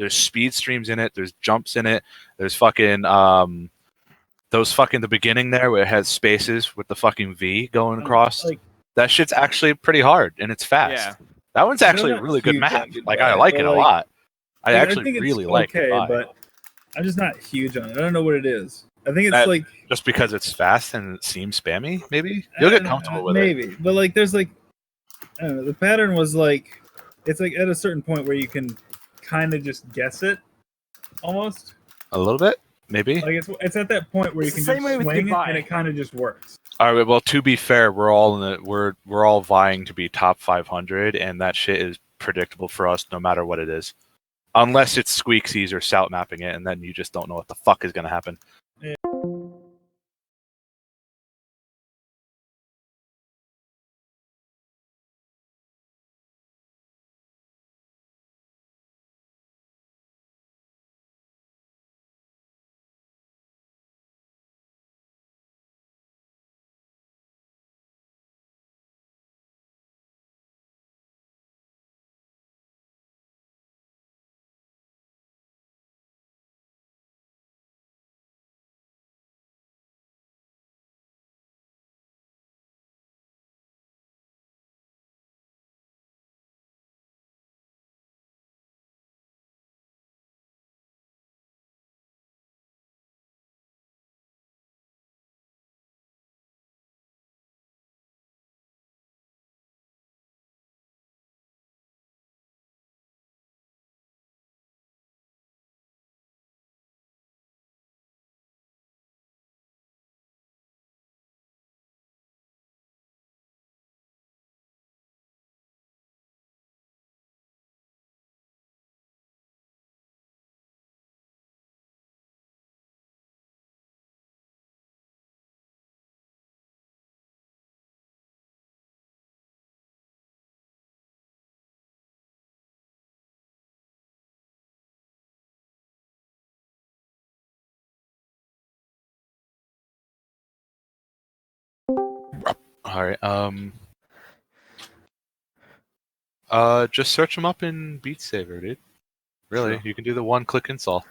There's speed streams in it. There's jumps in it. There's fucking those fucking the beginning there where it has spaces with the fucking V going across. Like, that shit's actually pretty hard and it's fast. Yeah. That one's actually a really good map. Like I like it a lot. I actually really like it. But I'm just not huge on it. I don't know what it is. I think it's like just because it's fast and it seems spammy. Maybe you'll get comfortable with it. Maybe, but like there's like I don't know. The pattern was like it's like at a certain point where you can kind of just guess it, almost a little bit, maybe. Like it's at that point where you can just swing and it kind of just works. All right. Well, to be fair, we're all vying to be top 500, and that shit is predictable for us no matter what it is, unless it's Squeaksies or Sout mapping it, and then you just don't know what the fuck is gonna happen. Yeah. All right. Just search them up in Beat Saber, dude. Really, you can do the one-click install.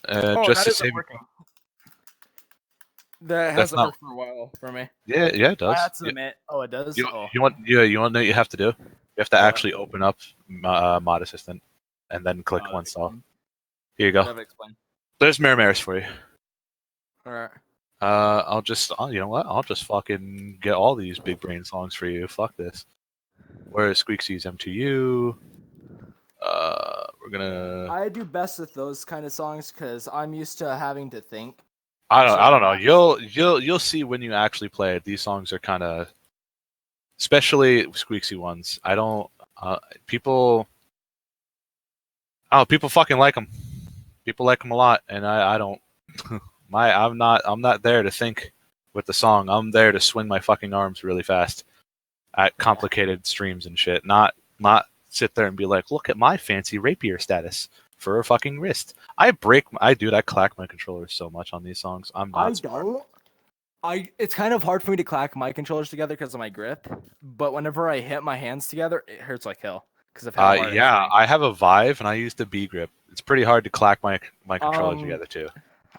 Just to save. That hasn't worked for a while for me. Yeah, it does. I have to admit. Oh, it does. You want to know what you have to do? You have to actually open up Mod Assistant and then click one install. Here you go. There's Miramaris for you. All right. You know what? I'll just fucking get all these big brain songs for you. Fuck this. Where is Squeaksies M2U? We're gonna. I do best with those kind of songs because I'm used to having to think. I don't know. You'll see when you actually play it. These songs are kind of, especially Squeaksy ones. I don't. People. Oh, people fucking like them. People like them a lot, and I don't. I'm not there to think with the song. I'm there to swing my fucking arms really fast at complicated streams and shit. Not sit there and be like, look at my fancy rapier status for a fucking wrist. I clack my controllers so much on these songs. It's kind of hard for me to clack my controllers together because of my grip. But whenever I hit my hands together, it hurts like hell. I have a Vive and I use the B grip. It's pretty hard to clack my controllers together too.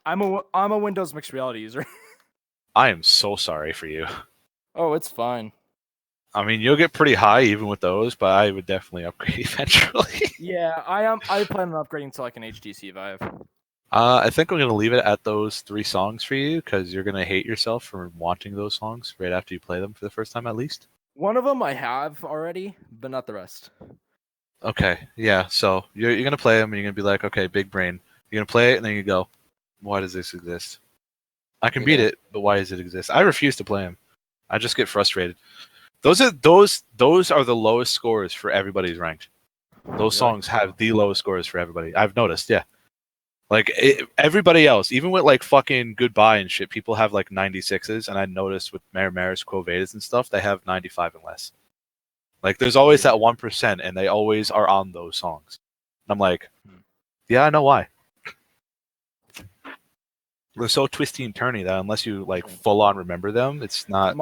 I'm a Windows mixed reality user. I am so sorry for you. Oh, it's fine. I mean, you'll get pretty high even with those, but I would definitely upgrade eventually. Yeah, I plan on upgrading to like an HTC Vive. I think I'm going to leave it at those 3 songs for you because you're going to hate yourself for wanting those songs right after you play them for the first time at least. One of them I have already, but not the rest. Okay, yeah, so you're going to play them and you're going to be like, okay, big brain. You're going to play it and then you go, why does this exist? I can beat it, but why does it exist? I refuse to play them. I just get frustrated. Those are the lowest scores for everybody's ranked. Those songs have the lowest scores for everybody. I've noticed, yeah. Like everybody else, even with like fucking Goodbye and shit, people have like 96s, and I noticed with Maris, Quo Vadis and stuff, they have 95 and less. Like there's always that 1%, and they always are on those songs. And I'm like, yeah, I know why. They're so twisty and turny that unless you like full on remember them, it's not.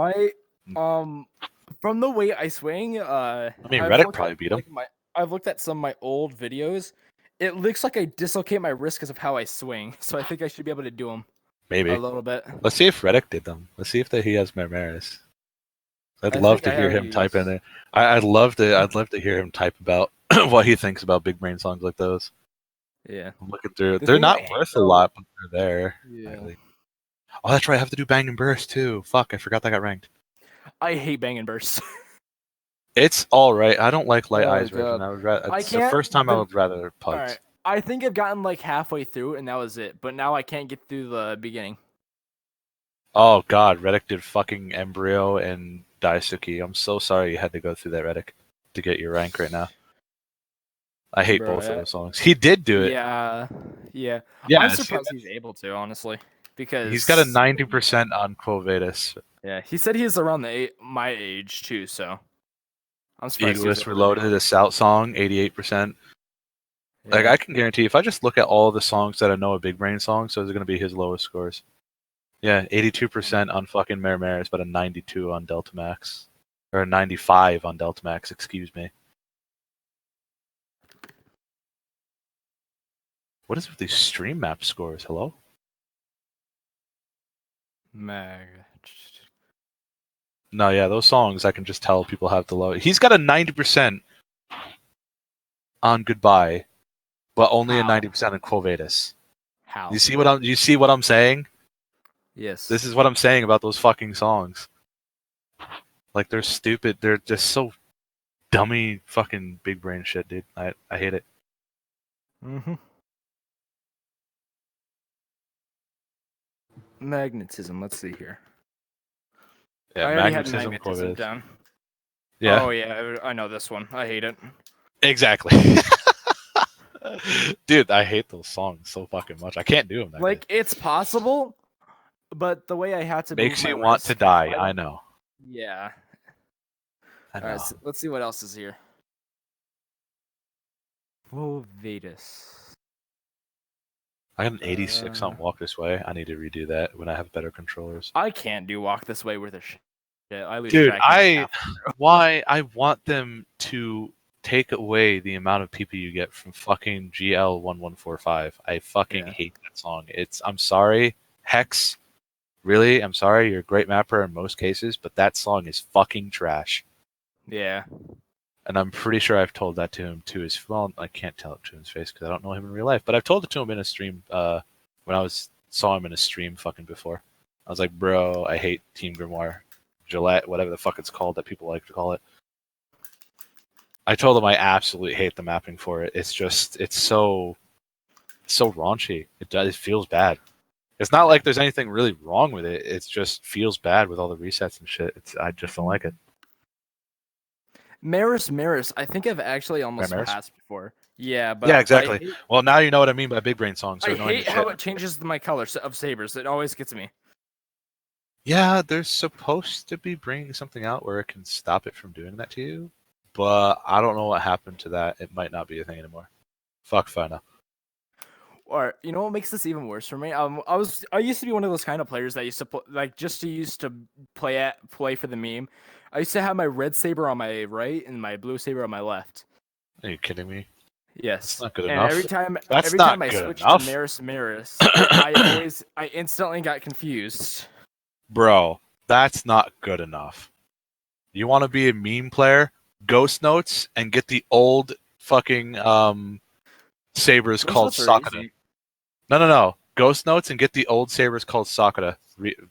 From the way I swing, I mean, Reddick probably beat him. I've looked at some of my old videos, It looks like I dislocate my wrist because of how I swing, so I think I should be able to do them Maybe. a little bit. Let's see if Reddick did them. Let's see if he has Mermaris. I'd I love think to I hear have him type in used- there. I'd love to hear him type about what he thinks about Big Brain songs like those. Yeah. I'm looking through. The They're thing I not hate, worth a though- lot, but they're there. Yeah. Oh, that's right. I have to do Bang and Burst too. Fuck, I forgot that got ranked. I hate Bang and Burst. It's all right. I don't like Light Oh, Eyes version. God. I would rather. I It's the can't- first time I the- would rather Pugs. Alright. I think I've gotten like halfway through, and that was it. But now I can't get through the beginning. Oh God, Reddick did fucking Embryo and Daisuke. I'm so sorry you had to go through that, Reddick, to get your rank right now. I hate Bro, both of yeah. those songs. He did do it. Yeah. Yeah, I'm see, surprised he's able to, honestly, because he's got a 90% on Quo Vadis. Yeah, he said he's around my age too, so I'm surprised. he was Egoist able to Reloaded, do it. a Salt song, 88%. Like Yeah. I can guarantee, if I just look at all the songs that I know are Big Brain songs, those are going to be his lowest scores. Yeah, 82% on fucking Mermaris, but a 92 on Delta Max, or a 95 on Delta Max. Excuse me. What is with these stream map scores? Hello? Mag. No, yeah, those songs I can just tell people have the low. He's got a 90% on Goodbye, but only a How? 90% on Quo Vadis. How? You see what I'm saying? Yes. This is what I'm saying about those fucking songs. Like, they're stupid. They're just so dummy fucking Big Brain shit, dude. I hate it. Mm-hmm. Magnetism. Let's see here. Yeah, I already had Magnetism, Quo magnetism Vadis. down. Yeah, Oh yeah, I know this one. I hate it. exactly. Dude, I hate those songs so fucking much. I can't do them. That Like it's possible, but the way I had to good. Makes move you my want to wrist, die. don't- I know. Yeah. I know. All right. So let's see what else is here. Quo Vadis. I got an 86 on Uh, Walk This Way. I need to redo that when I have better controllers. I can't do walk this way with a shit. I lose Dude, track in I half. why I want them to take away the amount of people you get from fucking GL1145. I fucking Yeah. hate that song. I'm sorry, Hex. Really, I'm sorry. You're a great mapper in most cases, but that song is fucking trash. Yeah. And I'm pretty sure I've told that to him to his. Well, I can't tell it to his face because I don't know him in real life. But I've told it to him in a stream. When I saw him in a stream fucking before. I was like, bro, I hate Team Grimoire, Gillette, whatever the fuck it's called that people like to call it. I told him I absolutely hate the mapping for it. It's so raunchy. It feels bad. It's not like there's anything really wrong with it. It just feels bad with all the resets and shit. I just don't like it. Maris. I think I've actually almost Maris? passed before. Yeah, but Yeah, exactly. I hate, Well, now you know what I mean by Big Brain songs. I They're annoying hate as how shit. it changes my color of sabers. It always gets me. Yeah, they're supposed to be bringing something out where it can stop it from doing that to you, but I don't know what happened to that. It might not be a thing anymore. Fuck if I know. Or you know what makes this even worse for me? I used to be one of those kind of players that used to used to play for the meme. I used to have my red saber on my right and my blue saber on my left. Are you kidding me? Yes. That's not good And enough. every time That's every not time I good switched enough. to Maris, I instantly got confused. Bro, that's not good enough. You want to be a meme player? Ghost Notes and get the old fucking sabers Those called notes are Sakura. easy. No. Ghost Notes and get the old sabers called Sakura.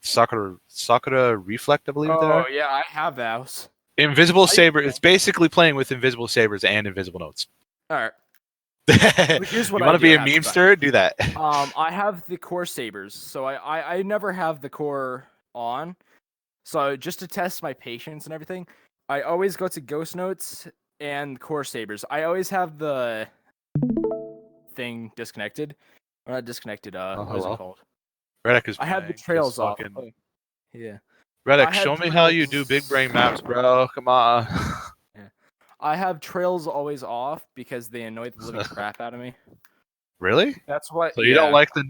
Sakura Reflect, I believe they Oh are. yeah, I have those. Invisible Saber. It's basically playing with Invisible Sabers and Invisible Notes. All right. Here's what you I want to do be a half the time. memester? Do that. I have the core sabers, so I never have the core on. So just to test my patience and everything, I always go to Ghost Notes and core sabers. I always have the thing disconnected. Or not disconnected, what is hello? it called? Reddick is I have the playing. trails Just off. fucking- Oh, yeah. Reddick, I have show me how you do big brain maps, bro. Come on. I have trails always off because they annoy the living crap out of me. Really? That's what. So you don't like the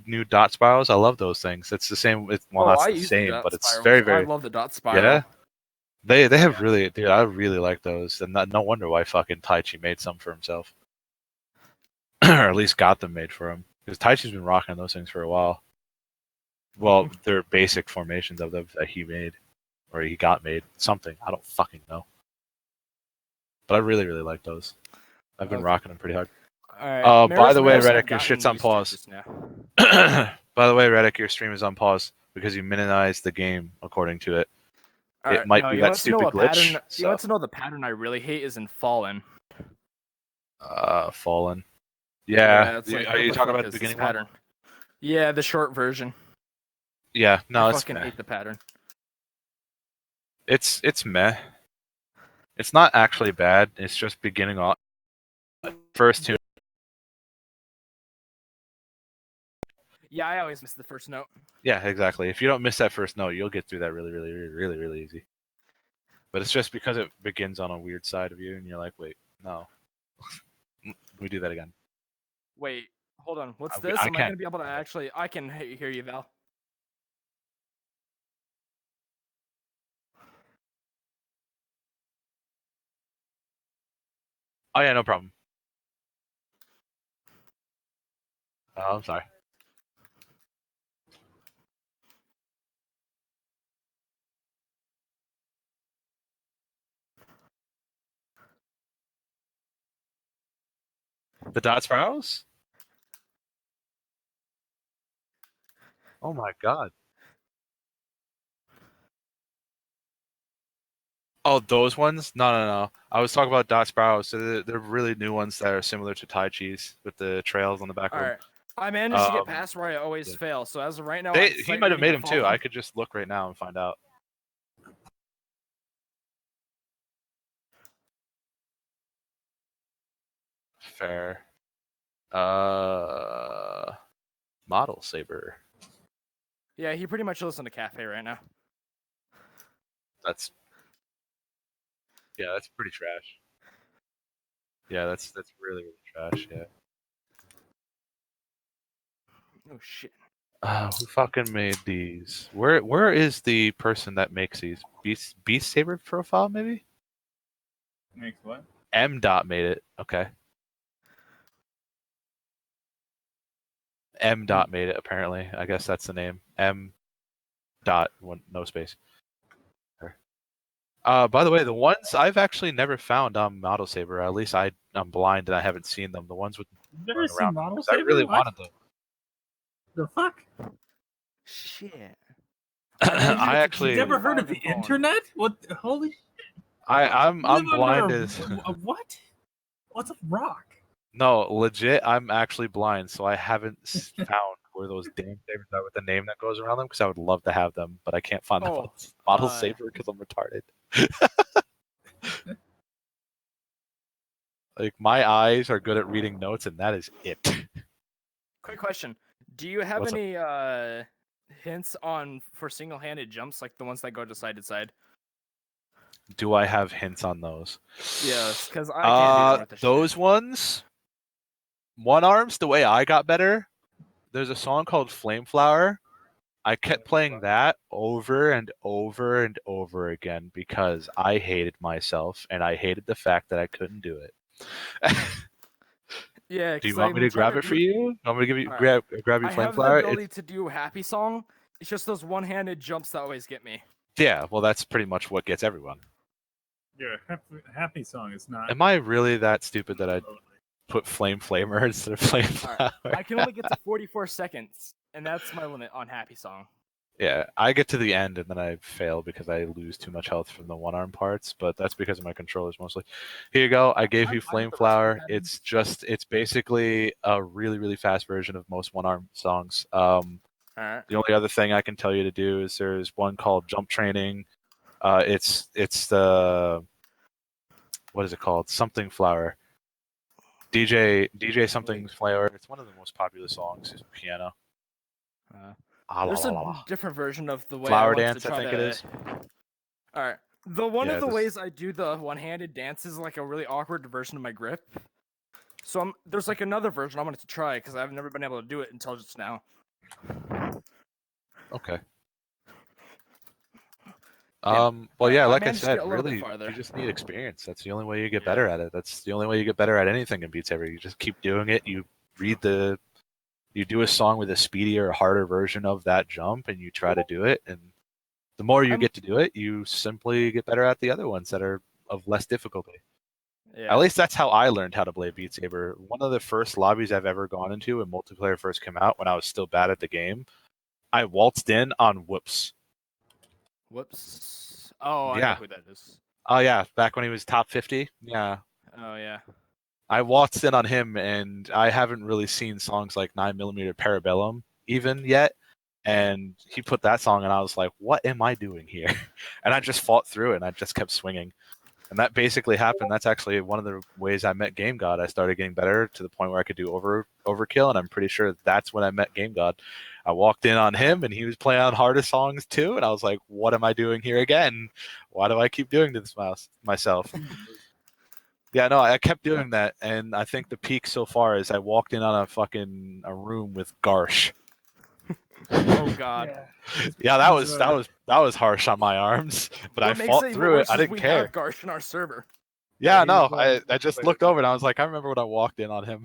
new dot spirals? I love those things. It's the same. Well, not I the use same, dot but it's spirals. very, very. I love the dot spiral. Yeah. They have Yeah. really, dude. I really like those, and no wonder why fucking Taichi made some for himself. or at least got them made for him. Because Taichi's been rocking those things for a while. Well, they're basic formations of them that he made, or he got made. Something, I don't fucking know. But I really, really like those. I've been rocking them pretty hard. All right. By the way, Maris, I've Reddick, your gotten shit's on used to pause. just now. By the way, Reddick, your stream is on pause because you minimized the game according to it. It might be that stupid glitch. You want to know the pattern I really hate is in Fallen. Fallen. Yeah. it's like, Are you what talking fuck about the is this beginning pattern? one? Yeah, the short version. Yeah. No, I it's fucking meh. hate the pattern. It's meh. It's not actually bad. It's just beginning off. First two. Yeah, I always miss the first note. Yeah, exactly. If you don't miss that first note, you'll get through that really, really, really, really, really easy. But it's just because it begins on a weird side of you, and you're like, wait, no. We do that again. Wait, hold on. What's I this? Am I can't. gonna be able to actually? I can hear you, Val. Oh yeah, no problem. Oh, I'm sorry. The dot sparrows? Oh my god. Oh, those ones? No. I was talking about dot sparrows. So they're really new ones that are similar to Tai Chi's with the trails on the back of All them. right. I managed to get past where I always fail. So as of right now, He might have made them too. I could just look right now and find out. Fair. Model Saber. Yeah, he pretty much lives in a cafe right now. That's pretty trash. Yeah, that's really, really trash. Yeah. Oh shit. Who fucking made these? Where is the person that makes these? Beast Saber profile maybe? Makes what? M dot made it. Okay. M dot made it apparently. I guess that's the name. M dot no space. By the way, the ones I've actually never found on Model Saber. At least I'm blind and I haven't seen them. The ones with You've never seen Model I Saber? really What? wanted them. The fuck? Shit. I actually You never heard of the internet? What? Holy! I'm blind as what? What's a rock? no legit. I'm actually blind, so I haven't found where those damn sabers are with the name that goes around them because I would love to have them, but I can't find them on Model Saber because I'm retarded. Like my eyes are good at reading notes, and that is it. Quick question: do you have What's any hints on for single-handed jumps, like the ones that go to side to side? Do I have hints on those? Yes, because I can't do them with the those shit. ones. One arms. The way I got better. There's a song called Flame Flower. I kept playing that over and over and over again because I hated myself and I hated the fact that I couldn't do it. Yeah. Do you want me to grab it for you? Want me to give you grab you I Flame have Flower? the ability to do Happy Song. It's just those one-handed jumps that always get me. Yeah, well, that's pretty much what gets everyone. Yeah, happy song is not. Am I really that stupid that I put Flame Flamer instead of Flame Flower? I can only get to 44 seconds, and that's my limit on Happy Song. Yeah, I get to the end and then I fail because I lose too much health from the one arm parts, but that's because of my controllers mostly. Here you go. I gave you Flame Flower. It's basically a really, really fast version of most one arm songs. The only other thing I can tell you to do is there's one called Jump Training. It's the what is it called? Something Flower. DJ something Flower. It's one of the most popular songs. It's piano. There's a different version of the way Flower I want dance, to try I think it is. All right. One of the ways I do the one-handed dance is like a really awkward version of my grip. So there's like another version I wanted to try because I've never been able to do it until just now. Okay. Well, yeah, like I said, really, you just need experience. That's the only way you get better at it. That's the only way you get better at anything in Beat Saber. You just keep doing it. You you do a song with a speedier, harder version of that jump, and you try to do it. And the more you get to do it, you simply get better at the other ones that are of less difficulty. Yeah. At least that's how I learned how to play Beat Saber. One of the first lobbies I've ever gone into when multiplayer first came out, when I was still bad at the game, I waltzed in on Whoops. Whoops. Oh, I know Yeah. who that is. Oh yeah, back when he was top 50. Yeah. Oh yeah. I waltzed in on him, and I haven't really seen songs like 9mm Parabellum even yet. And he put that song, and I was like, what am I doing here? And I just fought through it, and I just kept swinging. And that basically happened. That's actually one of the ways I met Game God. I started getting better to the point where I could do overkill, and I'm pretty sure that's when I met Game God. I walked in on him, and he was playing on harder songs too, and I was like, what am I doing here again? Why do I keep doing this myself? Yeah, no, I kept doing that, and I think the peak so far is I walked in on a room with Garsh. Oh God. Yeah, that was harsh on my arms, but I fought through it. I didn't care. Have Garsh in our server. Yeah, he no, was I just looked over and I was like, I remember when I walked in on him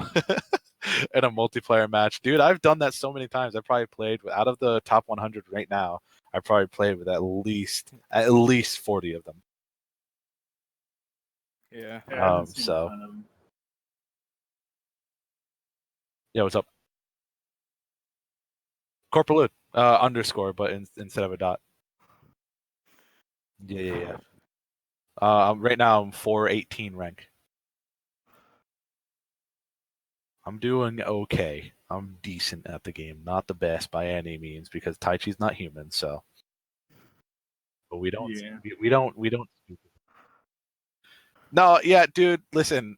in a multiplayer match. Dude, I've done that so many times. I probably played with, out of the top 100 right now, I probably played with at least 40 of them. Yeah. I haven't seen So a ton of them. yeah, what's up? Corporalud, underscore, but instead of a dot. Yeah. Right now I'm 418 rank. I'm doing okay. I'm decent at the game, not the best by any means, because Taichi's not human. So, but we don't. Yeah. We don't. No, yeah, dude, listen.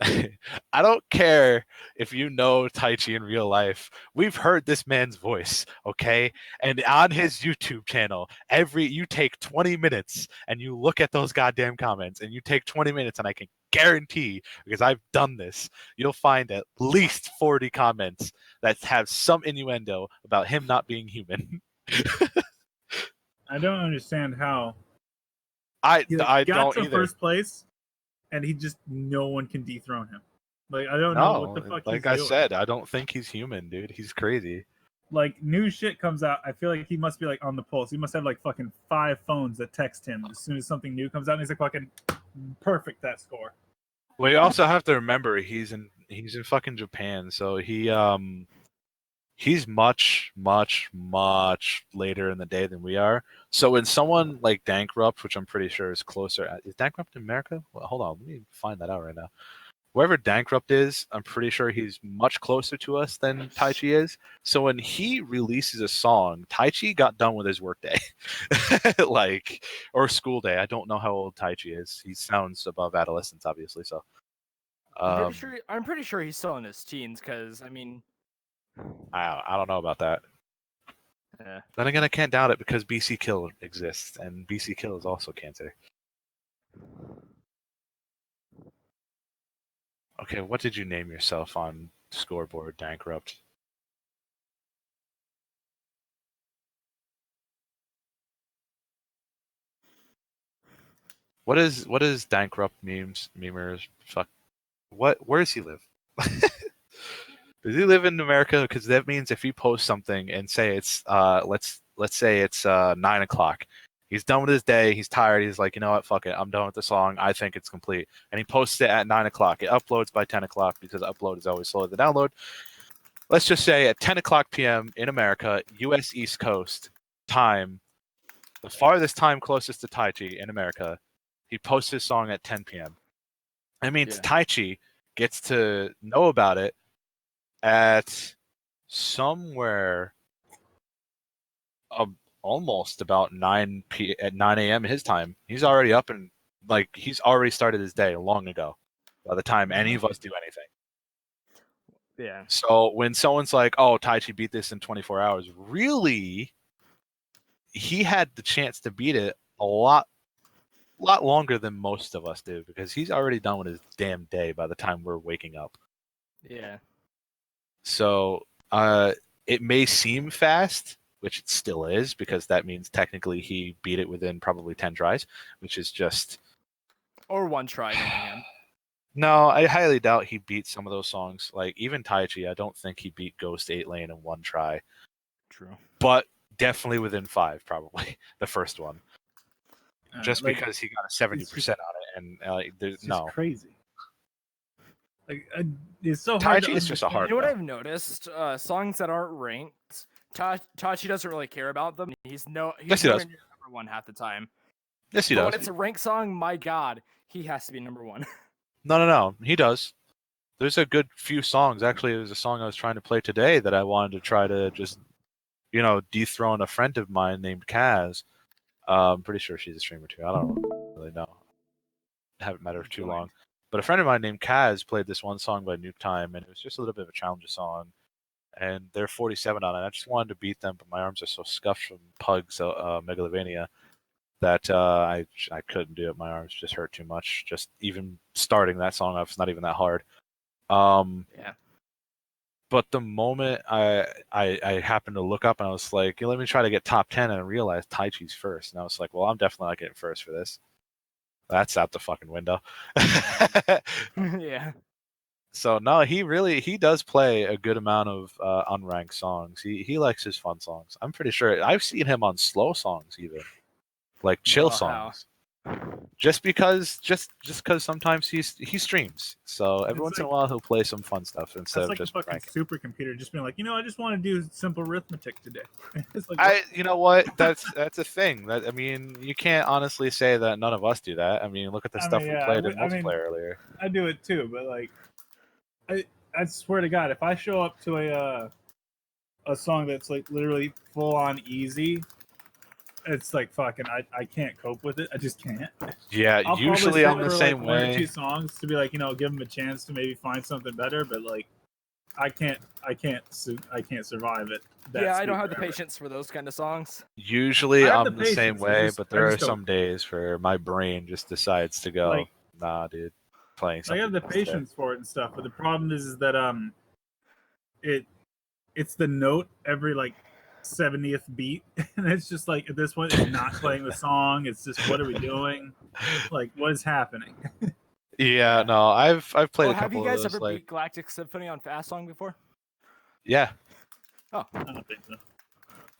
I don't care if you know Taichi in real life. We've heard this man's voice, okay? And on his YouTube channel, you take 20 minutes and you look at those goddamn comments, and you take 20 minutes, and I can guarantee, because I've done this, you'll find at least 40 comments that have some innuendo about him not being human. I don't understand how I he got got to either. first place, and no one can dethrone him. Like, I don't know what the fuck like he's I doing. said, I don't think he's human, dude. He's crazy. Like, new shit comes out, I feel like he must be like on the pulse. He must have like fucking 5 phones that text him as soon as something new comes out, and he's like fucking perfect that score. Well, you also have to remember he's in fucking Japan, so he's much later in the day than we are. So when someone like Dankrupt, which I'm pretty sure is closer, is Dankrupt in America? Well, hold on, let me find that out right now. Wherever Dankrupt is, I'm pretty sure he's much closer to us than Taichi is. So when he releases a song, Taichi got done with his workday, or school day. I don't know how old Taichi is. He sounds above adolescence, obviously. So I'm pretty sure he's still in his teens, because I mean, I don't know about that. yeah. Then again, I can't doubt it because BC Kill exists, and BC Kill is also cancer. Okay, what did you name yourself on Scoreboard, Dankrupt? What is Dankrupt memers? Fuck. Where does he live? Does he live in America? Because that means if he posts something and say it's let's say it's 9:00, he's done with his day, he's tired, he's like, you know what, fuck it, I'm done with the song, I think it's complete, and he posts it at 9:00. It uploads by 10:00 because upload is always slower than download. Let's just say at 10:00 p.m. in America, U.S. East Coast time, the farthest time closest to Taichi in America, he posts his song at 10 p.m. That means Taichi gets to know about it at somewhere almost about 9 a.m. his time. He's already up and he's already started his day long ago by the time any of us do anything. Yeah. So when someone's like, oh, Taichi beat this in 24 hours, really, he had the chance to beat it a lot longer than most of us do, because he's already done with his damn day by the time we're waking up. Yeah. So it may seem fast, which it still is, because that means technically he beat it within probably 10 tries, which is just... Or one try, knowing him. No, I highly doubt he beat some of those songs. Like even Taichi, I don't think he beat Ghost 8 Lane in one try. True. But definitely within 5, probably the first one. Just like, because he got a 70% on it, and there's it's just crazy. Like it's so hard. Taichi is just a hard. You know what I've noticed? Songs that aren't ranked, Tachi doesn't really care about them. He's Yes, he does. number one half the time. Yes, he But does. when it's a ranked song, my God, he has to be number one. No. He does. There's a good few songs. Actually, there's a song I was trying to play today that I wanted to try to just, dethrone a friend of mine named Kaz. I'm pretty sure she's a streamer too. I don't really know. Haven't met her too long. But a friend of mine named Kaz played this one song by Nuke Time, and it was just a little bit of a challenger song. And they're 47 on it. I just wanted to beat them, but my arms are so scuffed from Pug's Megalovania that I couldn't do it. My arms just hurt too much. Just even starting that song off, it's not even that hard. Yeah. But the moment I happened to look up and I was like, let me try to get top 10, and I realized Taichi's first, and I was like, well, I'm definitely not getting first for this. That's out the fucking window. Yeah. So no, he does play a good amount of unranked songs. He likes his fun songs. I'm pretty sure I've seen him on slow songs even, like chill songs. Just because sometimes he streams. So every once in a while he'll play some fun stuff instead of just a fucking ranking. supercomputer just being like, I just want to do simple arithmetic today. It's like, you know what? That's a thing. I mean, you can't honestly say that none of us do that. I mean, look at the stuff we played in multiplayer earlier. I do it too, but like, I swear to God, if I show up to a song that's like literally full on easy, it's like fucking I can't cope with it. I just can't. Yeah, I'll usually I'm the same like, 1 or way. 2 songs to be like, give them a chance to maybe find something better, but like I can't survive it. I don't have the patience for those kind of songs. Usually I'm the same way, but there are some days where my brain just decides to go, like, nah, dude, playing something. I have the patience for it and stuff, but the problem is that it's the note every like 70th beat, and it's just like at this point it's not playing the song. It's just, what are we doing? Like, what is happening? Yeah, no, I've played a couple have you guys of those, ever beat Galactic Symphony on Fast Song before? Yeah. Oh, I don't think so.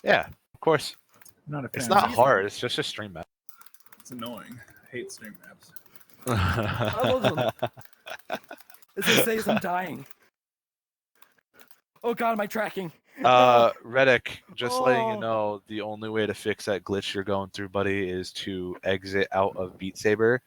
Yeah, of course. I'm not a fan. It's not hard. It's just a stream map. It's annoying. I hate stream maps. I love them. As it says, I'm dying. Oh God, am I tracking? Reddick, just letting you know, the only way to fix that glitch you're going through, buddy, is to exit out of Beat Saber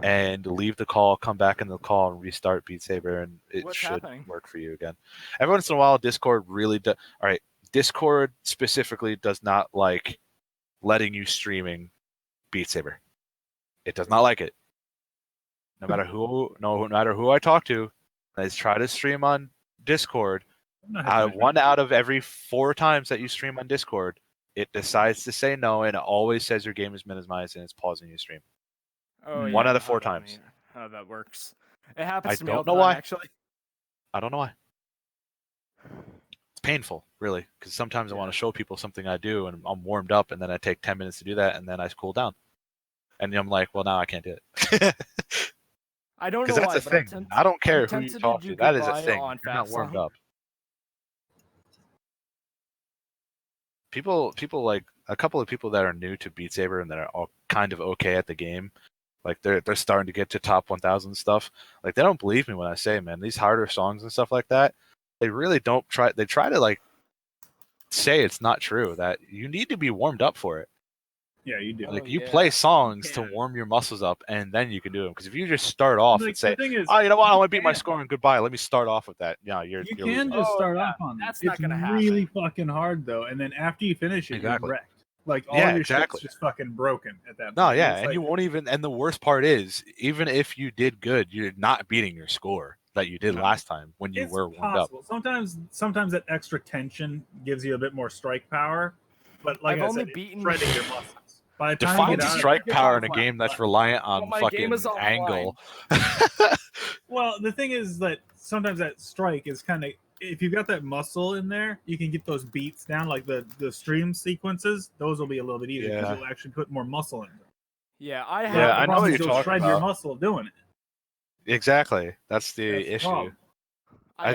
and leave the call, come back in the call, and restart Beat Saber, and it should work for you again. Every once in a while, Discord really does. All right, Discord specifically does not like letting you streaming Beat Saber. It does not like it. No matter who I talk to, I try to stream on Discord. 1 out of every 4 times that you stream on Discord, it decides to say no, and it always says your game is minimized and it's pausing your stream. Oh, 1 out of 4 times. How that works? It happens to me all the time, actually. I don't know why. It's painful, really, because sometimes I want to show people something I do, and I'm warmed up, and then I take 10 minutes to do that, and then I cool down, and I'm like, well, now I can't do it. I don't know why. Because that's a thing. I don't care who you talk to. That is a thing. You're not warmed up. People like a couple of people that are new to Beat Saber and that are all kind of okay at the game, like they're starting to get to top 1000 stuff. Like, they don't believe me when I say, man, these harder songs and stuff like that, they really don't try. They try to like say it's not true, that you need to be warmed up for it. Yeah, you do. Like, you play songs to warm your muscles up, and then you can do them. Because if you just start off and say, "Oh, you know what? I want to beat my score and goodbye. Let me start off with that." Yeah, you're can just start off on that. That's not gonna happen. It's really fucking hard though, and then after you finish it, you're wrecked. Like, all your shit's just fucking broken at that point. No, yeah, and you won't even. And the worst part is, even if you did good, you're not beating your score that you did last time when you were warmed up. Sometimes that extra tension gives you a bit more strike power, but like I said, it's shredding your muscles. Define strike power in a game that's reliant on fucking angle. Well, the thing is that sometimes that strike is kind of, if you've got that muscle in there, you can get those beats down, like the stream sequences. Those will be a little bit easier because you'll actually put more muscle in them. Yeah, I know what you're talking shred about. your muscle doing it. Exactly. That's the That's the issue. problem. I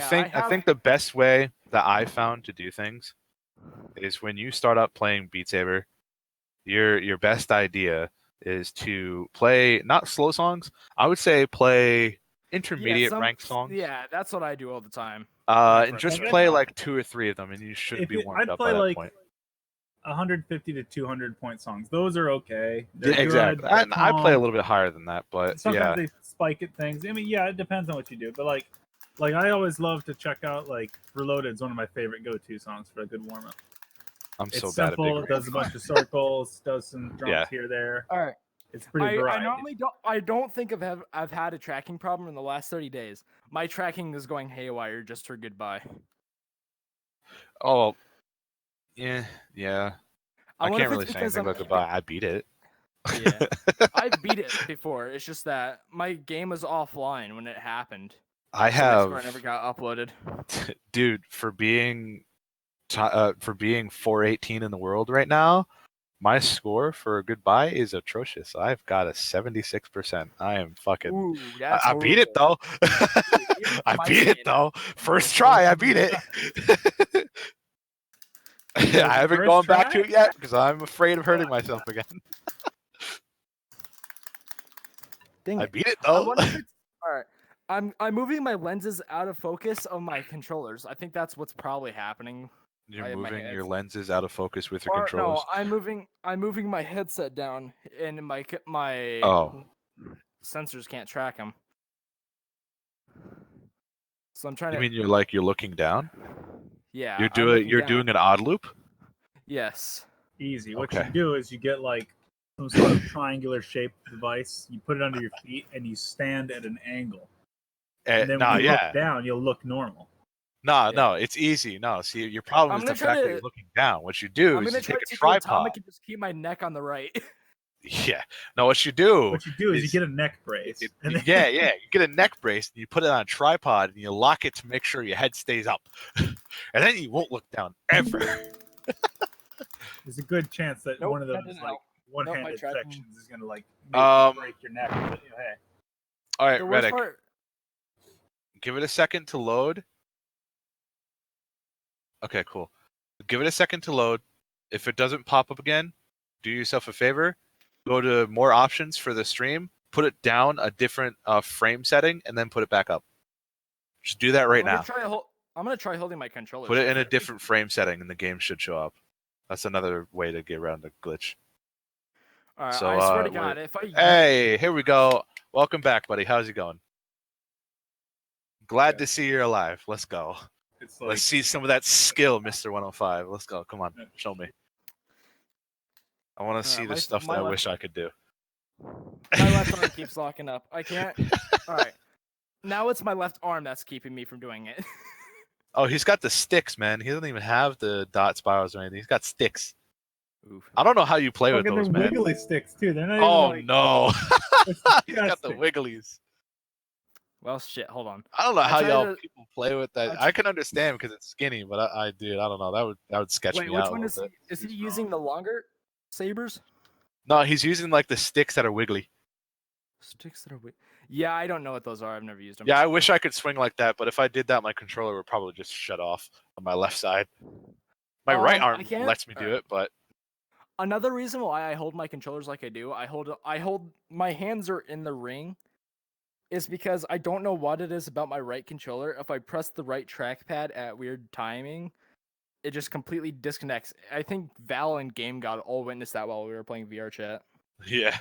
think the best way that I found to do things is when you start up playing Beat Saber, your best idea is to play not slow songs. I would say play intermediate ranked songs. Yeah, that's what I do all the time. And just Like, play like 2 or 3 of them, and you should If be it, warmed I'd up play by that like point. 150 to 200 point songs. Those are okay. They're Yeah, exactly. good. They're I play a calm. little bit higher than that, but Sometimes yeah, they spike at things. I mean, yeah, it depends on what you do. But like I always love to check out like Reloaded's one of my favorite go-to songs for a good warm up. I'm It's so bad at big simple. It does a bunch of circles, does some drums Yeah. here there. All right. It's pretty I varied. normally don't. I don't think I've had a tracking problem in the last 30 days. My tracking is going haywire just for goodbye. Oh, yeah. I wonder can't if really it's say because anything about goodbye. I beat it. Yeah, I've beat it before. It's just that my game was offline when it happened. I So my score have, never got uploaded. dude, for being 418 in the world right now, my score for goodbye is atrocious. I've got a 76%. I am fucking. Ooh, that's I beat it though. Even I my beat it skin. though. First try, I beat it. I haven't First gone back try? to it yet because I'm afraid of hurting myself again. Dang I it. beat it I though. wonder if it's all right. I'm moving my lenses out of focus of my controllers. I think that's what's probably happening. You're I have my moving your heads- lenses out of focus with your Or controllers. no, I'm moving my headset down, and my Oh, sensors can't track them. So I'm trying you to. mean you're looking down? Yeah, You're I'm doing looking you're down. doing an odd loop. Yes. Easy. What Okay. you do is you get like some sort of triangular shaped device. You put it under your feet and you stand at an angle. And then when you look down, you'll look normal. No, it's easy. No, see, your problem I'm is gonna the try fact that to. you're looking down. What you do I'm is gonna you try take a to go tripod. atomic and just keep my neck on the right. Yeah. No, what you do What you do is you get a neck brace. And then, yeah. You get a neck brace and you put it on a tripod and you lock it to make sure your head stays up, and then you won't look down ever. there's a good chance that Nope, one of that those didn't like help. one-handed Nope, my tracking- sections is gonna like make you break your neck. But, hey, All right, The worst Reddick, part. give it a second to load. Okay, cool. Give it a second to load. If it doesn't pop up again, do yourself a favor. Go to more options for the stream. Put it down a different frame setting, and then put it back up. Just do that right now. I'm gonna try holding my controller. Put it in a different frame setting, and the game should show up. That's another way to get around the glitch. All right, So, I swear to God, if I Hey, here we go. Welcome back, buddy. How's it going? Glad to see you're alive. Let's go. it's like Let's see some of that skill, Mr. 105. Let's go. Come on, show me. I want to see the stuff that I wish I could do. my left arm keeps locking up. I can't. All right, now it's my left arm that's keeping me from doing it. Oh, he's got the sticks, man. He doesn't even have the dot spirals or anything. He's got sticks. Oof. I don't know how you play with fucking those, the man. wiggly sticks too. They're not Oh even like no, it's he's got the disgusting. wigglies. Well, shit. Hold on. I don't know how tried y'all to- people play with that. I can understand because it's skinny, but I dude, I don't know. That would sketch Wait, me which out a one little bit. is he using? The longer sabers? No, he's using like the sticks that are wiggly. Sticks that are. Yeah, I don't know what those are. I've never used them. Yeah, I wish I could swing like that, but if I did that, my controller would probably just shut off on my left side. My right I arm can't- lets me do it, but Another reason why I hold my controllers like I do, I hold my hands are in the ring, is because I don't know what it is about my right controller. If I press the right trackpad at weird timing, it just completely disconnects. I think Val and Game God all witnessed that while we were playing VR chat. yeah.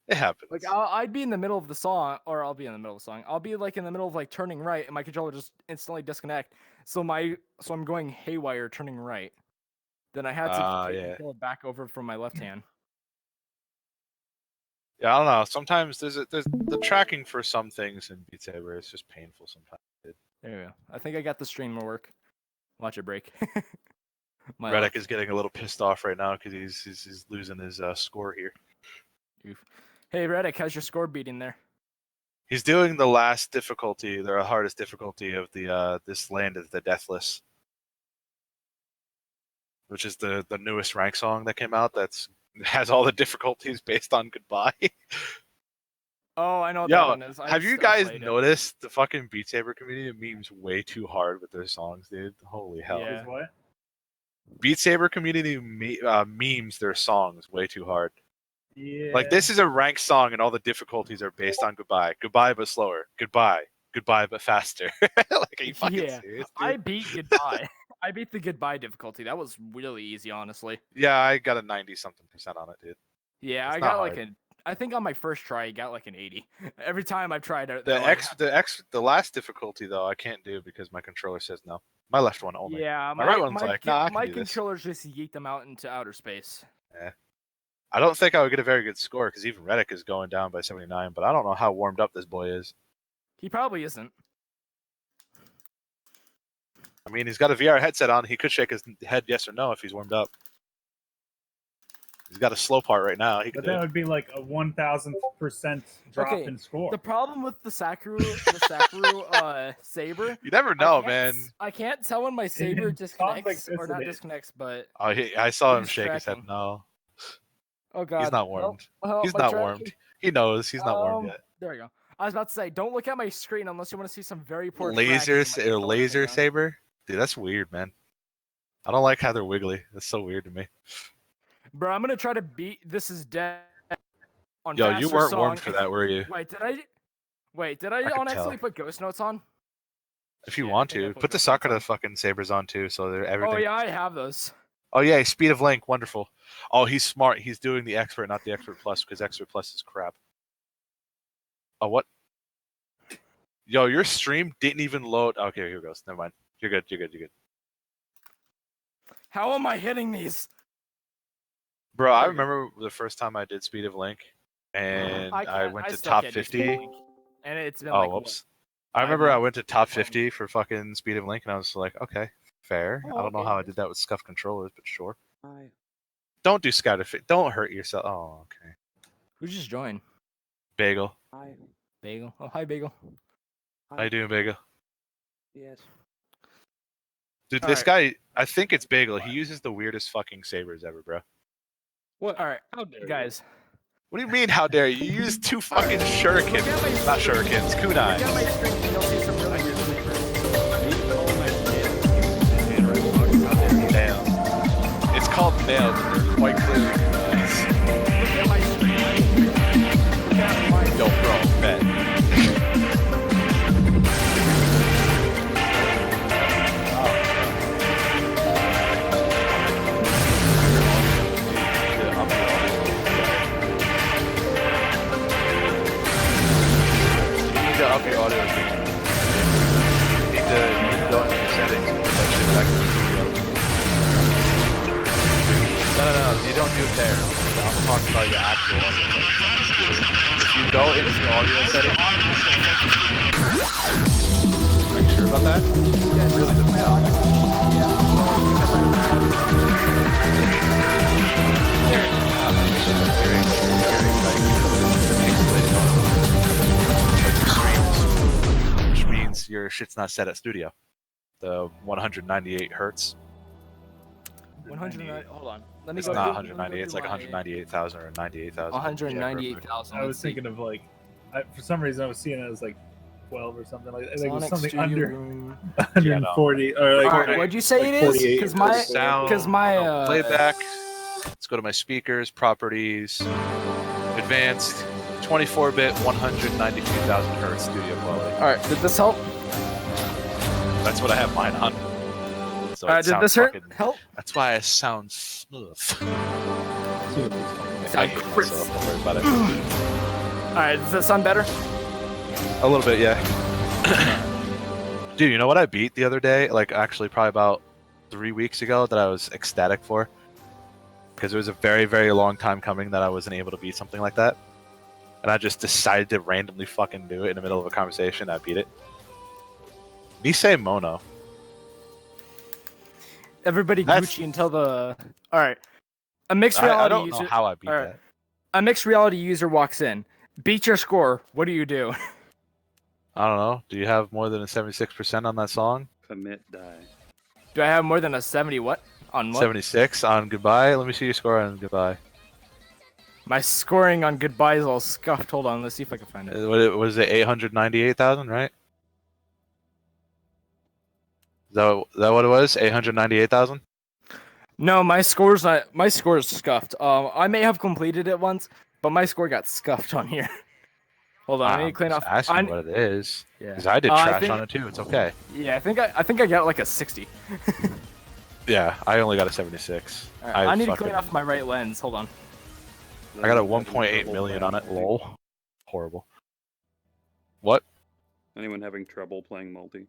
It happens. Like I'd be in the middle of the song, or I'll be in the middle of the song. I'll be like in the middle of like turning right, and my controller just instantly disconnect. So I'm going haywire turning right. Then I had to take the controller back over from my left hand. Yeah, I don't know. Sometimes there's the tracking for some things in Beat Saber is just painful sometimes. There we go. I think I got the stream to work. Watch it break. Reddick is getting a little pissed off right now because he's losing his score here. Oof. Hey Reddick, how's your score beating there? He's doing the last difficulty, the hardest difficulty of the this land of the Deathless, which is the newest rank song that came out. That's has all the difficulties based on goodbye. Oh, I know what that Yo, one is. have you guys noticed the fucking Beat Saber community memes way too hard with their songs, dude? Holy hell. Yeah. Is what? Beat Saber community memes their songs way too hard. Yeah. Like, this is a ranked song, and all the difficulties are based on goodbye. Goodbye, but slower. Goodbye. Goodbye, but faster. Like, are you fucking Yeah, serious, dude? I beat goodbye. I beat the goodbye difficulty. That was really easy, honestly. Yeah, I got a 90-something% on it, dude. Yeah, It's I not got like hard. I think on my first try, I got like an 80. Every time I've tried it, The last difficulty, though, I can't do because my controller says no. My left one only. Yeah, My right one's like, nah, I can my do this. controllers just yeet them out into outer space. Yeah. I don't think I would get a very good score because even Reddick is going down by 79, but I don't know how warmed up this boy is. He probably isn't. I mean, he's got a VR headset on. He could shake his head yes or no if he's warmed up. He's got a slow part right now. He could But do that it. would be like a 1,000% drop Okay, in score. The problem with the Sakura saber, You never know, man. I can't tell when my saber It sounds disconnects like this or not it is. disconnects, but Oh, I saw him He's shake his head tracking. no. oh god, He's not warmed. He's my not tracking- warmed. He knows he's not warmed yet. There we go. I was about to say, don't look at my screen unless you want to see some very poor Laser tracking in my laser controller right now. saber? Dude, that's weird, man. I don't like how they're wiggly. That's so weird to me. Bro, I'm gonna try to beat This Is Dead on Yo, you faster weren't song. warmed for that, were you? Wait, did I could on tell. accidentally put Ghost Notes on? If you Shit, want I think I to, put put the Ghost Notes Sakura on. fucking sabers on too, so they're everything. Oh yeah, I have those. Oh yeah, Speed of Link, wonderful. Oh, he's smart. He's doing the Expert, not the Expert Plus, because Expert Plus is crap. Oh, what? Yo, your stream didn't even load. Okay, here it goes. Never mind. You're good. You're good. You're good. How am I hitting these? Bro, I There you go. remember the first time I did Speed of Link, and I can't- went to still top can't do 50. Speed Link. And it's been Oh, like whoops. what, I 5 remember I months went to top playing. 50 for fucking Speed of Link, and I was like, okay, fair. Oh, I don't know okay. how I did that with scuffed controllers, but sure. Don't do scatter fit. Don't hurt yourself. Oh, okay. Who just joined? Bagel. Bagel. Oh, hi, Bagel. How you doing, Bagel? Yes. Dude, All this right. guy, I think it's Bagel. He uses the weirdest fucking sabers ever, bro. What? All right, How dare guys. What do you mean, how dare you? You use two fucking shurikens. Not shurikens, Look at my kunais. screen and you'll see some really weird sabers. Damn. It's called nails, and they're quite clearly kunais. Look at my screen. Look at my Yo, bro, bet. You need to up your audio. You need to go into your settings and put that shit back in the studio. No, you don't do it there. I'm talking about your actual audio settings. If you go into your audio settings, are you sure about that? It really doesn't sound like which means your shit's not set at studio. The 198 hertz. 109. Hold on. Let me It's go. not do- 198. It's like 198,000 or 98,000. 198,000. I was thinking of like, for some reason I was seeing it as like 12 or something like. I think it was Sonic something Studio under Room. 140 or like. All right, what'd you say like it is? 48 Because or my, something. Sound, because my playback. Let's go to my speakers, properties, advanced, 24-bit, 192,000 hertz studio quality. All right, did this help? That's what I have mine on. So it Did sounds this hurt? fucking- Help? That's why I sound smooth. I Sound hate crisp. myself. Don't worry about it. All right, does that sound better? A little bit, yeah. Dude, you know what I beat the other day? Like, actually, probably about 3 weeks ago that I was ecstatic for? Because it was a very, very long time coming that I wasn't able to beat something like that. And I just decided to randomly fucking do it in the middle of a conversation. I beat it. Nisei Mono. Everybody That's- Gucci until the. All right, a mixed I reality don't user. know how I beat Alright. that. A mixed reality user walks in. Beat your score. What do you do? I don't know. Do you have more than a 76% on that song? Commit die. Do I have more than a 70 what? On what? 76 on Goodbye? Let me see your score on Goodbye. My scoring on Goodbye is all scuffed. Hold on, let's see if I can find it. What was it? 898,000, right? Is that what it was? 898,000. No, my score's not. My score is scuffed. I may have completed it once, but my score got scuffed on here. Hold on, I need to clean off. Asking what it is. Yeah. Because I did trash on it too. It's okay. Yeah, I think I got like a 60. Yeah, I only got a 76. Right, I need to clean off my right lens. Hold on. I got a 1.8 million on it. Lol. Horrible. What? Anyone having trouble playing multi?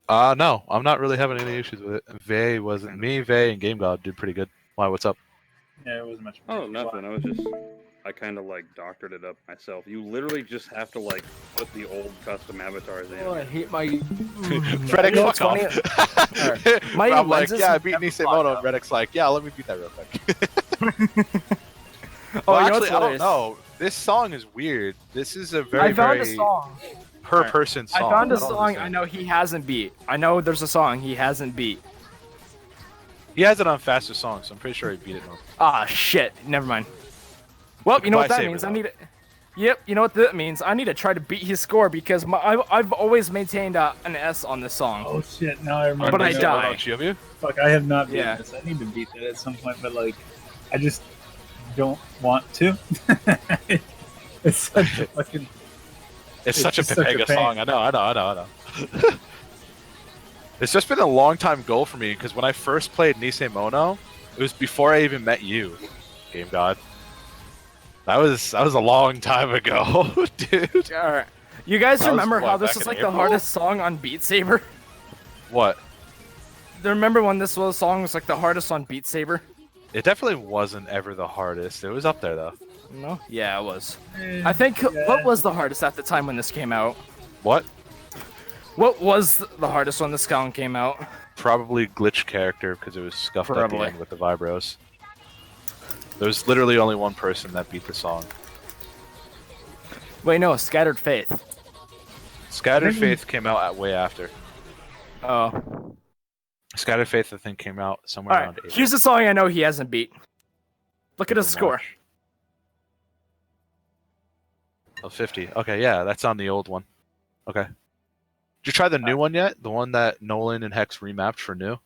No, I'm not really having any issues with it. Vey wasn't me. Vey and Game God did pretty good. Why? What's up? Yeah, it wasn't much. Oh, nothing. I kind of like doctored it up myself. You literally just have to like put the old custom avatars in. Oh, I hate my. Reddick, know fuck what's off. Alright. My I'm like, lenses yeah, I beat never Nisemoto. fuck And Reddick's like, yeah, let me beat that real quick. Oh, Well, you know actually, what's I don't hilarious? know. This song is weird. This is a very, I found a very song. per person I song. found a don't song I understand. know he hasn't beat. I know there's a song he hasn't beat. He has it on faster songs, so I'm pretty sure he beat it. Now. Ah, shit. Never mind. Well, you know what that Goodbye, means. Saber, I need to. Yep, you know what that means. I need to try to beat his score because I've always maintained an S on this song. Oh shit! Now I remember. But I now. die. On Chiyomu? Fuck! I have not beaten Yeah. this. I need to beat that at some point, but like, I just don't want to. It's such a fucking. It's It's such a just such a Pepega pain. song. I know. It's just been a long time goal for me because when I first played Nisemono, it was before I even met you, Game God. That was a long time ago, dude. Alright. You guys That was remember what, how this back was in like the April? hardest song on Beat Saber? What? Remember when this song was like the hardest on Beat Saber? It definitely wasn't ever the hardest. It was up there though. No? Yeah, it was. Eh, I think yeah. what was the hardest at the time when this came out? What? What was the hardest when this song came out? Probably glitch character because it was scuffed at the Probably. end with the vibros. There was literally only one person that beat the song. Wait, no, Scattered Faith. Scattered Faith came out way after. Oh. Scattered Faith, I think, came out somewhere Alright, around April. here's the song I know he hasn't beat. Look at his April, score. March. Oh, 50. Okay, yeah, that's on the old one. Okay. Did you try the new one yet? The one that Nolan and Hex remapped for new?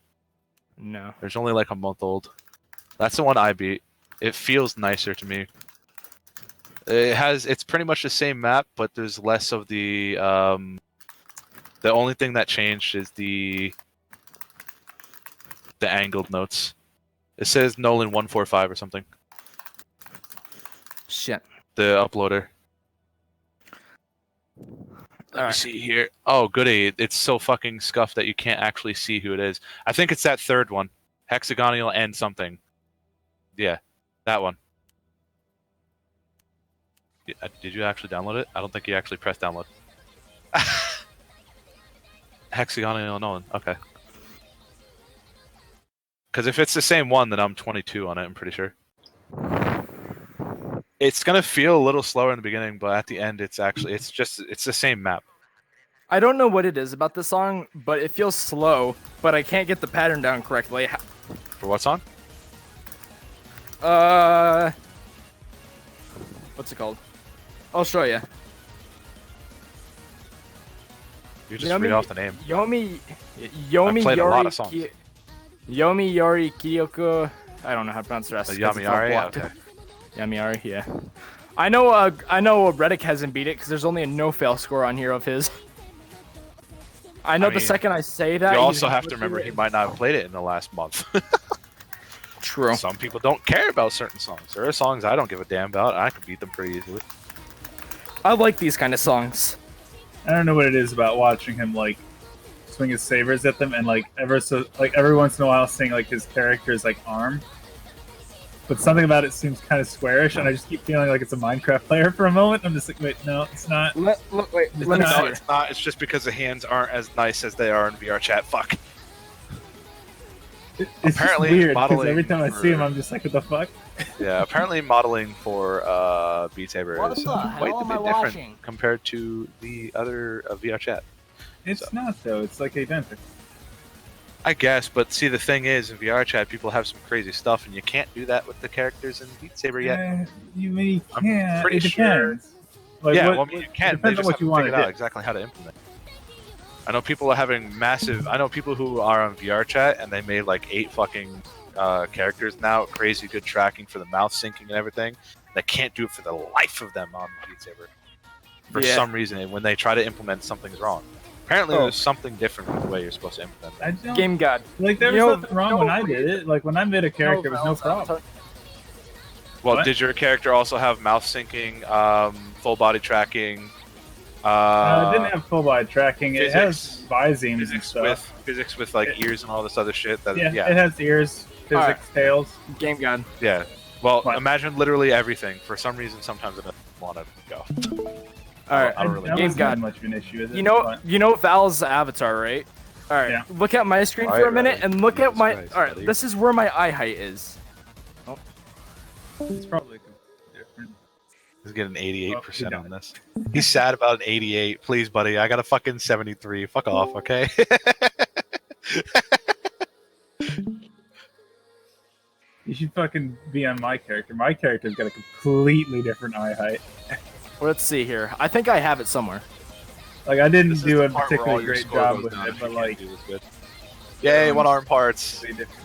No. There's only like a month old. That's the one I beat. It feels nicer to me. It's pretty much the same map, but there's less of the only thing that changed is the angled notes. It says Nolan 145 or something. Shit. The uploader. Let me Alright. see here. Oh, goody. It's so fucking scuffed that you can't actually see who it is. I think it's that third one. Hexagonal and something. Yeah, that one. Did you actually download it? I don't think you actually pressed download. Hexagonal Nolan. Okay. Because if it's the same one, then I'm 22 on it, I'm pretty sure. It's gonna feel a little slower in the beginning, but at the end, it's the same map. I don't know what it is about this song, but it feels slow, but I can't get the pattern down correctly. For what song? What's it called? I'll show you. You just read off the name. Yomi played a lot Yori of songs. Yomi Yori Kyoko. I don't know how to pronounce the rest. 'cause it's all Yamiari? blocked. Okay. Yamiari, yeah. I know Reddick hasn't beat it because there's only a no-fail score on here of his. I know I the mean, second I say that. You he's also gonna have to go remember through he it. might not have played it in the last month. True. Some people don't care about certain songs. There are songs I don't give a damn about. And I can beat them pretty easily. I like these kind of songs. I don't know what it is about watching him like swing his sabers at them and like every once in a while seeing like his character's like arm. But something about it seems kind of squarish, and I just keep feeling like it's a Minecraft player for a moment. I'm just like, wait, no, it's not. Wait, let me No, No, see. it's not. It's just because the hands aren't as nice as they are in VR chat. Fuck. It's Apparently, just weird because modeling every time I see him, for- I'm just like, what the fuck? Yeah, apparently modeling for Beat Saber What is the hell quite a am I bit different watching? compared to the other VR chat. It's So- not though. It's like a vent. I guess, but see, the thing is, in VR chat, people have some crazy stuff, and you can't do that with the characters in Beat Saber yet. You may I'm can't. pretty It sure- depends. Like, Yeah, what, well, I mean, you can. They depends on just what haven't you want figured to out do. exactly how to implement. I know people are having massive. I know people who are on VR chat, and they made like 8 fucking characters now, crazy good tracking for the mouth syncing and everything. They can't do it for the life of them on Beat Saber. For some reason, and when they try to implement, something's wrong. Apparently, there's something different with the way you're supposed to implement I it. don't, Game God. like, there You was know- nothing wrong you know when I what did it. Like, when I made a character, there was no problem. Well, What? did your character also have mouth syncing, full body tracking? It didn't have full body tracking. It has physics- visemes and stuff. Physics with like ears and all this other shit. That, Yeah, yeah. it has ears, physics, tails. Game God. Yeah. Well, What? imagine literally everything. For some reason, sometimes it doesn't want to go. All right. I don't really That Game wasn't God. much of an issue. Is it? You know Val's avatar, right? All right. Yeah. Look at my screen for a Right, minute right. and look at Jesus my. Christ, All right. buddy. This is where my eye height is. It's probably different. He's getting 88% Oh, on this. He's sad about an 88. Please, buddy. I got a fucking 73. Fuck off, okay? You should fucking be on my character. My character's got a completely different eye height. Let's see here. I think I have it somewhere. Like, I didn't This is do the a part where all particularly your great score job goes with down it, if but you like, can't do this good. Yay, 1 arm parts. pretty different.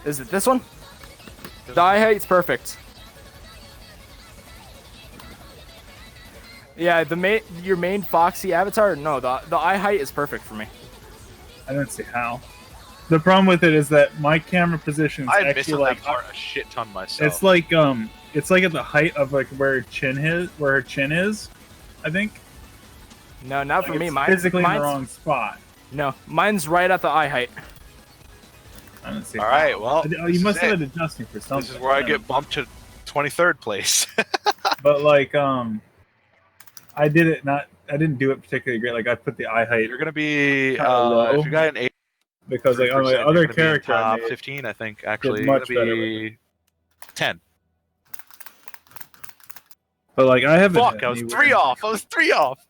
Is it this one? The eye height's perfect. Yeah, your main Foxy avatar. No, the eye height is perfect for me. I don't see how. The problem with it is that my camera position is I miss actually like that part a shit ton myself. it's like at the height of like where her chin is, I think. No, not for Like, me. it's Mine's physically in mine's, the wrong spot. No, mine's right at the eye height. I don't see. All how. right, well, You this must is have it. it adjusting for something. This is where I get bumped to 23rd place. But like I didn't do it particularly great. Like I put the eye height You're gonna be Kinda low. if you got an 8, because like on my other character I top made, 15, I think actually did you're much gonna better be 10. but like I haven't. Fuck, I was 3 off. I was 3 off.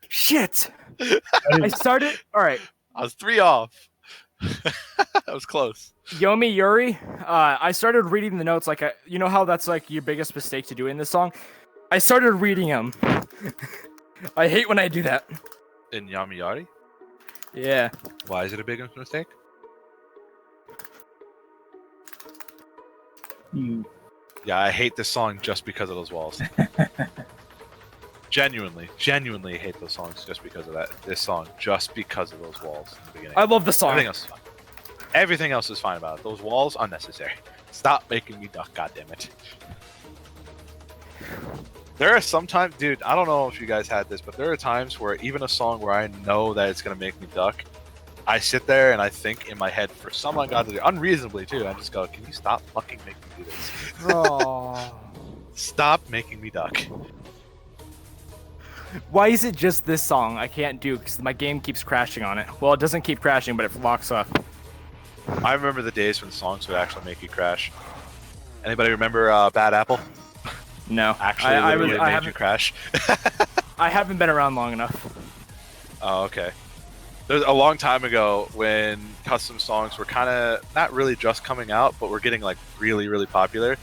Shit! I I didn't- started. All right, I was 3 off. That was close. Yomi Yuri. I started reading the notes. Like, you know how that's like your biggest mistake to do in this song. I started reading them. I hate when I do that. In Yami-Yari? Yeah. Why is it a big mistake? You Yeah, I hate this song just because of those walls. genuinely hate those songs just because of that. This song just because of those walls in the beginning. I love the song. Everything else is fine. Everything else is fine about it. Those walls, unnecessary. Stop making me duck, goddammit. There are sometimes, dude, I don't know if you guys had this, but there are times where even a song where I know that it's going to make me duck, I sit there and I think in my head for some ungodly, unreasonably too, I just go, can you stop fucking making me do this? Oh. Stop making me duck. Why is it just this song I can't do? Because my game keeps crashing on it. Well, it doesn't keep crashing, but it locks up. I remember the days when songs would actually make you crash. Anybody remember Bad Apple? No. Actually, I literally made you haven't, crash. I haven't been around long enough. Oh, okay. There's a long time ago when custom songs were kind of not really just coming out, but were getting like really, really popular.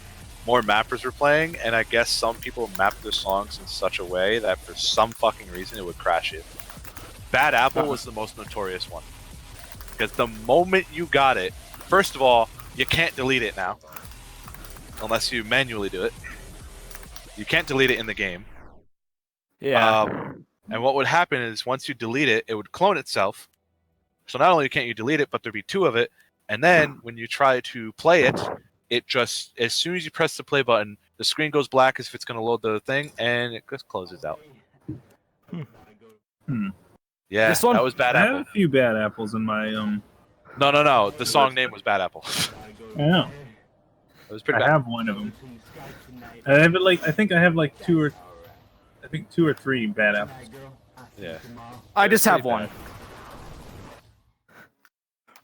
More mappers were playing, and I guess some people mapped their songs in such a way that for some fucking reason it would crash it. Bad Apple was the most notorious one. Because the moment you got it, first of all, you can't delete it now. Unless you manually do it. You can't delete it in the game. Yeah. And what would happen is once you delete it, it would clone itself. So not only can't you delete it, but there'd be 2 of it. And then when you try to play it, it just, as soon as you press the play button, the screen goes black as if it's going to load the thing, and it just closes out. Yeah, This one? that was Bad I Apple. have a few bad apples in my No. The song name was Bad Apple. Yeah, It was pretty I bad. have one of them. I have it like I think I have like 2 or 3 bad apples. Yeah. I just have pretty one. bad.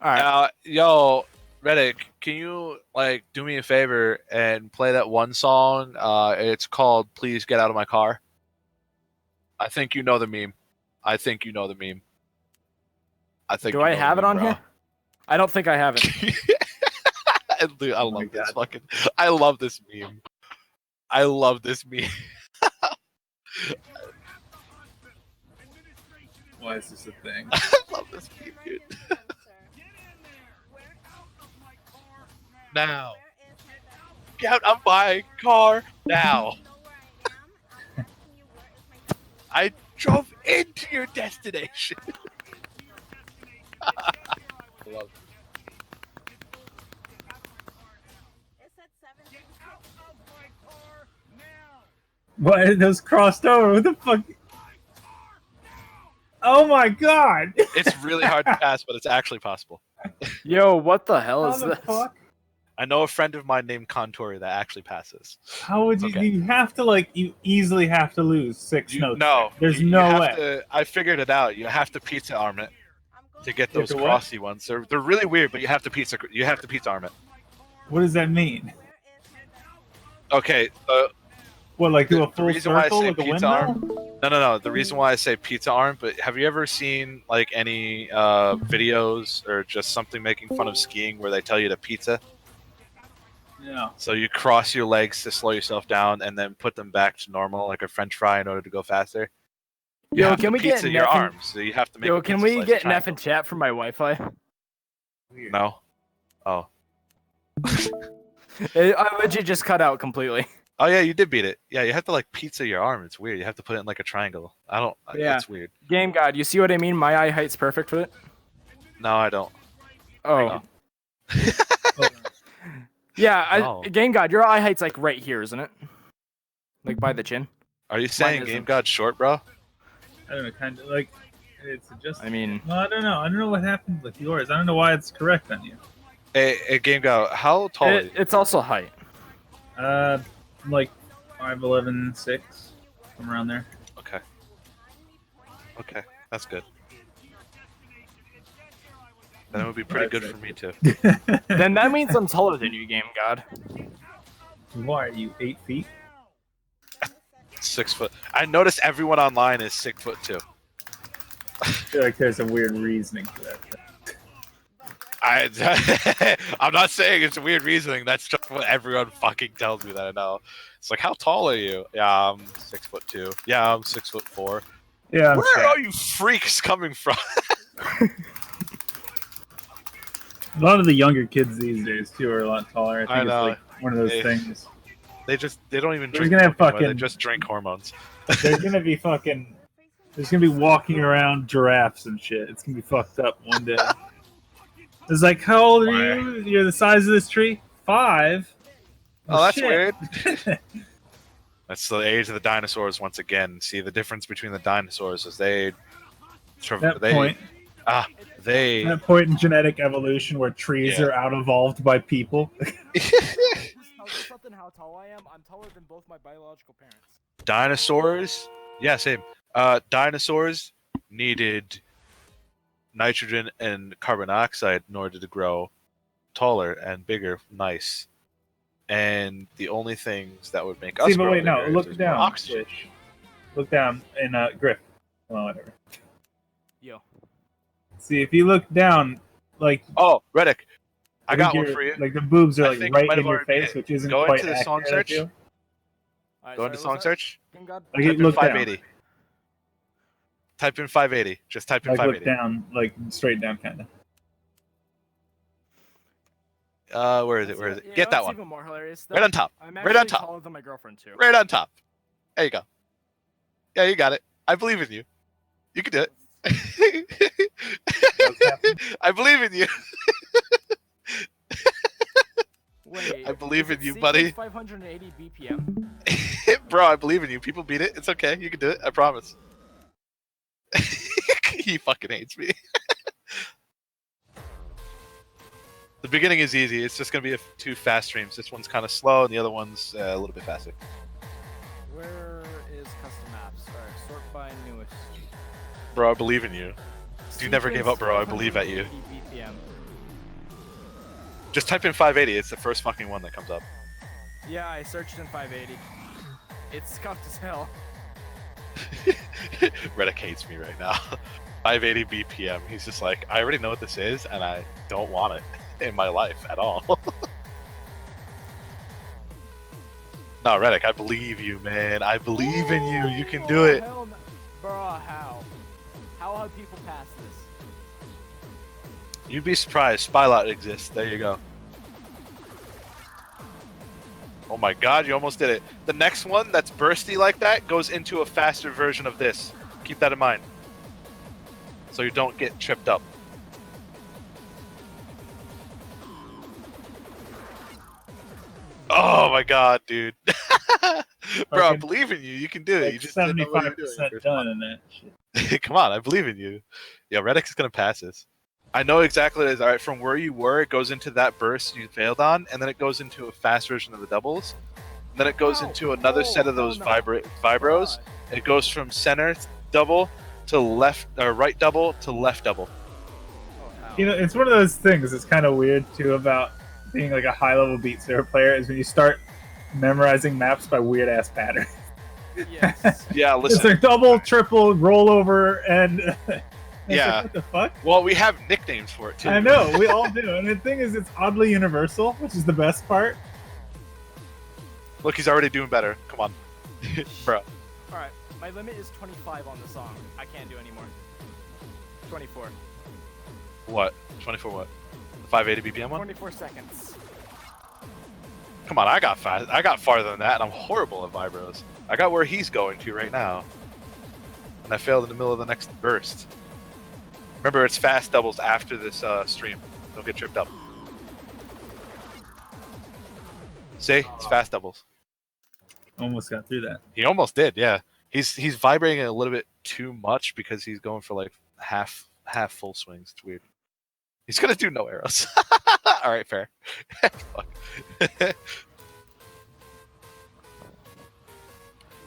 All right. Yo, Reddick, can you like do me a favor and play that one song? It's called "Please Get Out of My Car." I think you know the meme. I think. Do you I know have what it I on mean, here? I don't think I have it. Dude, I Oh my love this God. fucking. I love this meme. I love this meme. Why is this a thing? I love this meme, dude. Now, get out of my car now. I drove into your destination. Love it. Why are those crossed over? What the fuck? Oh my god! It's really hard to pass, but it's actually possible. Yo, what the hell How is the this? fuck? I know a friend of mine named Contour that actually passes. How would you? Okay. You have to like. You easily have to lose 6 notes. No, There's you no have way. to. I figured it out. You have to pizza arm it to get You have those to what? crossy ones. They're really weird, but you have to pizza. You have to pizza arm it. What does that mean? Okay. What, like do a The full reason why I circle say like a pizza windmill? No. The reason why I say pizza arm, but have you ever seen like any videos or just something making fun of skiing where they tell you to pizza? No. So you cross your legs to slow yourself down and then put them back to normal, like a French fry, in order to go faster. You Yo, have can to we get pizza your Neff and- arms, so you have to make. Yo, a can pizza we slice get Neff triangle. and chat from my Wi-Fi? Weird. No. Oh. I legit just cut out completely. Oh yeah, you did beat it. Yeah, you have to like pizza your arm. It's weird. You have to put it in like a triangle. I don't. Yeah. It's weird. Game God, you see what I mean? My eye height's perfect for it. No, I don't. Oh. Oh. Yeah, No. Game God, your eye height's like right here, isn't it? Like by the chin. Are you saying isn't. Game God's short, bro? I don't know, kind of like it's just. I mean, No, I don't know. I don't know what happened with yours. I don't know why it's correct on you. Hey, Game God, how tall are you? it's also height. Like 5'11", 6, somewhere around there. Okay. Okay, that's good. Then it would be pretty good for me too. Then that means I'm taller than you, Game God. Why are you 8 feet? 6 foot. I noticed everyone online is 6'2". I feel like there's a weird reasoning for that. I'm not saying it's weird reasoning. That's just what everyone fucking tells me that I know. It's like, how tall are you? Yeah, I'm 6'2". Yeah, I'm 6'4". Yeah, I'm Where sure. are you freaks coming from? A lot of the younger kids these days too are a lot taller. I think I know. it's like one of those They- things. They don't even They're drink. gonna have milk anymore, They fucking- just drink hormones. There's gonna be fucking. There's gonna be walking around giraffes and shit. It's gonna be fucked up one day. It's like, how old are you? You're the size of this tree? 5. Oh, that's shit. weird. That's the age of the dinosaurs once again. See the difference between the dinosaurs is That point. they That point in genetic evolution where trees Yeah. are out evolved by people. This tells you something how tall I am. I'm taller than both my biological parents. dinosaurs. Yeah, same. Dinosaurs needed nitrogen and carbon dioxide in order to grow taller and bigger, nice. And the only things that would make us See, but grow wait, no, bigger is look there's more down. oxygen. Fish. Look down in Griff. Well, whatever. Yo. See, if you look down, like Oh, Reddick, I think got one your- for you. Like the boobs are I like think you right might in have your already face, made which isn't Go quite into the song accurate, I search. feel. Alright, Go into sorry, song what's that? search. Game God? Like, Type in look down. 580. Type in 580. Just type in Like look 580. down, like straight down, kind of. Where is it? Where is You it? know Get that what's one. even more hilarious, Right on top. I'm Right actually on top. taller than my girlfriend too. Right on top. There you go. Yeah, you got it. I believe in you. You can do it. I believe in you. Wait, I believe is in it you, sequence buddy. 580 BPM. Bro, I believe in you. People beat it. It's okay. You can do it. I promise. He fucking hates me. The beginning is easy. It's just going to be 2 fast streams. This one's kind of slow, and the other one's a little bit faster. Where is custom apps? Alright, sort by newest. Bro, I believe in you. You never gave up, bro. I believe at you. 580 BPM. Just type in 580. It's the first fucking one that comes up. Yeah, I searched in 580. It's cucked as hell. Reddick hates me right now. 580 BPM. He's just like, I already know what this is, and I don't want it in my life at all. No, Reddick, I believe you, man. I believe in you. You can do it. Hell no. Bruh, how? How have people passed this? You'd be surprised. Spylot exists. There you go. Oh my god, you almost did it. The next one that's bursty like that goes into a faster version of this. Keep that in mind. So you don't get tripped up. Oh my god, dude. Bro, I believe in you. You can do it. Like You just didn't know what you were 75% doing. done in that shit. Come on, I believe in you. Yeah, Reddick is going to pass this. I know exactly what it is. All right, from where you were, it goes into that burst you failed on, and then it goes into a fast version of the doubles. And then it goes into another set of those vibros. It goes from center double to left, or right double to left double. You know, it's one of those things that's kind of weird too about being like a high-level Beat Saber player is when you start memorizing maps by weird-ass patterns. Yes. Yeah, listen. It's like double, triple, rollover, and yeah. Like, what the fuck? Well, we have nicknames for it too. I know, we all do. And the thing is, it's oddly universal, which is the best part. Look, he's already doing better. Come on, bro. All right, my limit is 25 on the song. I can't do anymore. 24. What? 24 what? The 580 BPM one? 24 seconds. Come on, I got fast. I got farther than that, and I'm horrible at vibros. I got where he's going to right now, and I failed in the middle of the next burst. Remember, it's fast doubles after this stream. Don't get tripped up. See, it's fast doubles. Almost got through that. He almost did, yeah. He's vibrating it a little bit too much because he's going for like half full swings. It's weird. He's gonna do no arrows. All right, fair. Fuck.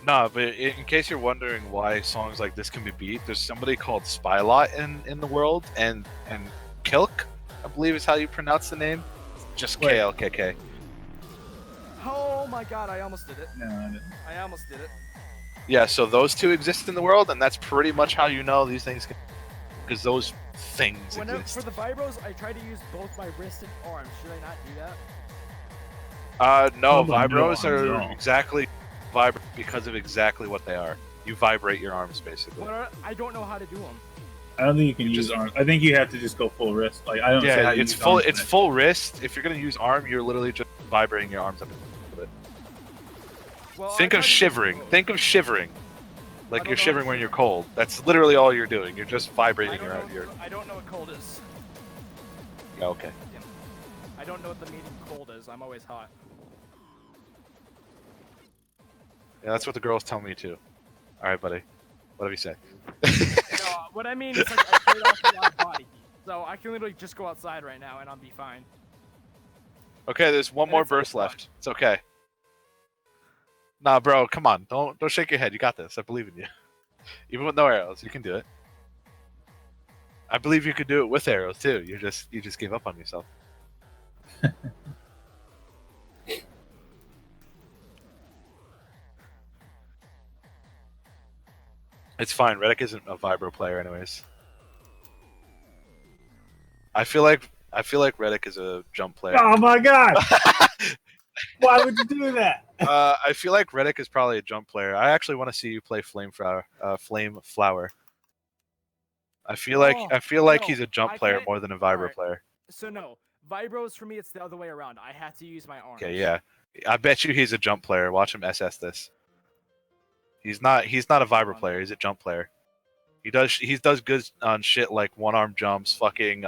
Nah, but in case you're wondering why songs like this can be beat, there's somebody called Spylot in the world, and Kilk, I believe is how you pronounce the name. Just KLKK. Oh my god, I almost did it. No, I didn't. I almost did it. Yeah, so those two exist in the world, and that's pretty much how you know these things can, because those things exist. For the vibros, I try to use both my wrist and arm. Should I not do that? No, Hold on, vibros no. are exactly vibrate because of exactly what they are. You vibrate your arms, basically. I don't know how to do them. I don't think you can use arm. I think you have to just go full wrist. Like I don't. Yeah, say it's full. It's full wrist. If you're gonna use arm, you're literally just vibrating your arms up a little bit. Well, Think of shivering. Think of shivering. Like you're shivering when you're cold. That's literally all you're doing. You're just vibrating your. I don't know what cold is. Yeah, okay. I don't know what the meaning cold is. I'm always hot. Yeah, that's what the girls tell me too. All right, buddy. Whatever you say. No, what I mean is like I trade off a lot of body heat, so I can literally just go outside right now and I'll be fine. Okay, there's one more burst left. It's okay. Nah, bro, come on. Don't shake your head. You got this. I believe in you. Even with no arrows, you can do it. I believe you could do it with arrows too. You just gave up on yourself. It's fine. Reddick isn't a vibro player, anyways. I feel like Reddick is a jump player. Oh my god! Why would you do that? I feel like Reddick is probably a jump player. I actually want to see you play Flame Flower. I feel like he's a jump player more than a vibro player. So no, vibros for me it's the other way around. I have to use my arms. Okay, yeah. I bet you he's a jump player. Watch him SS this. He's not a vibro player. He's a jump player. He does good on shit like one arm jumps. Fucking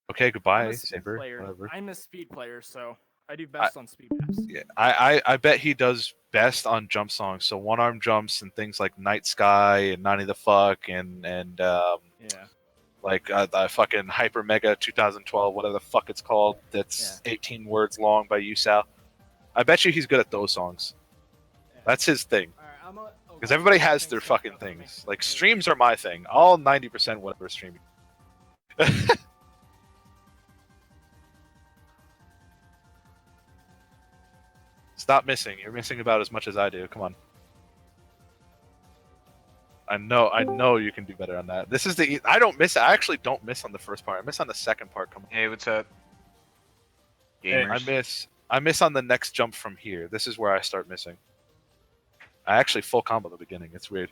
Okay, goodbye, Saber. Whatever. I'm a speed player, so I do best on speed maps. Yeah, I bet he does best on jump songs. So one arm jumps and things like Night Sky and 90 the Fuck and yeah. Like the fucking Hyper Mega 2012, whatever the fuck it's called. That's 18 words long by USAL. I bet you he's good at those songs. That's his thing. Because everybody has their fucking things. Like, streams are my thing. All 90% whatever streaming. Stop missing. You're missing about as much as I do. Come on. I know you can do better on that. This is I don't miss. I actually don't miss on the first part. I miss on the second part. Hey, what's up, Hey. gamers? I miss on the next jump from here. This is where I start missing. I actually full combo the beginning. It's weird.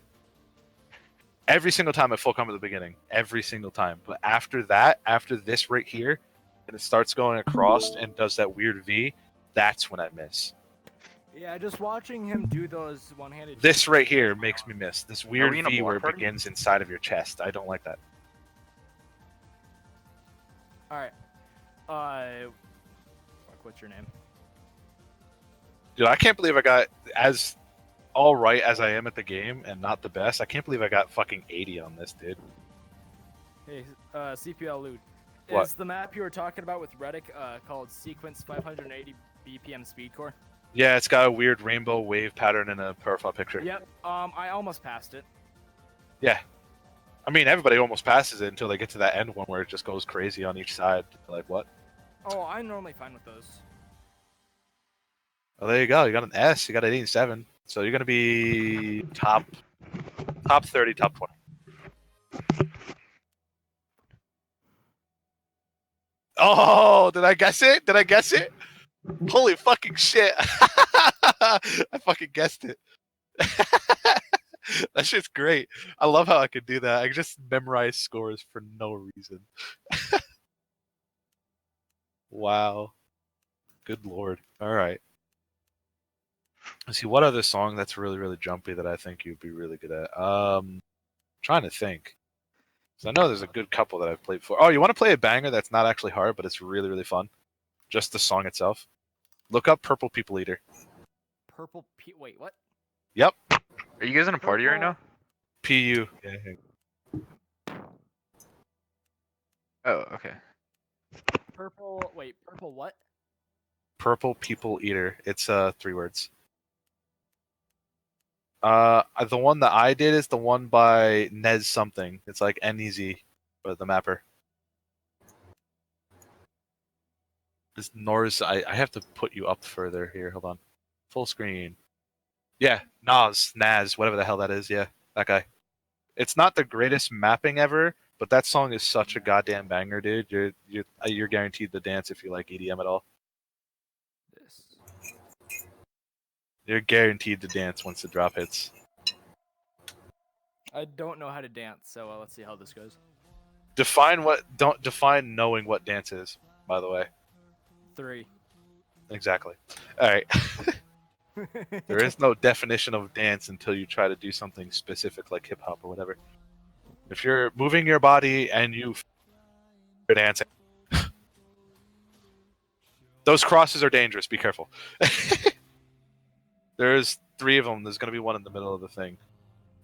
Every single time I full combo the beginning. Every single time. But after that, after this right here, and it starts going across and does that weird V, that's when I miss. Yeah, just watching him do those one-handed. This right here makes me miss. This weird we in a V where it block party? begins inside of your chest. I don't like that. All right. Fuck, what's your name? Dude, I can't believe I got as all right as I am at the game and not the best. I can't believe I got fucking 80 on this, dude. Hey, CPL Loot. What? Is the map you were talking about with Reddick called Sequence 580 BPM Speed Core? Yeah, it's got a weird rainbow wave pattern in a profile picture. Yep. I almost passed it. Yeah. I mean, everybody almost passes it until they get to that end one where it just goes crazy on each side. Like, what? Oh, I'm normally fine with those. Oh, there you go. You got an S. You got an 87. So you're going to be top 30, top 20. Oh, did I guess it? Did I guess it? Holy fucking shit. I fucking guessed it. That shit's great. I love how I could do that. I can just memorize scores for no reason. Wow. Good lord. All right. Let's see what other song that's really, really jumpy that I think you'd be really good at. Trying to think. So I know there's a good couple that I've played before. Oh, you want to play a banger that's not actually hard, but it's really, really fun? Just the song itself. Look up Purple People Eater. Wait, what? Yep. Are you guys in a party right now? PU. Yeah. Oh, okay. Purple what? Purple People Eater. It's 3 words. The one that I did is the one by Nez something. It's like N-E-Z, but the mapper. This Norz. I have to put you up further here. Hold on. Full screen. Yeah, Naz, whatever the hell that is. Yeah, that guy. It's not the greatest mapping ever, but that song is such a goddamn banger, dude. You're guaranteed to dance if you like EDM at all. This. You're guaranteed to dance once the drop hits. I don't know how to dance, so let's see how this goes. Don't define knowing what dance is, by the way. 3. Exactly. All right. There is no definition of dance until you try to do something specific like hip hop or whatever. If you're moving your body and you're dancing, those crosses are dangerous. Be careful. There's 3 of them. There's going to be one in the middle of the thing.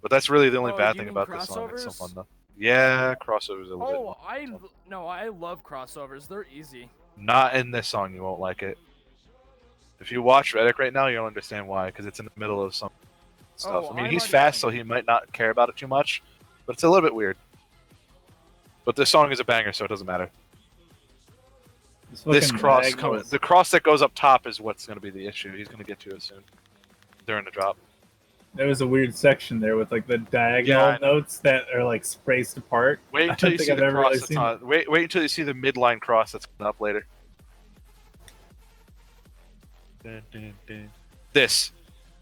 But that's really the only Oh, bad you thing mean about this song. It's so crossovers? fun though. Yeah, crossovers a little bit. I love crossovers. They're easy. Not in this song. You won't like it. If you watch Reddick right now, you'll understand why. Because it's in the middle of some stuff. Oh, I mean, I'm he's already fast, so playing. he might not care about it too much. But it's a little bit weird. But this song is a banger, so it doesn't matter. This cross, the cross that goes up top is what's going to be the issue. He's going to get to it soon during the drop. There was a weird section there with like the diagonal Yeah, I know. notes that are like spaced apart. Wait I until don't you think see I've the ever cross really that's seen on. Wait until you see the midline cross that's coming up later. Dun, dun, dun.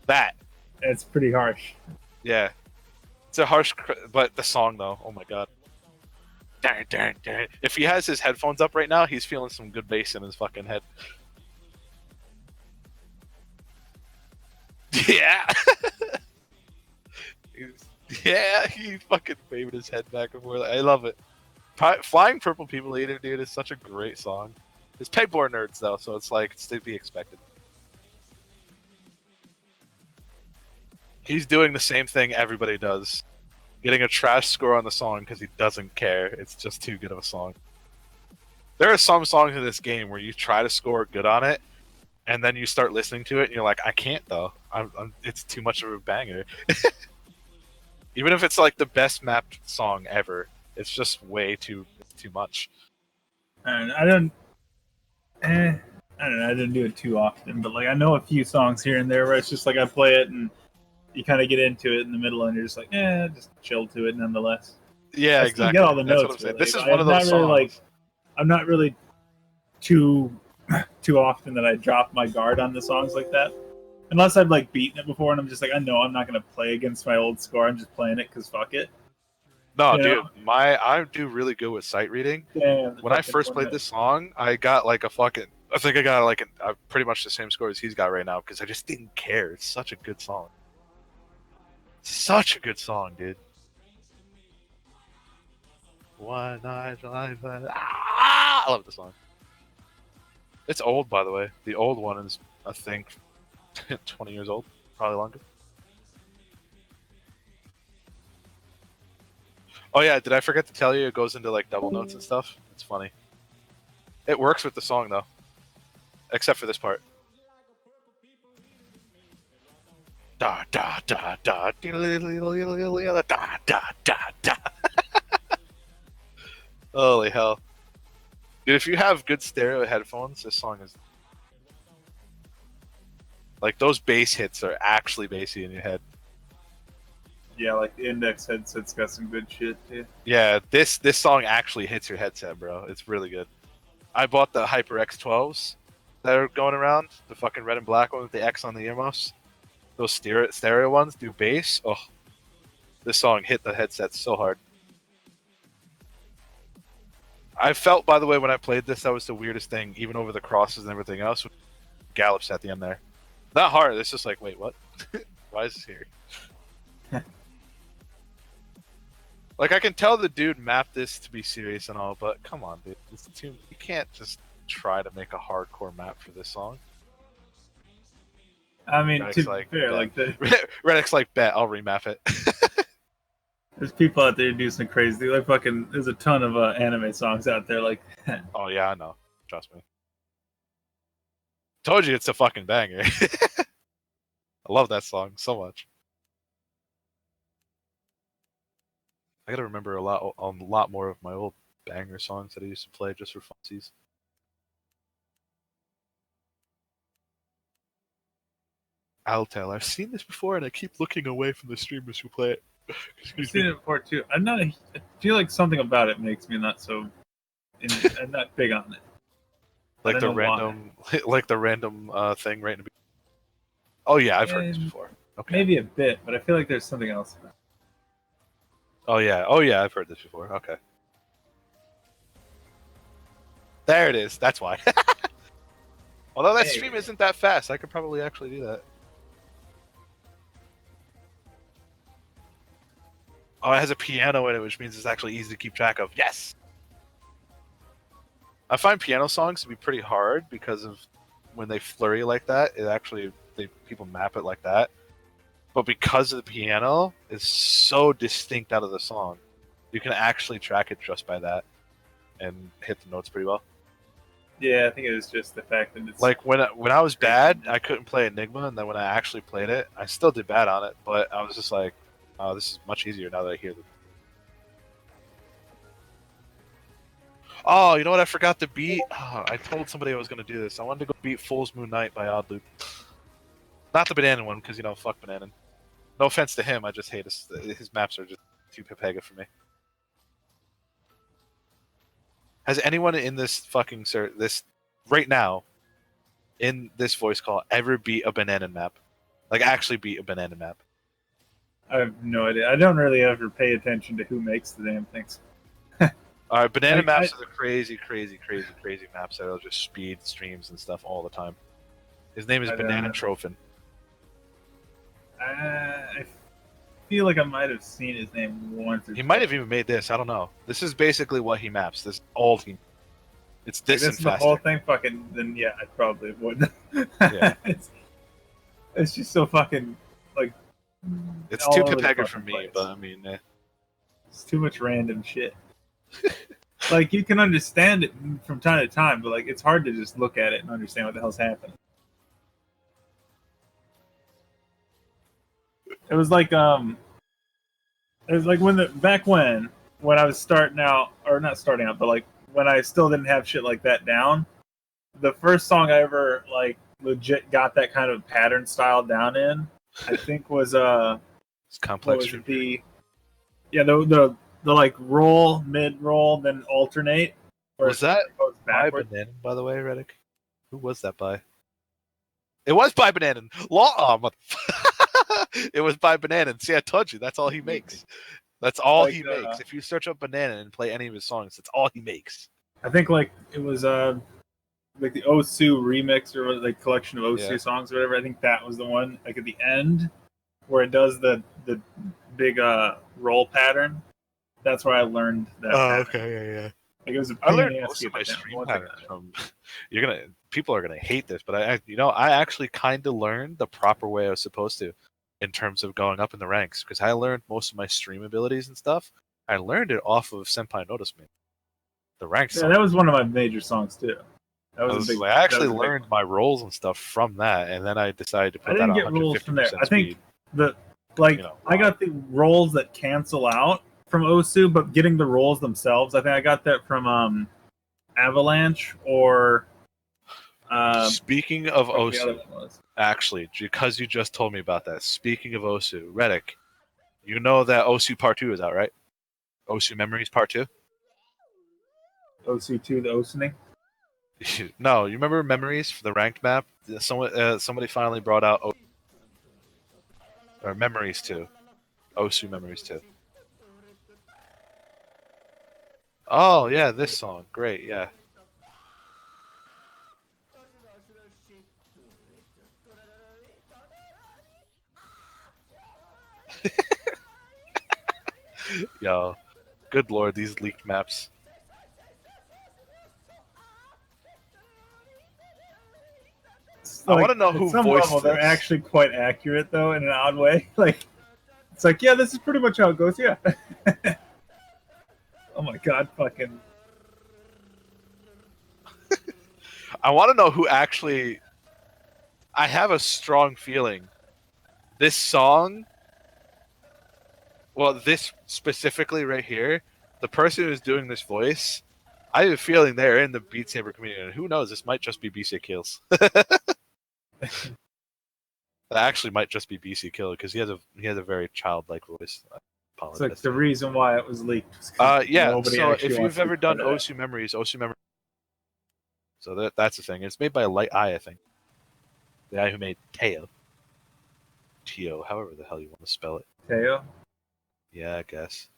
That. It's pretty harsh. Yeah. It's a harsh, but the song though, oh my god. Dun, dun, dun. If he has his headphones up right now, he's feeling some good bass in his fucking head. Yeah. Yeah, he fucking waved his head back and forth. I love it. Flying Purple People Eater, dude, is such a great song. It's pegboard nerds though, so it's like it's to be expected. He's doing the same thing everybody does. Getting a trash score on the song because he doesn't care. It's just too good of a song. There are some songs in this game where you try to score good on it, and then you start listening to it, and you're like, I can't though. It's too much of a banger. Even if it's like the best mapped song ever, it's just way too much. And I don't know. I didn't do it too often, but like I know a few songs here and there where it's just like I play it and you kind of get into it in the middle, and you're just like, just chill to it nonetheless. Yeah, I exactly. still get all the That's notes. what I'm saying. Really, This is but one of those songs. I'm not really too often that I drop my guard on the songs like that. Unless I've like beaten it before, and I'm just like, I know I'm not gonna play against my old score. I'm just playing it because fuck it. No, You dude, know? I do really good with sight reading. Damn, When I first played this song, I got like a fucking. I think I got like pretty much the same score as he's got right now because I just didn't care. It's such a good song. Such a good song, dude. One night life. I love the song. It's old, by the way. The old one is, I think, 20 years old, probably longer. Oh yeah, did I forget to tell you? It goes into like double notes and stuff. It's funny. It works with the song though, except for this part. Da da da da da da da da. Holy hell, dude! If you have good stereo headphones, this song is like those bass hits are actually bassy in your head. Yeah, like the Index headset's got some good shit too. Yeah, this song actually hits your headset, bro. It's really good. I bought the HyperX 12s that are going around, the fucking red and black one with the X on the earmuffs. Those stereo ones do bass. Oh, this song hit the headset so hard. I felt, by the way, when I played this, that was the weirdest thing, even over the crosses and everything else. Gallops at the end there. Not hard. It's just like, wait, what? Why is this here? Like, I can tell the dude mapped this to be serious and all, but come on, dude. You can't just try to make a hardcore map for this song. I mean, Reddick's to be like, fair, bet. like Reddick's like, bet, I'll remap it. there's people out there who do some crazy. Like fucking, there's a ton of anime songs out there. Like, Oh yeah, I know. Trust me. Told you it's a fucking banger. I love that song so much. I gotta remember a lot more of my old banger songs that I used to play just for funsies. I'll tell. I've seen this before, and I keep looking away from the streamers who play it. I've seen it before too. I feel like something about it makes me not so. I'm not big on it. Like the random, like the random thing right in the beginning. Oh yeah, I've heard this before. Okay. Maybe a bit, but I feel like there's something else. Oh yeah, I've heard this before. Okay. There it is. That's why. Although that stream isn't that fast, I could probably actually do that. Oh, it has a piano in it, which means it's actually easy to keep track of. Yes! I find piano songs to be pretty hard because of when they flurry like that, people map it like that. But because of the piano, it's so distinct out of the song. You can actually track it just by that and hit the notes pretty well. Yeah, I think it was just the fact that it's like when I was bad, I couldn't play Enigma, and then when I actually played it, I still did bad on it, but I was just like, oh, this is much easier now that I hear them. Oh, you know what? I forgot to beat. Oh, I told somebody I was going to do this. I wanted to go beat Fool's Moon Night by Odd Loop. Not the Banana one, because, fuck Banana. No offense to him, I just hate his maps are just too Pepega for me. Has anyone in this fucking this right now in this voice call ever beat a Banana map? Like actually beat a Banana map? I have no idea. I don't really ever pay attention to who makes the damn things. All right, Banana maps are the crazy maps that'll just speed streams and stuff all the time. His name is Banana Trophin. I feel like I might have seen his name once. He might have even made this. I don't know. This is basically what he maps. This all he. It's this and the whole thing. Fucking. Then yeah, I probably wouldn't. Yeah. It's just so fucking like. It's too Pepega for me, but I mean, it's too much random shit. Like you can understand it from time to time, but like it's hard to just look at it and understand what the hell's happening. It was like back when I was starting out, or not starting out, but like when I still didn't have shit like that down. The first song I ever like legit got that kind of pattern style down in I think was It's what complex. was it? The like roll, mid roll, then alternate. Where Was that it goes by backwards. Banana, by the way, Reddick? Who was that by? It was by Banana. It was by Banana. See, I told you. That's all he makes. That's all Like, he makes. If you search up Banana and play any of his songs, that's all he makes. I think like it was like the Osu remix or like collection of Osu Yeah. songs or whatever. I think that was the one like at the end where it does the big roll pattern. That's where I learned that. Oh, pattern. okay, yeah. Like it was a I pain learned in the ass most to of get my that down. stream Once I patterns got it. from. People are gonna hate this, but I actually kind of learned the proper way I was supposed to, in terms of going up in the ranks, because I learned most of my stream abilities and stuff. I learned it off of Senpai Notice Me, the rank Yeah, song. that was one of my major songs too. That was a big. I actually that was a big learned one. my roles and stuff from that, and then I decided to I put that didn't on get rolls from there. 150% I think speed. the like You know, I got the rolls that cancel out from Osu, but getting the rolls themselves, I think I got that from Avalanche or Speaking of what the other Osu, one was. actually, because you just told me about that. Speaking of Osu, Reddick, you know that Osu Part 2 is out, right? Osu Memories Part 2? OC2, the Osuning. No, you remember Memories for the ranked map? Somebody finally brought out or Memories 2. Osu Memories 2. Oh, yeah, this song. Great, yeah. Yo, good lord, these leaked maps. I wanna know who at some voiced level, they're this. actually quite accurate though, in an odd way. Like it's like, yeah, this is pretty much how it goes. Yeah. Oh my god, fucking. I want to know who actually. I have a strong feeling this song. Well, this specifically right here, the person who's doing this voice, I have a feeling they're in the Beat Saber community, and who knows? This might just be BC Kills. That actually might just be BC Kill because he has a very childlike voice. I It's like apologize. the reason why it was leaked. was 'cause Yeah. nobody So actually if wants you've to ever be done part of that. Osu Memories. So that's the thing. It's made by Light Eye, I think. The guy who made Teo. Teo, however the hell you want to spell it. Teo. Yeah, I guess.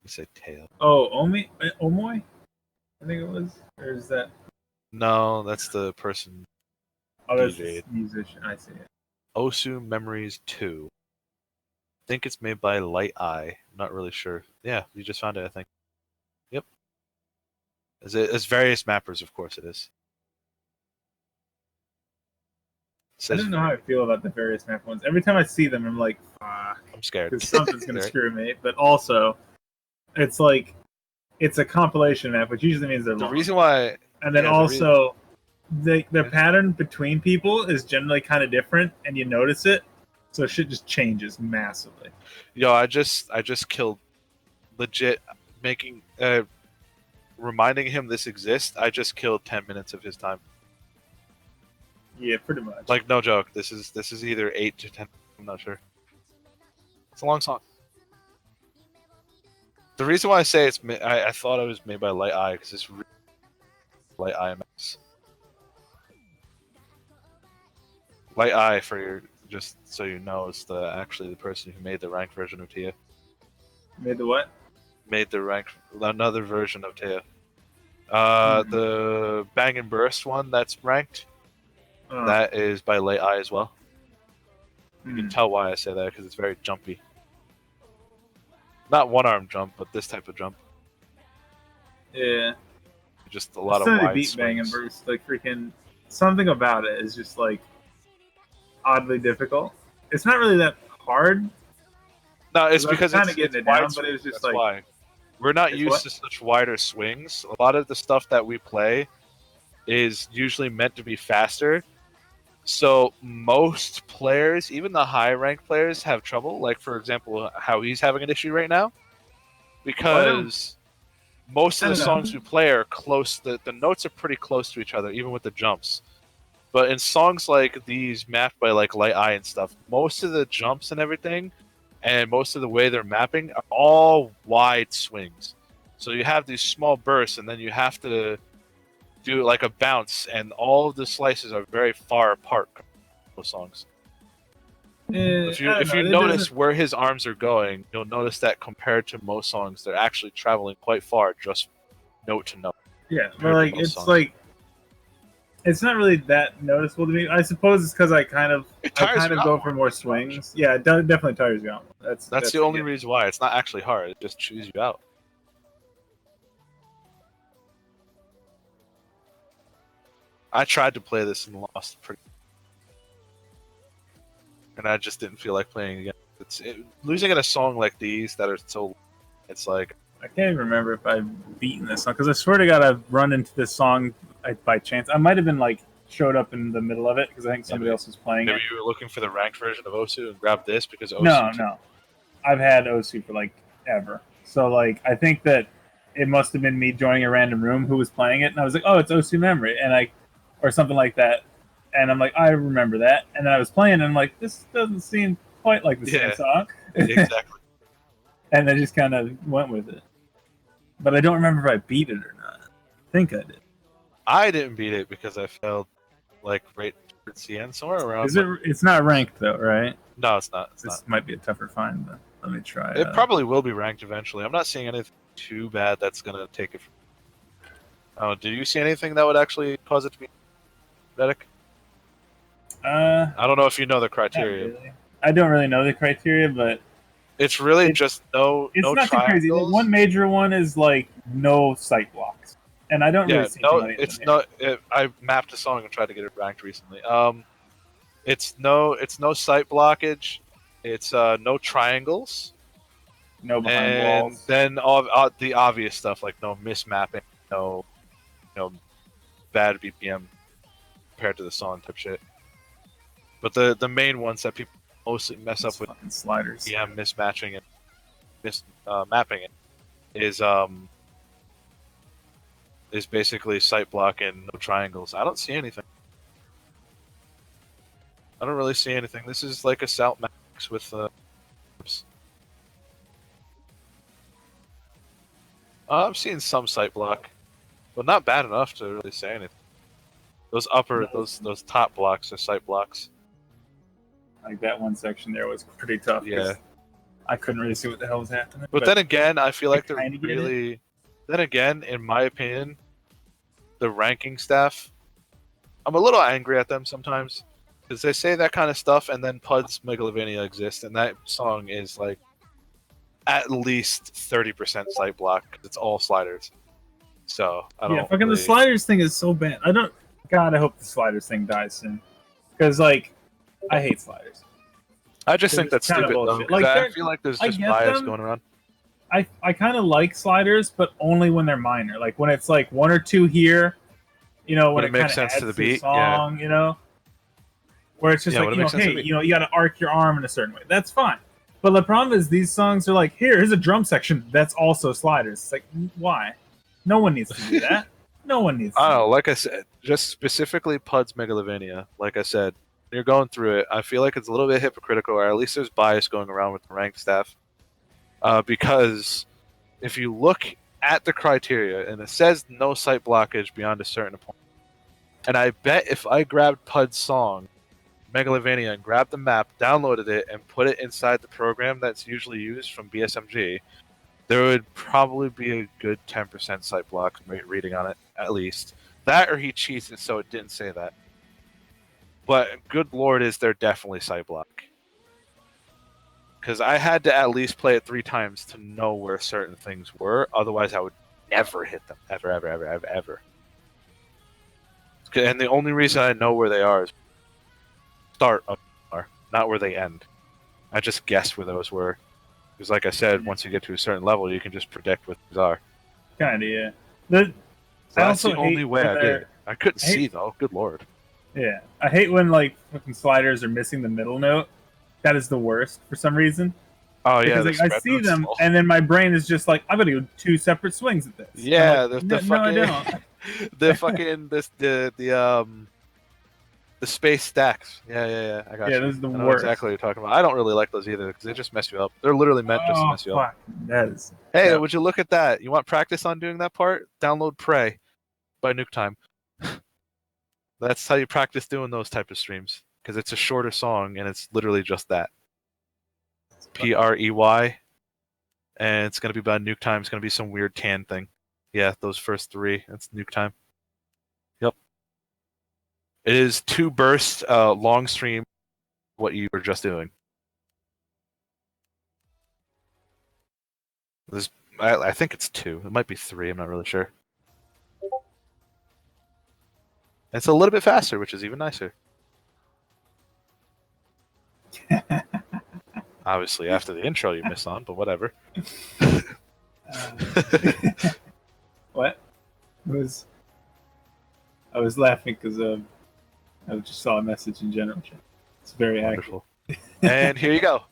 You say Teo. Oh, Omoy. I think it was, or is that? No, that's the person. Oh, that's DJ'd. the musician. I see it. Osu Memories 2. I think it's made by Light Eye. I'm not really sure. Yeah, you just found it, I think. Yep. It's various mappers, of course it is. It I says don't know how I feel about the various map ones. Every time I see them, I'm like, fuck, I'm scared. because something's gonna Right? screw me. But also, it's like, it's a compilation map, which usually means they're The long. reason why. And then yeah, also, the Yeah. pattern between people is generally kind of different, and you notice it. So shit just changes massively. Yo, I just killed legit making reminding him this exists. I just killed 10 minutes of his time. Yeah, pretty much. Like no joke. This is either 8 to 10. I'm not sure. It's a long song. The reason why I say I thought it was made by Light Eye because it's really Light Eye Max. Light Eye, for your just so you know, is actually the person who made the ranked version of Tia. Made the what? Made the ranked another version of Tia. Hmm. The Bang and Burst one that's ranked. That is by Light Eye as well. You can tell why I say that because it's very jumpy. Not one arm jump, but this type of jump. Yeah. Just a lot of Somebody wide beat Bang and swings. Burst. Like freaking something about it is just like oddly difficult. It's not really that hard. No, it's I was because kinda it's getting it wide down, but it was swings, just that's like- why. We're not It's used what? to such wider swings. A lot of the stuff that we play is usually meant to be faster. So most players, even the high ranked players, have trouble. Like for example, how he's having an issue right now, because most of I the don't know. songs we play are close. The notes are pretty close to each other, even with the jumps. But in songs like these mapped by like Light Eye and stuff, most of the jumps and everything, and most of the way they're mapping are all wide swings. So you have these small bursts, and then you have to do like a bounce, and all of the slices are very far apart. Those songs. If you notice where his arms are going, you'll notice that compared to most songs, they're actually traveling quite far, just note to note. Yeah, but like it's not really that noticeable to me. I suppose it's because I kind of go for more swings. Yeah, it definitely tires you out. That's the only reason why. It's not actually hard. It just chews you out. I tried to play this and lost pretty, and I just didn't feel like playing again. Losing at a song like these that are so, it's like I can't even remember if I've beaten this song because I swear to God I've run into this song by chance. I might have been like showed up in the middle of it because I think somebody else was playing maybe it. you were looking for the ranked version of Osu and grabbed this because Osu. No, I've had Osu for like ever. So like I think that it must have been me joining a random room who was playing it, and I was like, oh, it's Osu Memory, and or something like that. And I'm like, I remember that. And then I was playing, and I'm like, this doesn't seem quite like the same song. Exactly. And I just kind of went with it. But I don't remember if I beat it or not. I think I did. I didn't beat it because I failed, like, right at CN, somewhere around. Is it? It's not ranked, though, right? No, it's not. This might be a tougher find, but let me try it. It probably will be ranked eventually. I'm not seeing anything too bad that's going to take it from... Oh, do you see anything that would actually cause it to be pathetic? I don't know if you know the criteria. Really. I don't really know the criteria, but it's really just no. It's no not too crazy. One major one is like no sight blocks, and I don't really see I mapped a song and tried to get it ranked recently. It's no sight blockage. It's no triangles. No behind walls. Then the obvious stuff like no mismapping, no bad BPM compared to the song type shit. But the main ones that people mostly mess up with sliders, mismatching and mapping it is basically sight block and no triangles. I don't see anything. I don't really see anything. This is like a Salt Max with I'm seeing some sight block, but not bad enough to really say anything. Those those top blocks are sight blocks. Like that one section there was pretty tough. Yeah, I couldn't really see what the hell was happening. But then again, I feel like they're really. Then again, in my opinion, the ranking staff, I'm a little angry at them sometimes because they say that kind of stuff, and then Pud's Megalovania exists, and that song is like at least 30% sight block. It's all sliders. So I don't. Yeah, fucking the sliders thing is so bad. God, I hope the sliders thing dies soon, because like. I hate sliders. I just think that's stupid, though. Like, I feel like there's just bias going around. I kind of like sliders, but only when they're minor. Like when it's like one or two here, when it makes sense to the beat, song, where it's just like, hey, you got to arc your arm in a certain way. That's fine. But the problem is these songs are like, here's a drum section that's also sliders. It's like, why? No one needs to do that. No one needs to do that. Like I said, just specifically Pud's Megalovania, like I said, you're going through it, I feel like it's a little bit hypocritical, or at least there's bias going around with the ranked staff. Because if you look at the criteria, and it says no sight blockage beyond a certain point, and I bet if I grabbed Pud's song, Megalovania, and grabbed the map, downloaded it, and put it inside the program that's usually used from BSMG, there would probably be a good 10% sight block reading on it, at least. That or he cheats it so it didn't say that. But good lord, is there definitely sight block? Because I had to at least play it 3 times to know where certain things were. Otherwise, I would never hit them. Ever. And the only reason I know where they are is start of not where they end. I just guessed where those were. Because like I said, once you get to a certain level, you can just predict what these are. Kinda, yeah. That's the only way I did it. I couldn't see, though. Good lord. Yeah, I hate when like fucking sliders are missing the middle note. That is the worst for some reason. Oh yeah, because like, I see them, and then my brain is just like, I'm gonna do 2 separate swings at this. Yeah, like, the fucking I don't. the fucking The space stacks. Yeah. I got Yeah, you. those are the I know worst. exactly what you're talking about. I don't really like those either because they just mess you up. They're literally meant just to Oh mess you up. fuck, that is. Hey, no. would you look at that? You want practice on doing that part? Download Prey by Nuke Time. That's how you practice doing those type of streams because it's a shorter song and it's literally just that. Prey, and it's gonna be by Nuke Time. It's gonna be some weird tan thing. Yeah, those first three. That's Nuke Time. Yep. It is 2 bursts, long stream. What you were just doing. This, I think it's 2. It might be 3. I'm not really sure. It's a little bit faster, which is even nicer. Obviously, after the intro, you miss on, but whatever. What? I was laughing because I just saw a message in general chat. It's very Wonderful. And here you go.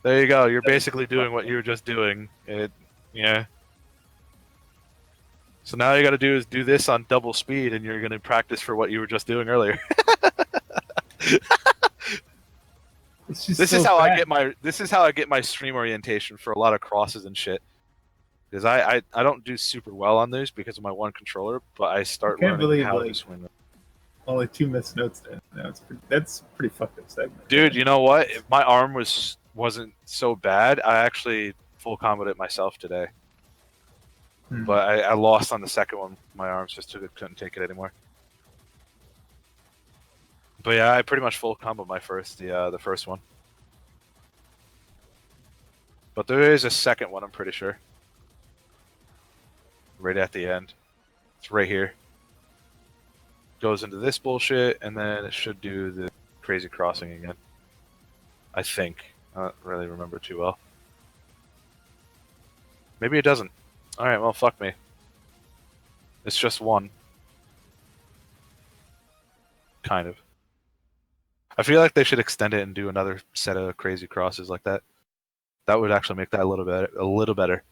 There you go. You're basically doing what you were just doing. Yeah. So now you got to do is do this on double speed, and you're going to practice for what you were just doing earlier. This is how I get my stream orientation for a lot of crosses and shit. Because I don't do super well on these because of my one controller, but I start learning how to swing them. Only 2 missed notes there. No, that's pretty fucked up segment. Dude, you know what? If my arm wasn't so bad, I actually full comboed it myself today. But I lost on the second one. My arms just couldn't take it anymore. But yeah, I pretty much full comboed my the first one. But there is a second one, I'm pretty sure. Right at the end. It's right here. Goes into this bullshit, and then it should do the crazy crossing again. I think. I don't really remember too well. Maybe it doesn't. Alright, well, fuck me. It's just one. Kind of. I feel like they should extend it and do another set of crazy crosses like that. That would actually make that a little better.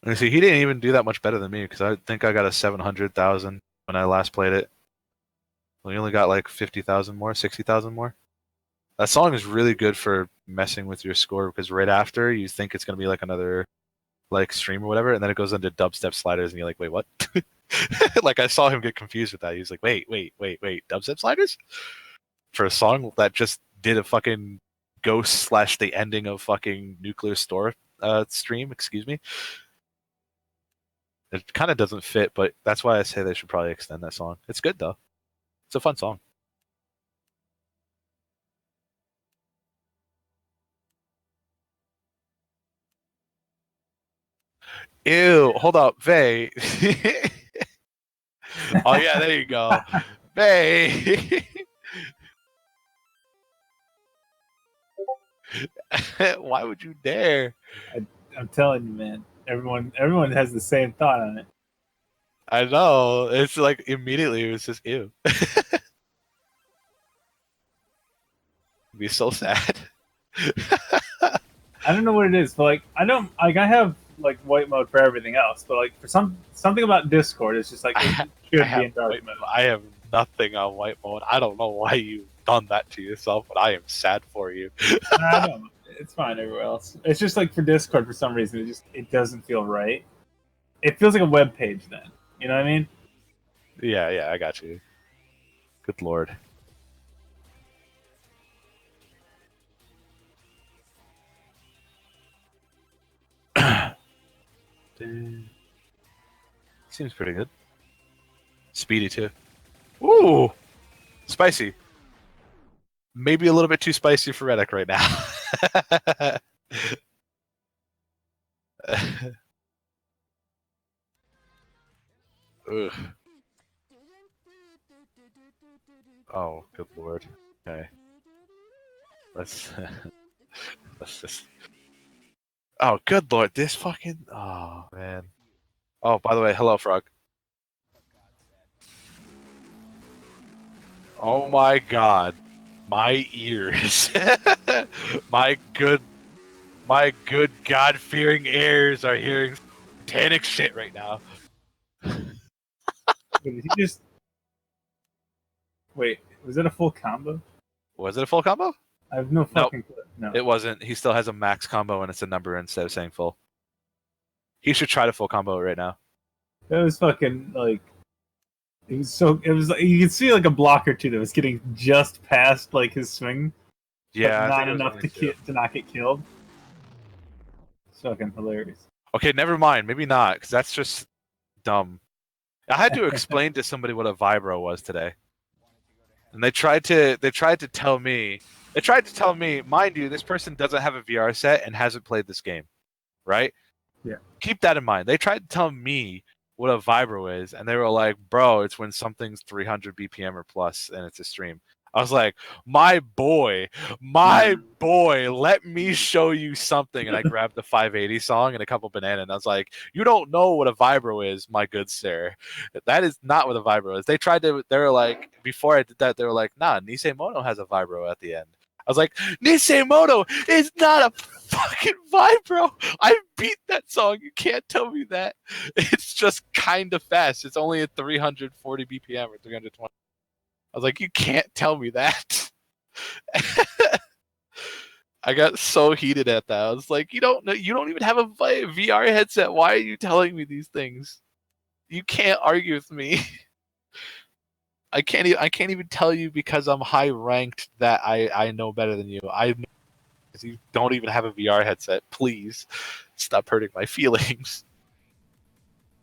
And see, he didn't even do that much better than me because I think I got a 700,000 when I last played it. Well, he only got like 50,000 more, 60,000 more. That song is really good for messing with your score because right after you think it's gonna be like another like stream or whatever, and then it goes into dubstep sliders, and you're like, wait, what? Like I saw him get confused with that. He's like, wait, dubstep sliders for a song that just did a fucking ghost / the ending of fucking Nuclear Store stream. Excuse me. It kind of doesn't fit, but that's why I say they should probably extend that song. It's good though. It's a fun song. Ew, hold up, Vay. Oh yeah, there you go. Vay. Why would you dare? I'm telling you, man. Everyone has the same thought on it. I know. It's like immediately it was just ew. It'd be so sad. I don't know what it is, but like I have like white mode for everything else, but like for something about Discord, it's just like it should be in dark mode. I have nothing on white mode. I don't know why you've done that to yourself, but I am sad for you. I don't know. It's fine everywhere else. It's just like for Discord, for some reason, it doesn't feel right. It feels like a web page then. You know what I mean? Yeah, I got you. Good lord. Seems pretty good. Speedy too. Ooh, spicy. Maybe a little bit too spicy for Reddick right now. Ugh. Oh, good lord. Okay. Let's just. Oh, good lord. This fucking. Oh, man. Oh, by the way, hello, Frog. Oh my god. My ears. my good God-fearing ears are hearing satanic shit right now. Did he just wait? Was it a full combo? Was it a full combo? I have no fucking clue. No. It wasn't. He still has a max combo, and it's a number instead of saying full. He should try to full combo it right now. It was fucking like. It was so. It was like you could see like a block or two that was getting just past like his swing. Yeah, but I think not it was enough only to two. not get killed. It's fucking hilarious. Okay, never mind. Maybe not, because that's just dumb. I had to explain to somebody what a vibro was today, and they tried to tell me. They tried to tell me, mind you, this person doesn't have a VR set and hasn't played this game, right? Yeah. Keep that in mind. They tried to tell me what a vibro is, and they were like, "Bro, it's when something's 300 BPM or plus, and it's a stream." I was like, my boy, let me show you something. And I grabbed the 580 song and a couple banana, and I was like, you don't know what a vibro is, my good sir. That is not what a vibro is. They were like, before I did that, they were like, nah, Nisemono has a vibro at the end. I was like, Nisemono is not a fucking vibro. I beat that song. You can't tell me that. It's just kind of fast. It's only at 340 BPM or 320. I was like, you can't tell me that. I got so heated at that. I was like, you don't know, you don't even have a VR headset. Why are you telling me these things? You can't argue with me. I can't even tell you because I'm high ranked that I know better than you. I know because you don't even have a VR headset. Please stop hurting my feelings.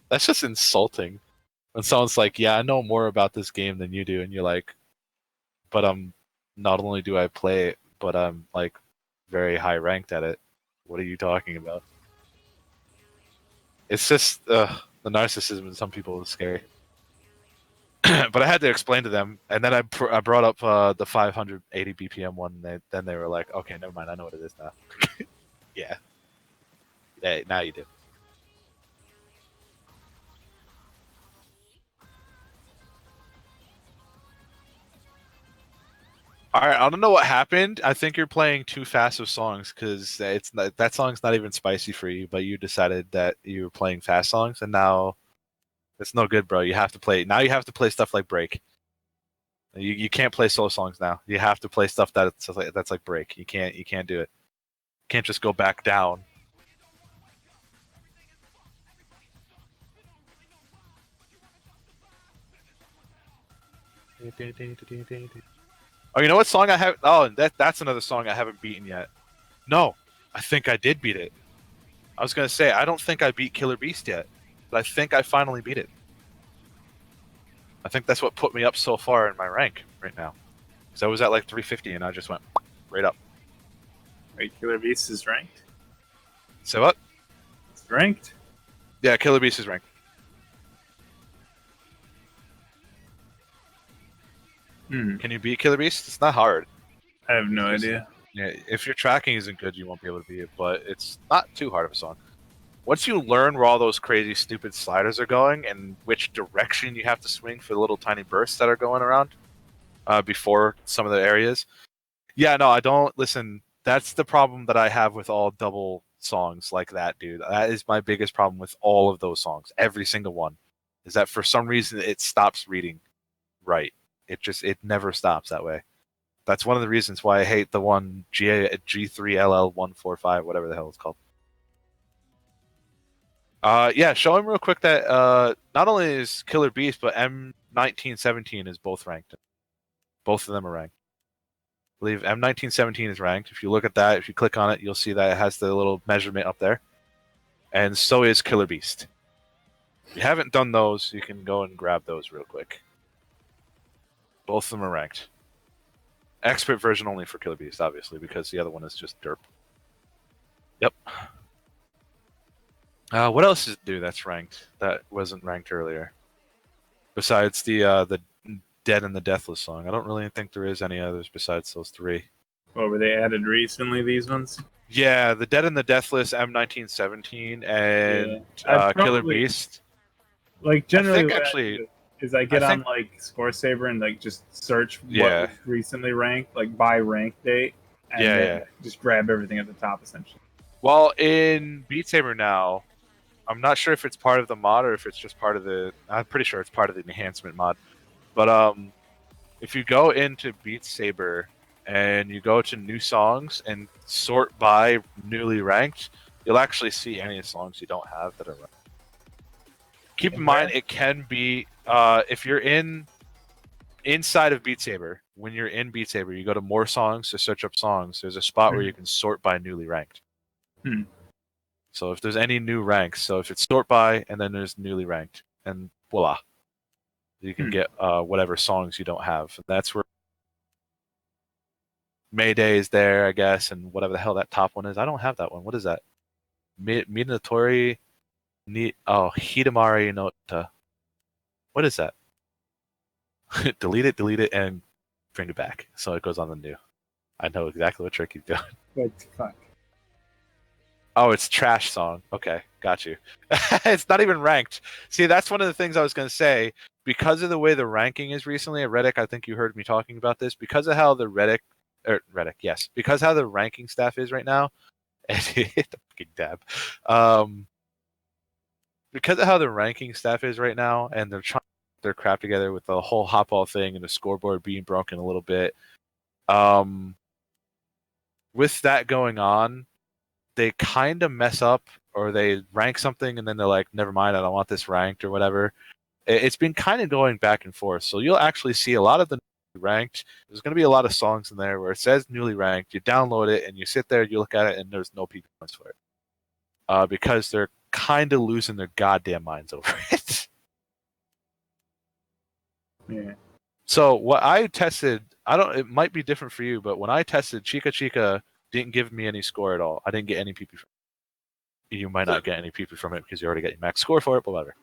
That's just insulting. When someone's like, yeah, I know more about this game than you do, and you're like, but not only do I play it, but I'm like very high ranked at it. What are you talking about? It's just the narcissism in some people is scary. But I had to explain to them, and then I brought up the 580 BPM one. And then they were like, okay, never mind, I know what it is now. Yeah, now you do. All right, I don't know what happened. I think you're playing too fast of songs because that song's not even spicy for you. But you decided that you were playing fast songs, and now it's no good, bro. You have to play now. You have to play stuff like Break. You can't play slow songs now. You have to play stuff that's like Break. You can't do it. You can't just go back down. Oh, you know what song I have? Oh, that's another song I haven't beaten yet. No, I think I did beat it. I was gonna say I don't think I beat Killer Beast yet, but I think I finally beat it. I think that's what put me up so far in my rank right now. Because I was at like 350 and I just went right up. Wait, Killer Beast is ranked? So what? It's ranked? Yeah, Killer Beast is ranked. Can you beat Killer Beast? It's not hard. I have no idea. Yeah, if your tracking isn't good, you won't be able to beat it, but it's not too hard of a song. Once you learn where all those crazy, stupid sliders are going and which direction you have to swing for the little tiny bursts that are going around before some of the areas. Yeah, no, I don't. Listen, that's the problem that I have with all double songs like that, dude. That is my biggest problem with all of those songs. Every single one. Is that for some reason it stops reading right. It never stops that way. That's one of the reasons why I hate the one G3LL145, whatever the hell it's called. Yeah, show him real quick that not only is Killer Beast, but M1917 is both ranked. Both of them are ranked. I believe M1917 is ranked. If you look at that, if you click on it, you'll see that it has the little measurement up there. And so is Killer Beast. If you haven't done those, you can go and grab those real quick. Both of them are ranked. Expert version only for Killer Beast, obviously, because the other one is just derp. Yep. What else is do that's ranked that wasn't ranked earlier? Besides the Dead and the Deathless song, I don't really think there is any others besides those three. Oh, were they added recently? These ones? Yeah, the Dead and the Deathless, M1917, and Killer Beast. Like generally, I think actually I get on like Score Saver and like just search what was recently ranked, like by rank date, and then just grab everything at the top essentially. Well, in Beat Saber now, I'm not sure if it's part of the mod or if it's just part of the. I'm pretty sure it's part of the enhancement mod. But if you go into Beat Saber and you go to new songs and sort by newly ranked, you'll actually see any songs you don't have that are ranked. Keep in mind, it can be if you're inside of Beat Saber. When you're in Beat Saber, you go to more songs to search up songs. There's a spot where you can sort by newly ranked. So if there's any new ranks, so if it's sort by and then there's newly ranked, and voila, you can get whatever songs you don't have. That's where Mayday is there, I guess, and whatever the hell that top one is. I don't have that one. What is that? Minatori Hidamari Nota. What is that? delete it, and bring it back. So it goes on the new. I know exactly what trick he's doing. What the fuck? Oh, it's trash song. Okay, got you. It's not even ranked. See, that's one of the things I was going to say. Because of the way the ranking is recently at Reddit, I think you heard me talking about this. Because of how the because how the ranking staff is right now, the fucking dab. Because of how the ranking staff is right now, and they're trying to get their crap together with the whole hot ball thing and the scoreboard being broken a little bit. With that going on, they kind of mess up, or they rank something and then they're like, never mind, I don't want this ranked or whatever. It's been kind of going back and forth. So you'll actually see a lot of the ranked. There's going to be a lot of songs in there where it says newly ranked. You download it and you sit there, you look at it, and there's no PP points for it. Because they're kind of losing their goddamn minds over it. Yeah. So what I tested, it might be different for you, but when I tested, Chica Chica didn't give me any score at all. I didn't get any PP from it. You might not get any PP from it because you already got your max score for it, but whatever.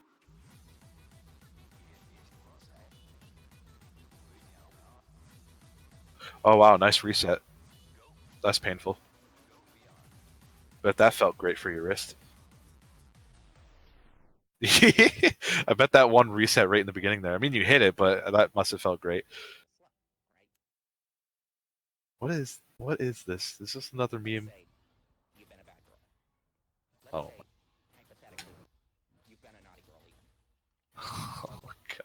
Oh wow, nice reset. That's painful. But that felt great for your wrist. I bet that one reset right in the beginning there. I mean, you hit it, but that must have felt great. What is this? Is this another meme? Oh. Oh my god.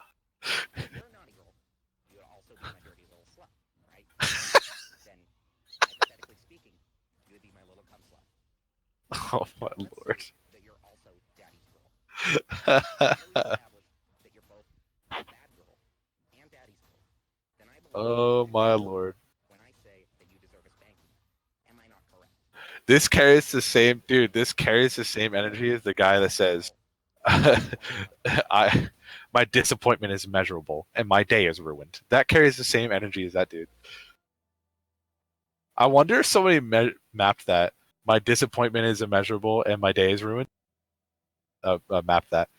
Oh my lord. Oh my lord. This carries the same this carries the same energy as the guy that says my disappointment is measurable and my day is ruined. That carries the same energy as that dude. I wonder if somebody mapped that. My disappointment is immeasurable and my day is ruined. Map that.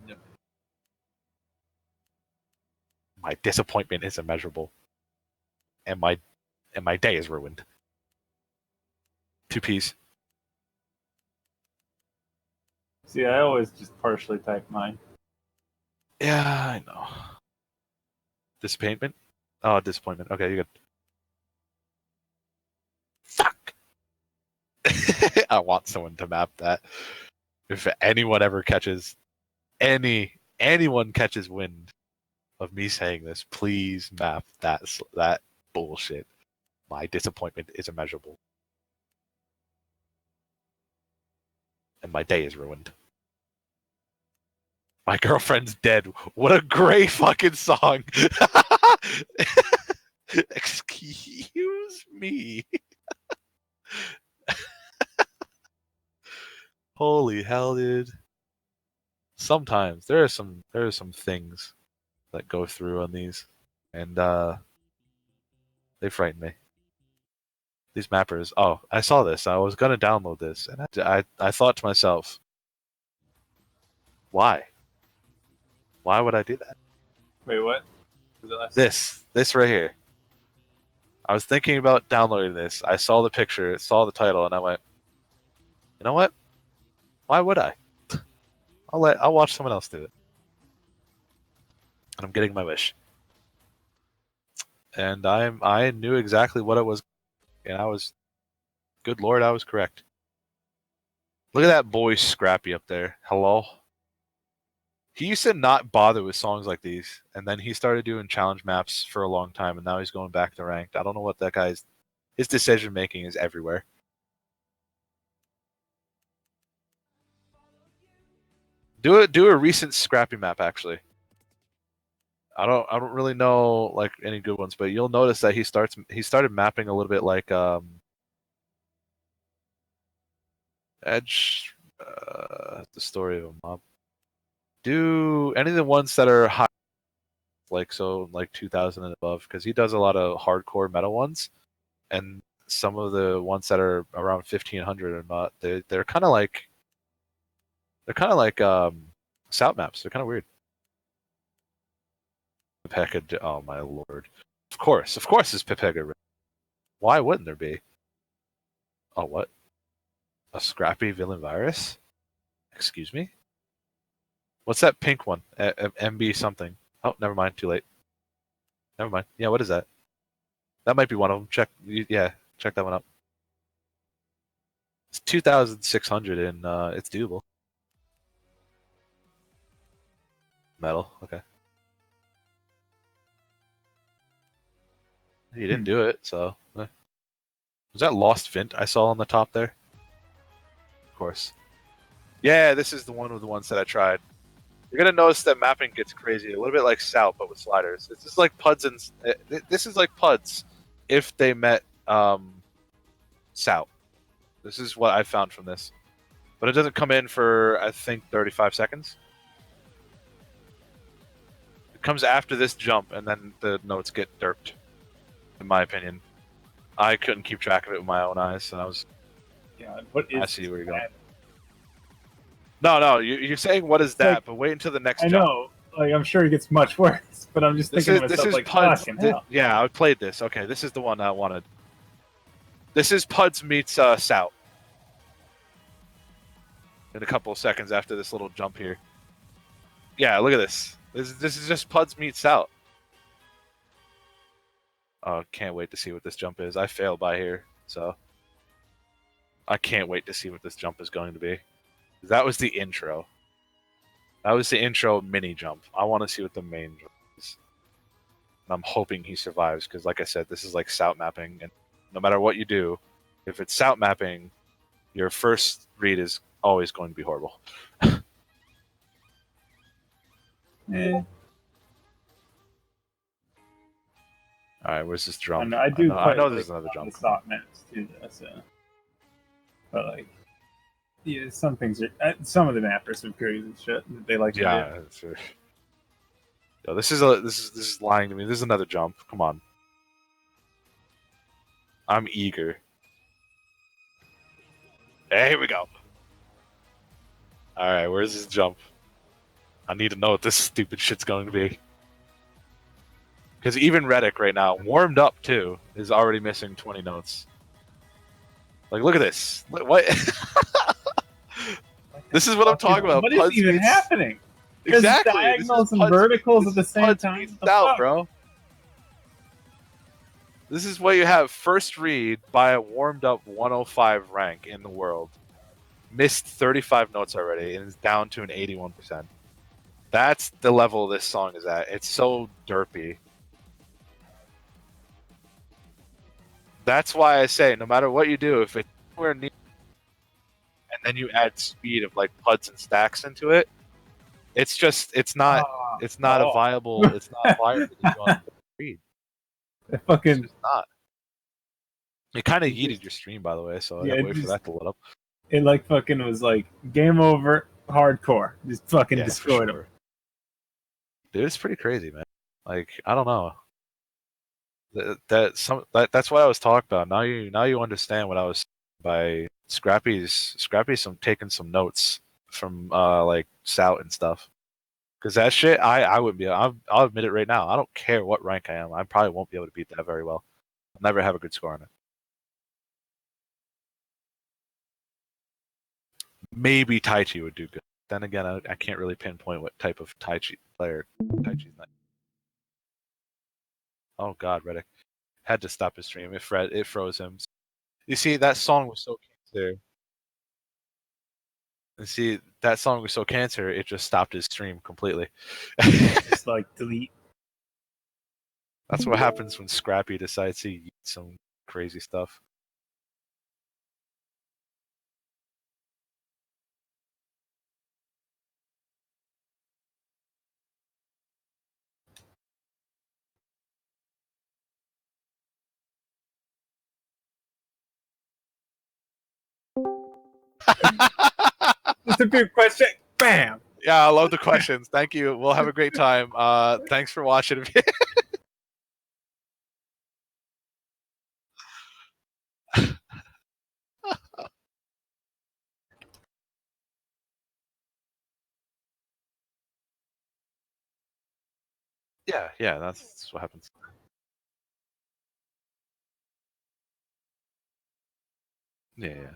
Yep. My disappointment is immeasurable, and my day is ruined. 2 P's. See, I always just partially type mine. Yeah, I know. Disappointment? Oh, disappointment. Okay, you're good. Fuck! I want someone to map that. If anyone ever catches anyone catches wind of me saying this, please map that bullshit. My disappointment is immeasurable. And my day is ruined. My girlfriend's dead. What a great fucking song. Excuse me. Holy hell, dude. Sometimes there are some things that go through on these, and they frighten me. These mappers. Oh, I saw this. I was gonna download this, and I thought to myself, why? Why would I do that? Wait, what? This right here. I was thinking about downloading this. I saw the picture, saw the title, and I went, you know what? Why would I? I'll watch someone else do it. And I'm getting my wish. And I knew exactly what it was, and good lord, I was correct. Look at that boy Scrappy up there. Hello. He used to not bother with songs like these, and then he started doing challenge maps for a long time, and now he's going back to ranked. I don't know what that guy's. His decision making is everywhere. Do a recent Scrappy map actually. I don't really know like any good ones, but you'll notice that he started mapping a little bit like Edge, the story of a mob. Do any of the ones that are high, like 2000 and above, because he does a lot of hardcore metal ones, and some of the ones that are around 1500 are not. They're kind of like Sout maps. They're kind of weird. Pepega, oh my lord! Of course, it's Pepega. Why wouldn't there be? Oh, what? A scrappy villain virus? Excuse me? What's that pink one? MB something. Oh, never mind. Too late. Never mind. Yeah, what is that? That might be one of them. Yeah, check that one out. It's 2,600 and it's doable. Metal. Okay. You didn't do it, so. Was that Lost Vint I saw on the top there? Of course. Yeah, this is one of the ones that I tried. You're gonna notice that mapping gets crazy, a little bit like Sout, but with sliders. This is like Puds and this is like Puds if they met Sout. This is what I found from this, but it doesn't come in for I think 35 seconds. It comes after this jump, and then the notes get derped. In my opinion, I couldn't keep track of it with my own eyes, and I was. Yeah, what is I see where you're going. that? No, you're saying what is It's that? like- But wait until the next I jump. know, like I'm sure it gets much worse, but I'm just thinking to myself, like, Puds. fucking hell. Yeah, I played this. Okay, this is the one I wanted. This is Puds meets Sout. In a couple of seconds after this little jump here. Yeah, look at this. This is just Puds meets Sout. Oh, can't wait to see what this jump is. I failed by here, so I can't wait to see what this jump is going to be. That was the intro. That was the intro mini jump. I want to see what the main jump is. And I'm hoping he survives, because like I said, this is like Sout mapping, and no matter what you do, if it's Sout mapping, your first read is always going to be horrible. Eh. All right, where's this jump? I do. I know there's another jump. The stock maps too, though, so. But like, yeah, some things are. Some of the mappers have crazy shit that they like to do. Yeah, yo, this is lying to me. This is another jump. Come on. I'm eager. Hey, here we go. All right, where's this jump? I need to know what this stupid shit's going to be. Because even Reddick right now, warmed up too, is already missing 20 notes. Like, look at this. What? This is what I'm talking about. What is Puds even meets- happening? Exactly. Diagonals This is and Puds- verticals this at the is same Puds time. meets What the Sout, fuck? bro. This is what you have. First read by a warmed up 105 rank in the world. Missed 35 notes already and is down to an 81%. That's the level this song is at. It's so derpy. That's why I say, no matter what you do, if it's anywhere near, and then you add speed of like Puds and stacks into it, it's not a viable. It's not viable to go on read. It fucking. It's just not. It kind of yeeted your stream, by the way, so I Yeah, gotta wait for that to lit up. It like fucking was like game over, hardcore. Just fucking Yeah, for destroyed him. sure. Dude, it's pretty crazy, man. Like, I don't know. That's what I was talking about. Now you understand what I was by Scrappy's taking some notes from like Sout and stuff. Because that shit, I wouldn't be. I'll admit it right now. I don't care what rank I am. I probably won't be able to beat that very well. I'll never have a good score on it. Maybe Taichi would do good. Then again, I can't really pinpoint what type of Taichi player Taichi's not. Oh God, Reddick had to stop his stream. It froze him. You see, that song was so clear. And see, that song was so cancer, it just stopped his stream completely. Just like delete. That's what happens when Scrappy decides to eat some crazy stuff. It's a good question. Bam. Yeah, I love the questions. Thank you. We'll have a great time. Thanks for watching. Yeah, that's what happens. Yeah.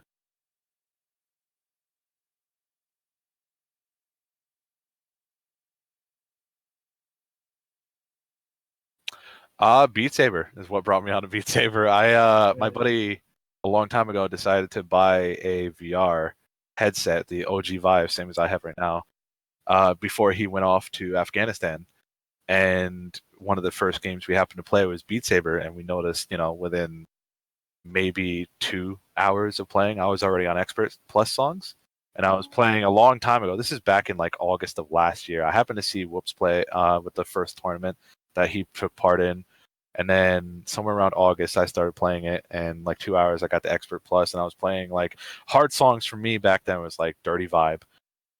Beat Saber is what brought me on to Beat Saber. My buddy a long time ago decided to buy a VR headset, the OG Vive, same as I have right now, before he went off to Afghanistan. And one of the first games we happened to play was Beat Saber, and we noticed, within maybe 2 hours of playing, I was already on Expert Plus songs. And I was playing a long time ago. This is back in like August of last year. I happened to see Whoops play with the first tournament that he took part in. And then somewhere around August, I started playing it. And like 2 hours, I got the Expert Plus, and I was playing like hard songs for me back then was like Dirty Vibe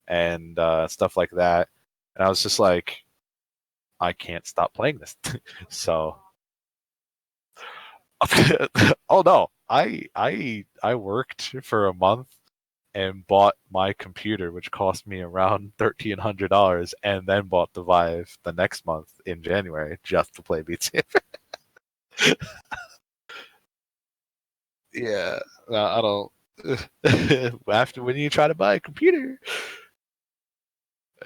and stuff like that. And I was just like, I can't stop playing this. So, oh no, I worked for a month and bought my computer, which cost me around $1,300, and then bought the Vive the next month in January just to play Beat Saber. Yeah, no, I don't. After when you try to buy a computer,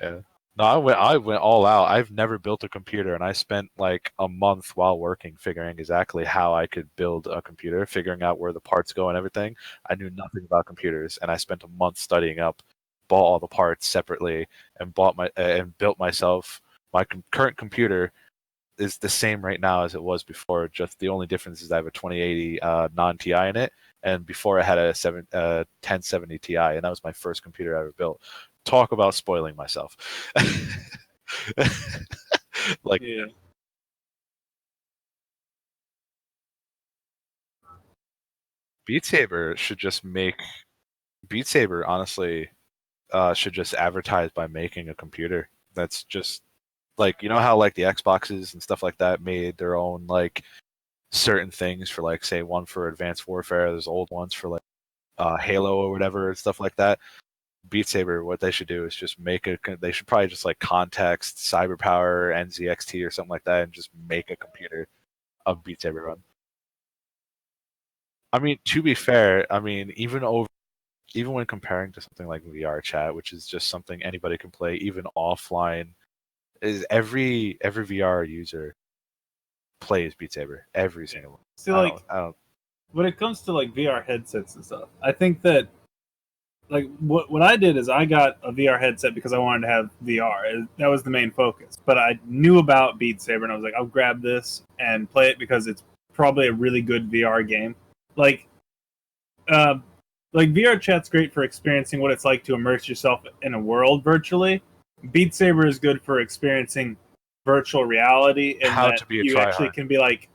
yeah. No, I went all out. I've never built a computer, and I spent like a month while working figuring exactly how I could build a computer, figuring out where the parts go and everything. I knew nothing about computers, and I spent a month studying up, bought all the parts separately, and built myself my current computer is the same right now as it was before. Just the only difference is I have a 2080 non-Ti in it, and before I had a 1070 Ti, and that was my first computer I ever built. Talk about spoiling myself. Like, Yeah. Beat Saber should just make Beat Saber honestly should just advertise by making a computer that's just like, how like the Xboxes and stuff like that made their own like certain things for like, say, one for Advanced Warfare. There's old ones for like Halo or whatever and stuff like that. Beat Saber, what they should do is just they should probably just like context Cyberpower NZXT or something like that and just make a computer of Beat Saber run. I mean, to be fair, I mean, even when comparing to something like VR chat, which is just something anybody can play even offline, is every VR user plays Beat Saber, every single one. See, like, when it comes to like VR headsets and stuff, I think that like what I did is I got a VR headset because I wanted to have VR. That was the main focus. But I knew about Beat Saber, and I was like, I'll grab this and play it because it's probably a really good VR game. Like, VR chat's great for experiencing what it's like to immerse yourself in a world virtually. Beat Saber is good for experiencing virtual reality, and How that to be a you actually tryhard. can be like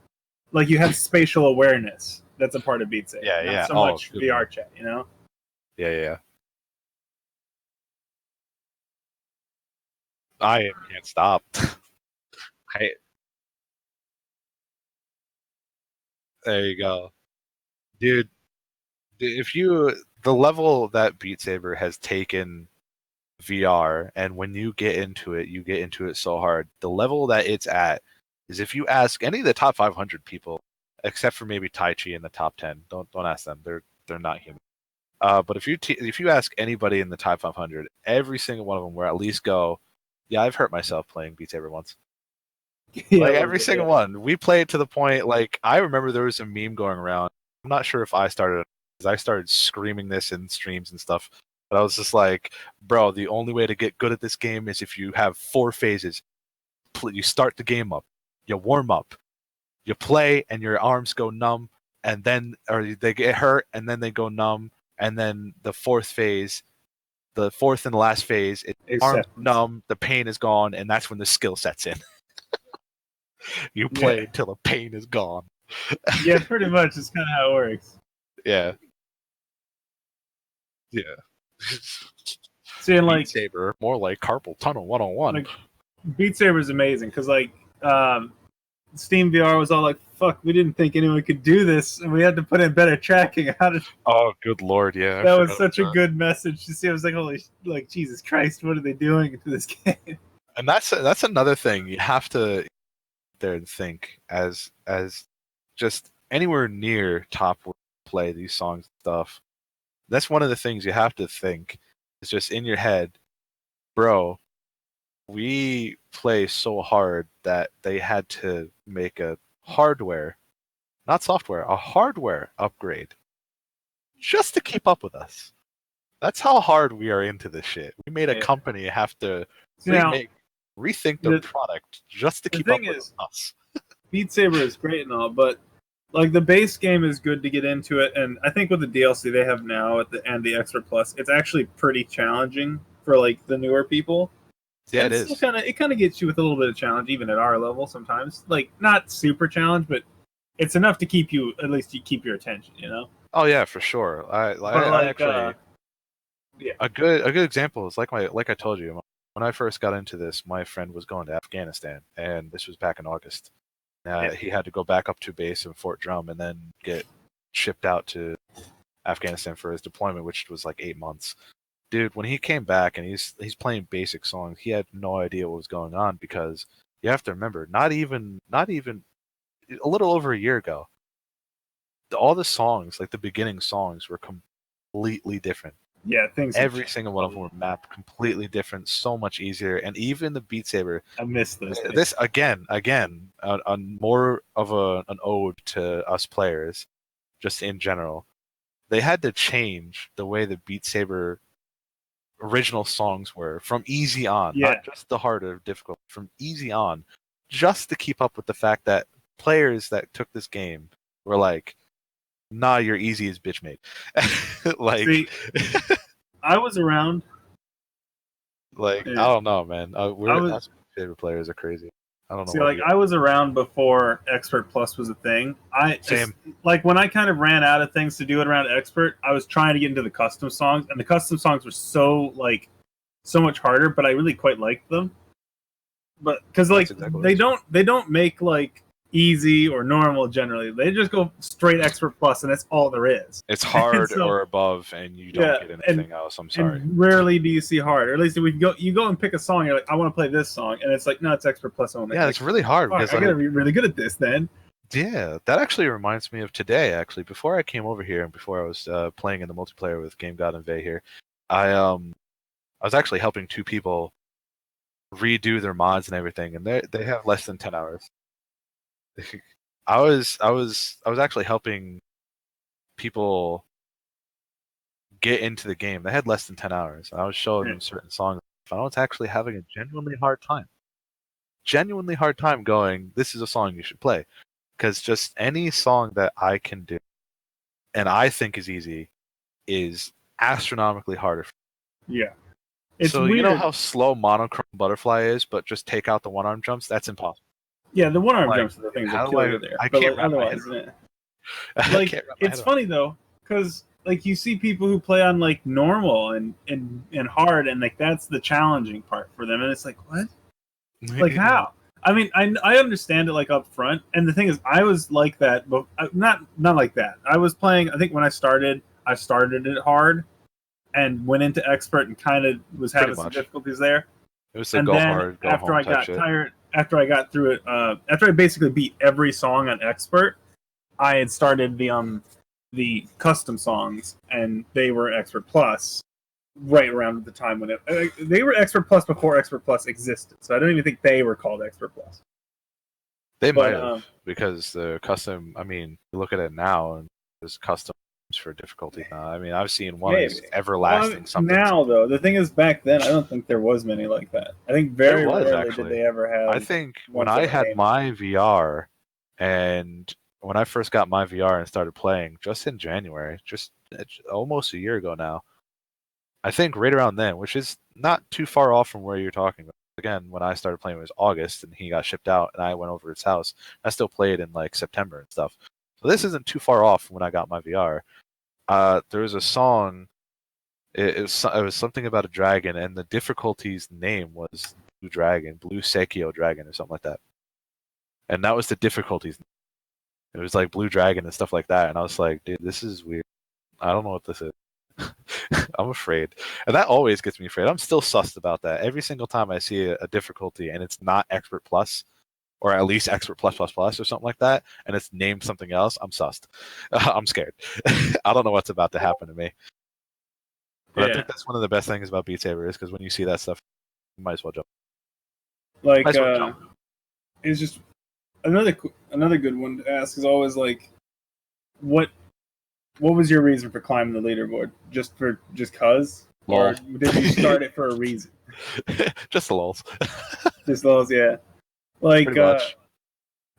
you have spatial awareness. That's a part of Beat Saber. Yeah, Not yeah. so Oh, much good VR one. chat, Yeah. I can't stop. Hey, there you go, dude. If the level that Beat Saber has taken VR, and when you get into it, you get into it so hard. The level that it's at is if you ask any of the top 500 people, except for maybe Tai Chi in the top 10, don't ask them. They're not human. But if you ask anybody in the top 500, every single one of them will at least go, "Yeah, I've hurt myself playing Beat Saber once." yeah, Like every single one. We played to the point like I remember there was a meme going around. I'm not sure if I started, because I started screaming this in streams and stuff. But I was just like, bro, the only way to get good at this game is if you have 4 phases. You start the game up, you warm up, you play, and your arms go numb, and then or they get hurt, and then they go numb, and then the 4th phase, the 4th and last phase, arms numb, the pain is gone, and that's when the skill sets in. You play until the pain is gone. Yeah, pretty much. It's kind of how it works. Yeah. Yeah. Seeing like Beat Saber, more like carpal tunnel 101. Like, Beat Saber is amazing because like Steam VR was all like, "Fuck, we didn't think anyone could do this, and we had to put in better tracking." How did? Oh, good lord, yeah. That was such a good message to see. I was like, "Holy, like Jesus Christ, what are they doing to this game?" And that's another thing you have to there and think as just anywhere near top play these songs and stuff. That's one of the things you have to think. It's just in your head, bro. We play so hard that they had to make a hardware, not software, a hardware upgrade just to keep up with us. That's how hard we are into this shit. We made a company have to rethink the product just to keep up with us. Beat Saber is great and all, but like the base game is good to get into it, and I think with the DLC they have now and the Extra Plus, it's actually pretty challenging for like the newer people. Yeah, it is. It kind of gets you with a little bit of challenge, even at our level sometimes. Like not super challenge, but it's enough to keep you at least you keep your attention. You know. Oh yeah, for sure. I actually a good example is like I told you when I first got into this, my friend was going to Afghanistan, and this was back in August. He had to go back up to base in Fort Drum and then get shipped out to Afghanistan for his deployment, which was like 8 months. Dude, when he came back and he's playing basic songs, he had no idea what was going on because you have to remember, not even a little over a year ago, all the songs, like the beginning songs, were completely different. Yeah, every single one of them were mapped completely different, so much easier, and even the Beat Saber. I miss this. This again, more of an ode to us players, just in general. They had to change the way the Beat Saber original songs were from easy on, not just the harder difficult, from easy on, just to keep up with the fact that players that took this game were like, nah, you're easy as bitch made. Like, see, I was around. Like, I don't know, man. Us favorite players are crazy. I don't know. See, like, I was around before Expert Plus was a thing. Like, when I kind of ran out of things to do it around Expert, I was trying to get into the custom songs, and the custom songs were so much harder, but I really quite liked them. But because they don't make like easy or normal generally. They just go straight Expert Plus, and that's all there is. It's hard or above, and you don't get anything else. I'm sorry. And rarely do you see hard, or at least if you go and pick a song, you're like, I want to play this song, and it's like, no, it's Expert Plus only. Yeah, it's really hard because I gotta be really good at this then. Yeah, that actually reminds me of today. Actually, before I came over here and before I was playing in the multiplayer with Game God and Vay here, I was actually helping 2 people redo their mods and everything, and they have less than 10 hours. I was actually helping people get into the game. They had less than 10 hours, and I was showing them certain songs. I was actually having a genuinely hard time going, this is a song you should play. Because just any song that I can do and I think is easy is astronomically harder. Yeah. So weird. You know how slow monochrome butterfly is, but just take out the one-arm jumps? That's impossible. Yeah, the one-arm jumps are the things that kill you there. I can't wrap my head around it. Like, it's funny, though, because like you see people who play on like normal and hard, and like that's the challenging part for them, and it's like, what? Like, how? I mean, I understand it like up front, and the thing is, I was like that, but not like that. I was playing. I think when I started it hard, and went into expert, and kind of was having some difficulties there. It was the go hard, go after home I got shit. tired, after I got through it, after I basically beat every song on expert, I had started the custom songs, and they were Expert Plus right around the time when they were Expert Plus before Expert Plus existed. So I don't even think they were called Expert Plus. They might have, because the custom. I mean, you look at it now, and there's custom for difficulty now. I mean, I've seen one is Maybe. everlasting something. Now, though, the thing is, back then, I don't think there was many like that. I think very There was, rarely actually. did they ever have. I think when ones that I were had named. my VR, and when I first got my VR and started playing, just in January, just almost a year ago now, I think right around then, which is not too far off from where you're talking about. Again, when I started playing, it was August, and he got shipped out, and I went over to his house. I still played in like September and stuff. So this isn't too far off from when I got my VR. There was a song. It was something about a dragon, and the difficulty's name was Blue Dragon, Blue Sekio Dragon, or something like that. And that was the difficulties. It was like Blue Dragon and stuff like that, and I was like, dude, this is weird. I don't know what this is. I'm afraid, and that always gets me afraid. I'm still sussed about that. Every single time I see a difficulty and it's not Expert Plus, or at least Expert Plus Plus Plus or something like that, and it's named something else, I'm sussed. I'm scared. I don't know what's about to happen to me. But I Yeah. think that's one of the best things about Beat Saber is because when you see that stuff, you might as well jump. Like, Might as well jump. it's just another good one to ask is always like, what was your reason for climbing the leaderboard? Just cause, or Lol. did you start it for a reason? Just the lulz. Just those, yeah. Like, Pretty much.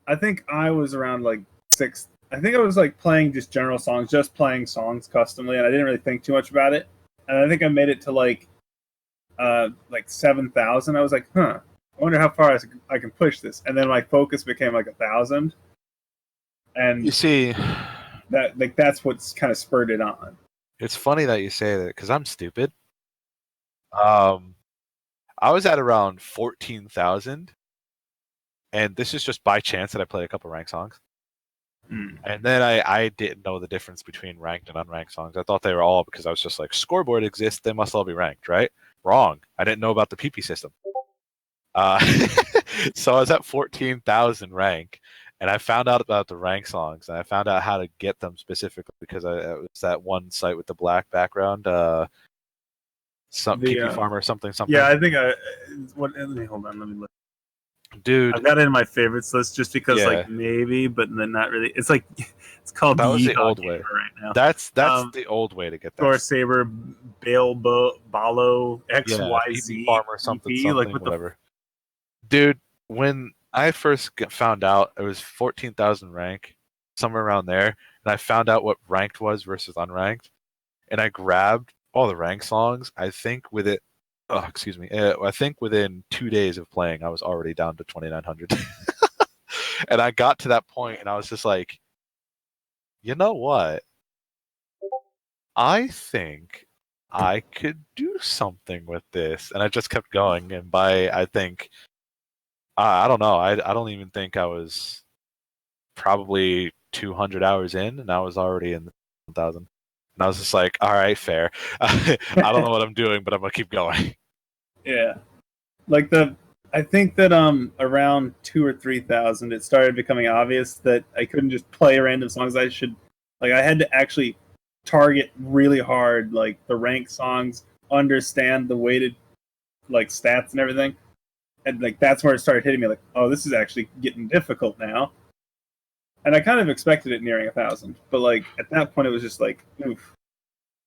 I think I was around like 6. I think I was like playing just general songs, just playing songs customly, and I didn't really think too much about it. And I think I made it to like 7,000. I was like, I wonder how far I can push this. And then my focus became like 1,000. And You see, that's what's kind of spurred it on. it's funny that you say that because I'm stupid. I was at around 14,000, and this is just by chance that I played a couple ranked songs. And then I didn't know the difference between ranked and unranked songs. I thought they were all, because I was just like, scoreboard exists, they must all be ranked, right? Wrong. I didn't know about the PP system. So I was at 14,000 rank, and I found out about the rank songs, and I found out how to get them specifically because it was that one site with the black background, PP Farmer or something. Yeah, I think let me hold on. Let me look. Dude, I've got it in my favorites list just because, Yeah. like, maybe, but then not really. It's like it's called that was the Yeehaw old Gamer way. right now. That's the old way to get that. Score Saber, Balo, XYZ, PP Farmer, something, like what whatever. Dude, when I first found out it was 14,000 rank, somewhere around there, and I found out what ranked was versus unranked, and I grabbed all the ranked songs. I think with it, I think within 2 days of playing, I was already down to 2,900. And I got to that point, and I was just like, you know what? I think I could do something with this, and I just kept going. And I think, I don't know. I don't even think I was probably 200 hours in, and I was already in the 1,000. And I was just like, all right, fair. I don't know what I'm doing, but I'm gonna keep going. Yeah, like I think that around 2,000 or 3,000, it started becoming obvious that I couldn't just play random songs. I had to actually target really hard, like the rank songs, understand the weighted like stats and everything, and like that's where it started hitting me. Like, oh, this is actually getting difficult now. And I kind of expected it nearing 1,000, but like at that point, it was just like, oof,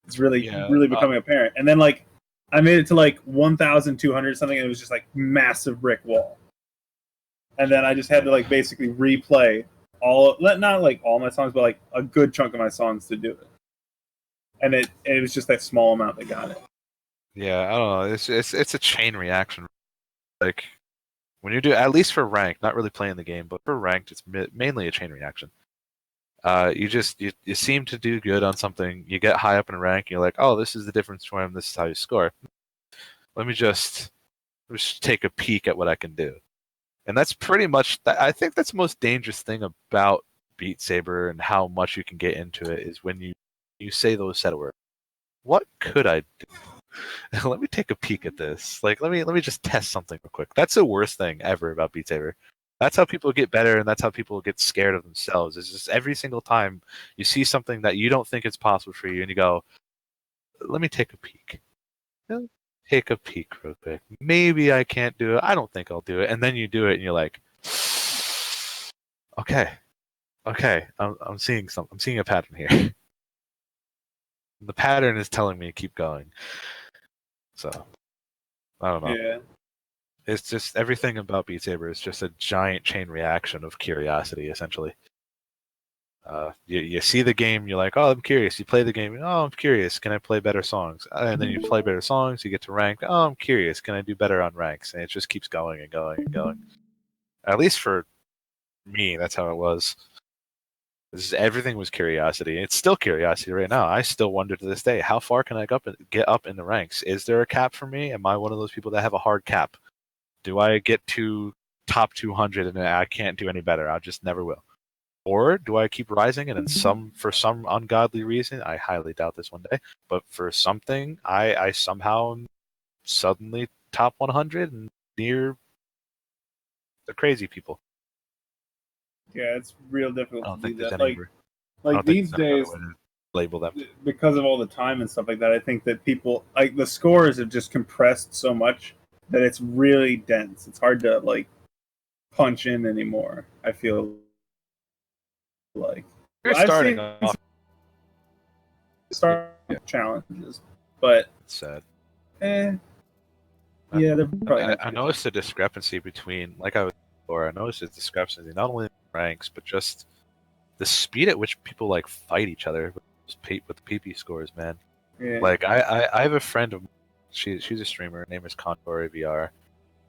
it's really becoming apparent. And then like I made it to like 1,200 something, and it was just like massive brick wall. And then I just had to like basically replay not like all my songs, but like a good chunk of my songs to do it. And it was just that small amount that got it. Yeah, I don't know. It's a chain reaction. Like when you do, at least for ranked, not really playing the game, but for ranked, it's mainly a chain reaction. You seem to do good on something, you get high up in rank, and you're like, oh, this is the difference between them, this is how you score. Let me just take a peek at what I can do. And that's pretty much, I think that's the most dangerous thing about Beat Saber and how much you can get into it is when you say those set of words. What could I do? Let me take a peek at this. Like, let me just test something real quick. That's the worst thing ever about Beat Saber. That's how people get better, and that's how people get scared of themselves. It's just every single time you see something that you don't think is possible for you, and you go, let me take a peek. Take a peek real quick. Maybe I can't do it. I don't think I'll do it. And then you do it, and you're like, okay, I'm seeing something. I'm seeing a pattern here. The pattern is telling me to keep going. So I don't know. Yeah. It's just everything about Beat Saber is just a giant chain reaction of curiosity, essentially. You see the game, you're like, oh, I'm curious. You play the game, oh, I'm curious. Can I play better songs? And then you play better songs, you get to rank. Oh, I'm curious. Can I do better on ranks? And it just keeps going and going and going. At least for me, that's how it was. Everything was curiosity. It's still curiosity right now. I still wonder to this day, how far can I get up in the ranks? Is there a cap for me? Am I one of those people that have a hard cap? Do I get to top 200 and I can't do any better? I just never will. Or do I keep rising and then for some ungodly reason, I highly doubt this one day, but for something, I somehow suddenly top 100 and near the crazy people. Yeah, it's real difficult I don't to think do there's that. any. Like these days, Label them. because of all the time and stuff like that, I think that people like the scores have just compressed so much that it's really dense. It's hard to like punch in anymore. I feel like You're I've starting seen off. challenges, but It's sad. yeah, they're probably I noticed a discrepancy between, like I was before, I noticed a discrepancy not only in ranks, but just the speed at which people like fight each other with the PP scores, man. yeah. Like I have a friend of she's a streamer, her name is Contour VR,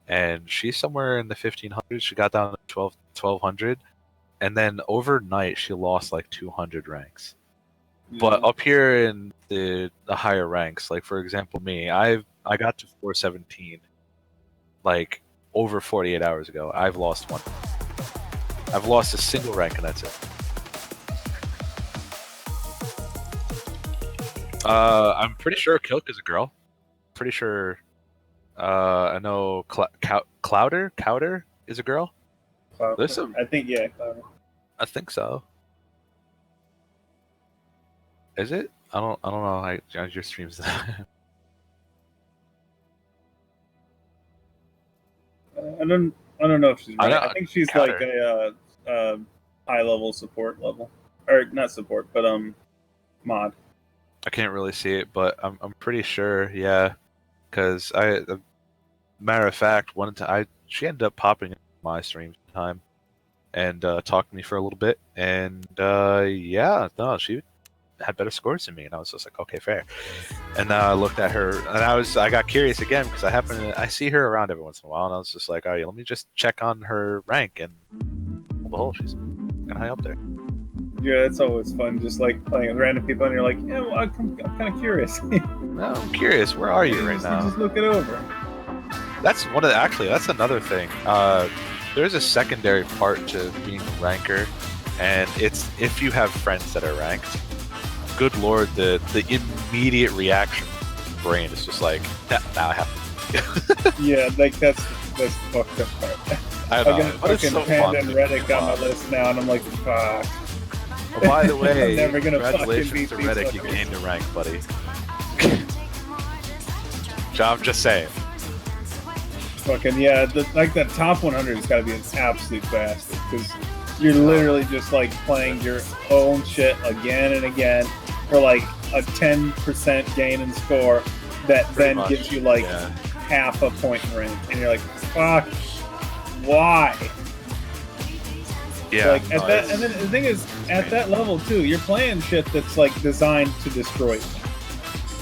and she's somewhere in the 1500s. She got down to 1200, and then overnight she lost like 200 ranks. But up here in the higher ranks, like for example me, I got to 417 like over 48 hours ago. I've lost one. I've lost a single rank and that's it. I'm pretty sure Kilk is a girl. Pretty sure. I know Clouder is a girl. There's some. I think Clouder. I think so. Is it? I don't know how your streams. I don't know if she's right. I think she's Clouder. like a high level support level, or not support, but mod. I can't really see it, but I'm pretty sure, yeah. Because matter of fact, she ended up popping in my stream time and talked to me for a little bit, and yeah, no, she had better scores than me, and I was just like, okay, fair. And now I looked at her, and I got curious again because I see her around every once in a while, and I was just like, all right, let me just check on her rank, and behold, she's kind of high up there. Yeah, it's always fun, just like playing with random people, and you're like, yeah, well, I'm kind of curious. No, I'm curious. Where are you right now? You just look it over. That's that's another thing. There's a secondary part to being a ranker, and it's if you have friends that are ranked. Good lord, the immediate reaction from the brain is just like, now I have to. Yeah, like that's the fucked up part. I know. I got fucking so Panda and Reddick on my list now, and I'm like, fuck. Well, by the way, I'm never gonna congratulations to fucking beat Reddick, these you fuckers. gained a rank, buddy. I'm just saying. Fucking yeah, like that top 100 has got to be an absolute bastard because you're literally just like playing your own shit again and again for like a 10% gain in score that then much, gives you like half a point in rank, and you're like, fuck, why? Yeah. Like at that, and then the thing is, at that level too, you're playing shit that's like designed to destroy you.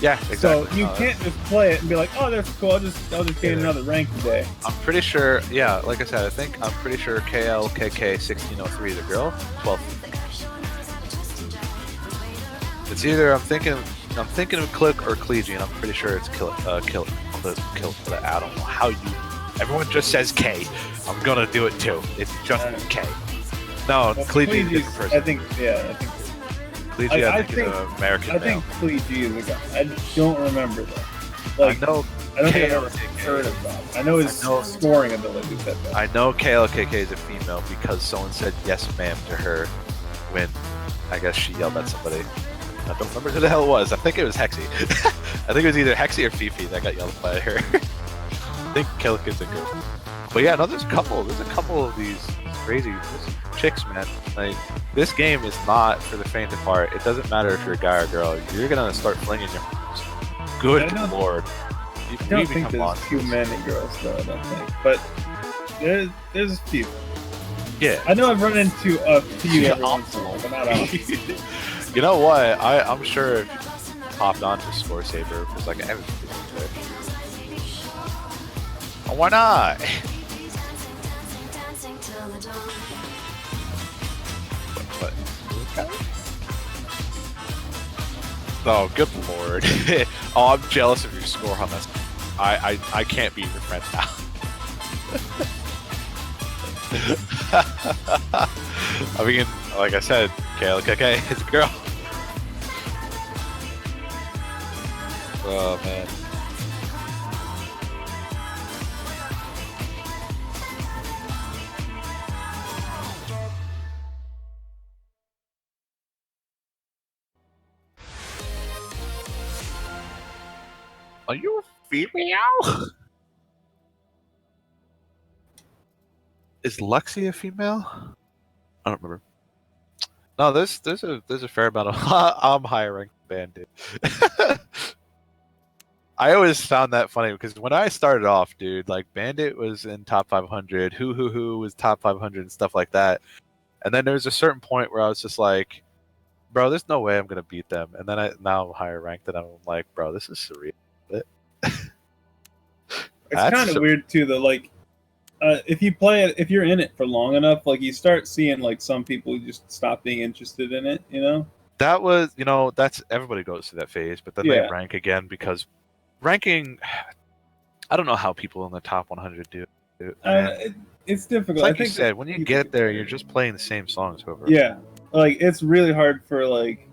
Yeah, exactly. So you can't just play it and be like, oh, that's cool. I'll just gain another rank today. I'm pretty sure. Yeah, like I said, I'm pretty sure KLKK1603 is a girl. 12. It's either I'm thinking of Click or Clegy, and I'm pretty sure it's Kill. I don't know how you. Everyone just says K. I'm gonna do it too. It's just K. No, Well, Clegy is a different person. I think Clegy, I think is an American I think male. Clegy is a guy. I don't remember that. Like, I know. I don't think I've ever heard of that. I know his scoring ability said that. I know KLKK is a female because someone said yes ma'am to her when I guess she yelled at somebody. I don't remember who the hell it was. I think it was Hexy. I think it was either Hexy or Fifi that got yelled by her. I think KLK's a girl. But yeah, no, there's a couple of these crazy. chicks, man. Like, this game is not for the faint of heart. It doesn't matter if you're a guy or girl. You're gonna start flinging your. Good lord. I don't think there's too many girls though. I don't think, but there's a few. Yeah. I know I've run into a few every once in a while, but not often. You know what? I'm sure if you hopped on to Score Saver, because like everything. Oh, why not? But, oh, good lord. Oh, I'm jealous of your score on this. I can't be your friend now. I mean, like I said, okay, it's a girl. Oh, man. Are you a female? Is Lexi a female? I don't remember. No, there's a fair amount of I'm hiring Bandit. I always found that funny because when I started off, dude, like Bandit was in top 500, Who was top 500 and stuff like that. And then there was a certain point where I was just like, bro, there's no way I'm gonna beat them. And then now I'm higher ranked and I'm like, bro, this is surreal. It's kind of weird too, though. Like, if you play it, if you're in it for long enough, like you start seeing like some people just stop being interested in it. You know, that was that's everybody goes through that phase, but then they rank again because ranking. I don't know how people in the top 100 do. It's difficult. It's like I think you said, when you get there, you're just playing the same songs over. Yeah, like it's really hard for like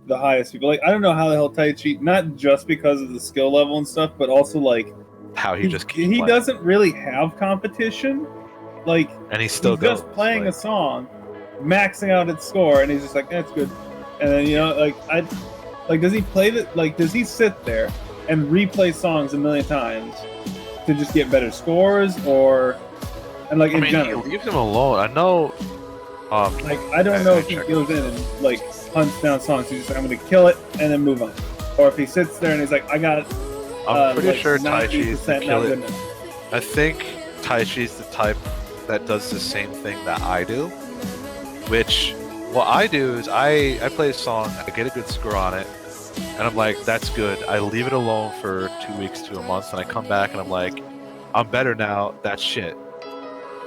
the highest people. Like I don't know how the hell Taichi, not just because of the skill level and stuff, but also like how he just keeps he doesn't really have competition. Like, and he's just playing a song, maxing out its score, and he's just like, that's good. And then does he play that? Like, does he sit there and replay songs a million times to just get better scores, or in general? He leaves him alone. I know. I don't know if he goes in and like hunts down songs. He's just like, I'm gonna kill it and then move on. Or if he sits there and he's like, I got it. I'm pretty sure Taichi is the kill it. I think Taichi's the type that does the same thing that I do. Which, what I do is I play a song, I get a good score on it, and I'm like, that's good. I leave it alone for 2 weeks to a month, and I come back and I'm like, I'm better now. That's shit.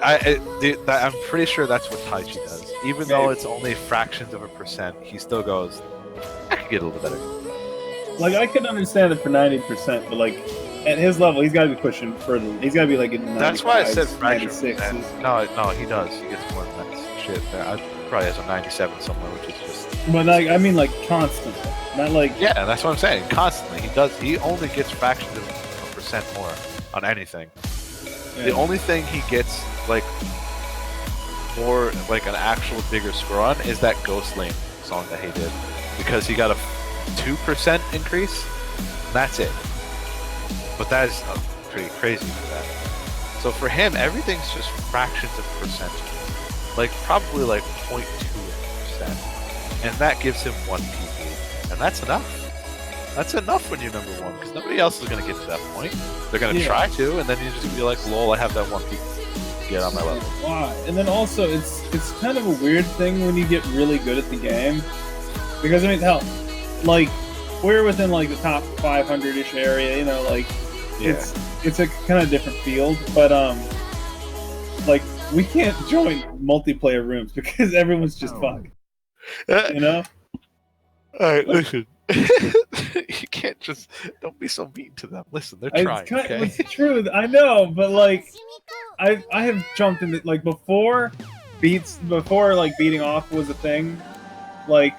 I'm pretty sure that's what Taichi does. Even though it's only fractions of a percent, he still goes, I could get a little better. Like, I could understand it for 90%, but like at his level, he's got to be pushing further. He's got to be like in 95, that's why I said fractions. 96. No, he does. He gets more than that shit. I probably has a 97 somewhere, which is just. But like, I mean, like constantly, not like. Yeah, that's what I'm saying. Constantly, he does. He only gets fractions of a percent more on anything. Yeah. The only thing he gets like more like an actual bigger score on is that Ghost Lane song that he did, because he got a 2% increase, and that's it. But that is pretty crazy for that. So for him, everything's just fractions of a percent. Like probably like 0.2%. And that gives him 1 PP. And that's enough. That's enough when you're number 1, because nobody else is going to get to that point. They're going to try to, and then you're just going to be like, lol, I have that 1 PP to get on my level. Why? And then also, it's kind of a weird thing when you get really good at the game. Because, I mean, hell, like, we're within, like, the top 500-ish area, you know, like, it's a kind of different field, but, like, we can't join multiplayer rooms because everyone's just fucked, you know? Alright, listen. You can't just, don't be so mean to them. Listen, they're trying, okay? It's true, I know, but, like, I have jumped into, like, before like, beating off was a thing, like,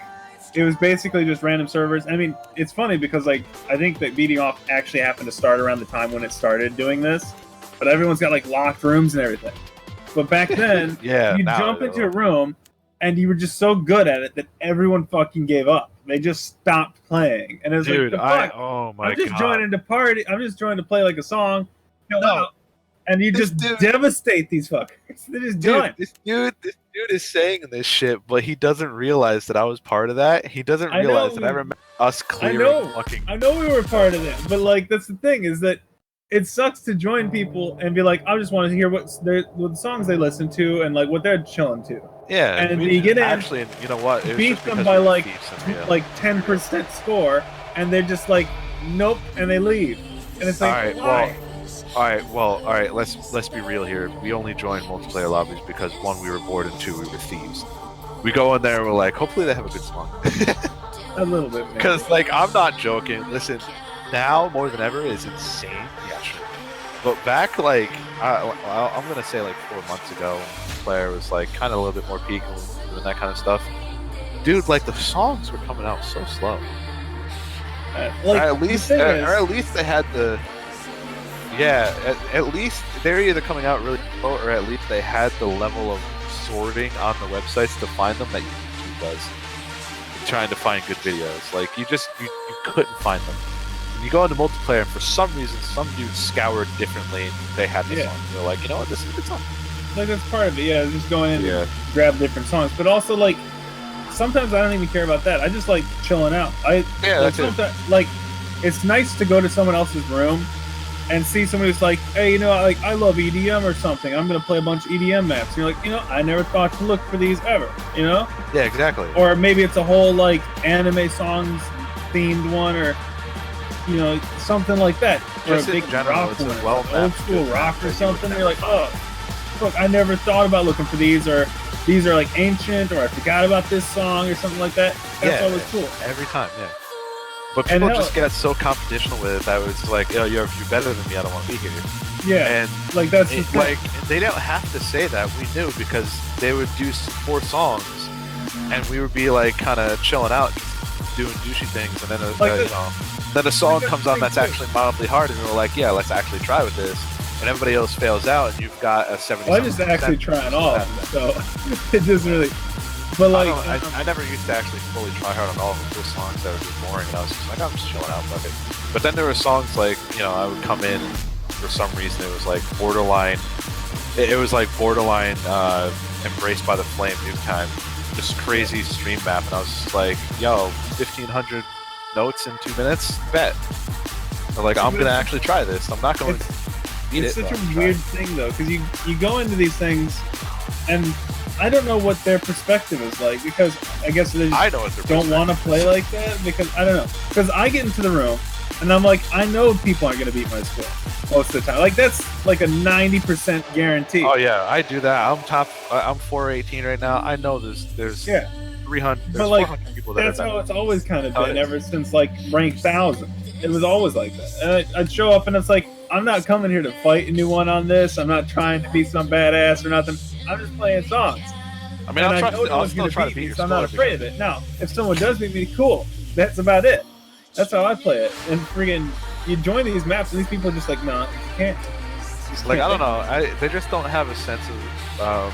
it was basically just random servers. I mean, it's funny because, like, I think that beating off actually happened to start around the time when it started doing this, but everyone's got, like, locked rooms and everything. But back then, you jump into a room, and you were just so good at it that everyone fucking gave up. They just stopped playing, and it was dude, like, oh my I'm just God. joining to party. I'm just joining to play like a song, out, and you just devastate these fuckers. They just join. This dude dude is saying this shit, but he doesn't realize that I was part of that. He doesn't I realize know that I remember us clearing know. fucking. I know we were part of that, but like that's the thing is that it sucks to join people and be like, I just want to hear what the songs they listen to and like what they're chilling to. Yeah, And we you get in, actually, you know what? It was beat just them because by we were like thieves and, yeah. like 10% score, and they're just like, nope, and they leave. And it's like, why? All right. Let's be real here. We only joined multiplayer lobbies because one, we were bored, and two, we were thieves. We go in there and we're like, hopefully they have a good song. A little bit, Because like I'm not joking. Listen, now more than ever is insane. Yeah, sure. But back like I'm gonna say like 4 months ago, when the player was like kind of a little bit more peak and that kind of stuff. Dude, like the songs were coming out so slow. like, or at least they had the. Yeah, at least they're either coming out really slow, or at least they had the level of sorting on the websites to find them that YouTube does. Trying to find good videos, like you couldn't find them. And you go into multiplayer, and for some reason, some dudes scoured differently, and they had the song. They're like, you know what, this is a good song. Like that's part of it. Yeah, just going in and grab different songs, but also like sometimes I don't even care about that. I just like chilling out. That's it. Like it's nice to go to someone else's room and see somebody who's like, hey, you know, like I love EDM or something. I'm gonna play a bunch of EDM maps. And you're like, you know, I never thought to look for these ever. You know? Yeah, exactly. Or maybe it's a whole like anime songs themed one, or you know, something like that. Or Just a big in general, rock it's a one, well-mapped old school good rock map or that you something. would You're like, never oh, look, I never thought about looking for these, or these are like ancient, or I forgot about this song or something like that. That's always cool. Every time, yeah. But people just get so competitional with it that it's like, oh, you're better than me. I don't want to be here. Yeah, and like that's like they don't have to say that. We knew because they would do 4 songs, and we would be like kind of chilling out, doing douchey things, and then then a song comes on that's actually mildly hard, and we're like, yeah, let's actually try with this. And everybody else fails out, and you've got a 70. Well, I just actually try it all, so it doesn't really. But like, I never used to actually fully try hard on all of the songs that were just boring, and I was just like, I'm just chilling out, fuck it. But then there were songs like, you know, I would come in, and for some reason it was like borderline. It was like borderline Embraced by the Flame Nuke Time, just crazy stream map, and I was just like, yo, 1,500 notes in 2 minutes, bet. So like, I'm gonna actually try this. I'm not going to beat it. It's such a weird thing though, because you go into these things, and I don't know what their perspective is like, because I guess they just don't want to play like that, because I don't know. Because I get into the room and I'm like, I know people aren't going to beat my score most of the time. Like that's like a 90% guarantee. Oh yeah, I do that. I'm 418 right now. I know there's 300. There's but like 400 people that that's how it's always kind of been ever is. since like rank 1000. It was always like that. And I'd show up and it's like, I'm not coming here to fight anyone on this. I'm not trying to be some badass or nothing. I'm just playing songs. I mean, I'll still try to beat you, so I'm not afraid of it. Now, if someone does beat me, cool. That's about it. That's how I play it. And friggin', you join these maps, and these people are just like, no, you can't. Like, I don't know. They just don't have a sense of.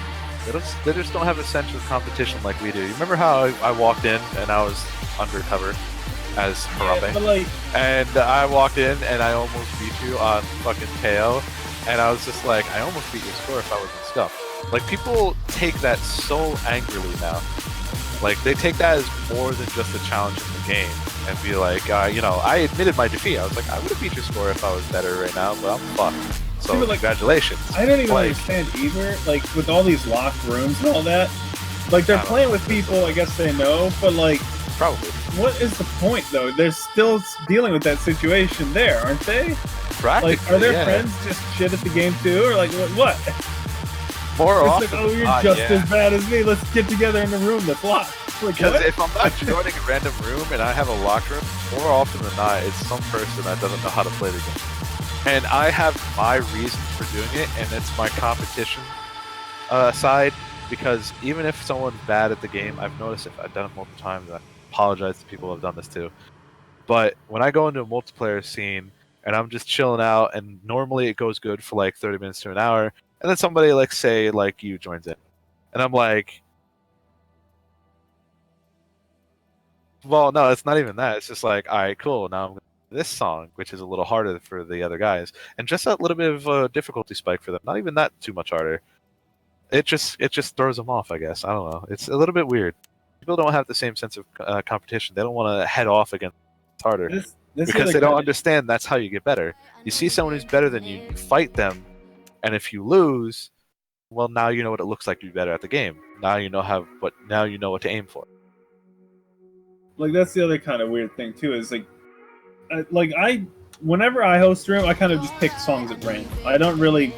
They just don't have a sense of competition like we do. You remember how I walked in and I was undercover as Harambe? And I walked in and I almost beat you on fucking KO. And I was just like, I almost beat your score if I was in Scuff. Like, people take that so angrily now. Like, they take that as more than just a challenge in the game. And be like, you know, I admitted my defeat. I was like, I would have beat your score if I was better right now, but I'm fucked. So, congratulations. I don't even understand either. Like, with all these locked rooms and all that. Like, they're playing with people, I guess they know, but like... Probably. What is the point, though? They're still dealing with that situation there, aren't they? Practically, like, are their friends just shit at the game too, or like what? More it's often, like, oh, you're just as bad as me. Let's get together in the room that's locked. Like, because if I'm not joining a random room and I have a locked room, more often than not, it's some person that doesn't know how to play the game. And I have my reasons for doing it, and it's my competition side. Because even if someone's bad at the game, I've noticed if I've done it multiple times. I apologize to people who have done this too. But when I go into a multiplayer scene and I'm just chilling out, and normally it goes good for like 30 minutes to an hour, and then somebody like say like you joins in, and I'm like, well, no, it's not even that. It's just like, all right, cool. Now I'm gonna do this song, which is a little harder for the other guys, and just a little bit of a difficulty spike for them. Not even that too much harder. it just throws them off. I guess I don't know. It's a little bit weird. People don't have the same sense of competition. They don't want to head off against harder because they don't understand that's how you get better. You see someone who's better than you, you fight them, and if you lose, well, now you know what it looks like to be better at the game. Now you know what to aim for. Like that's the other kind of weird thing too. Is whenever I host a room, I kind of just pick songs at random. I don't really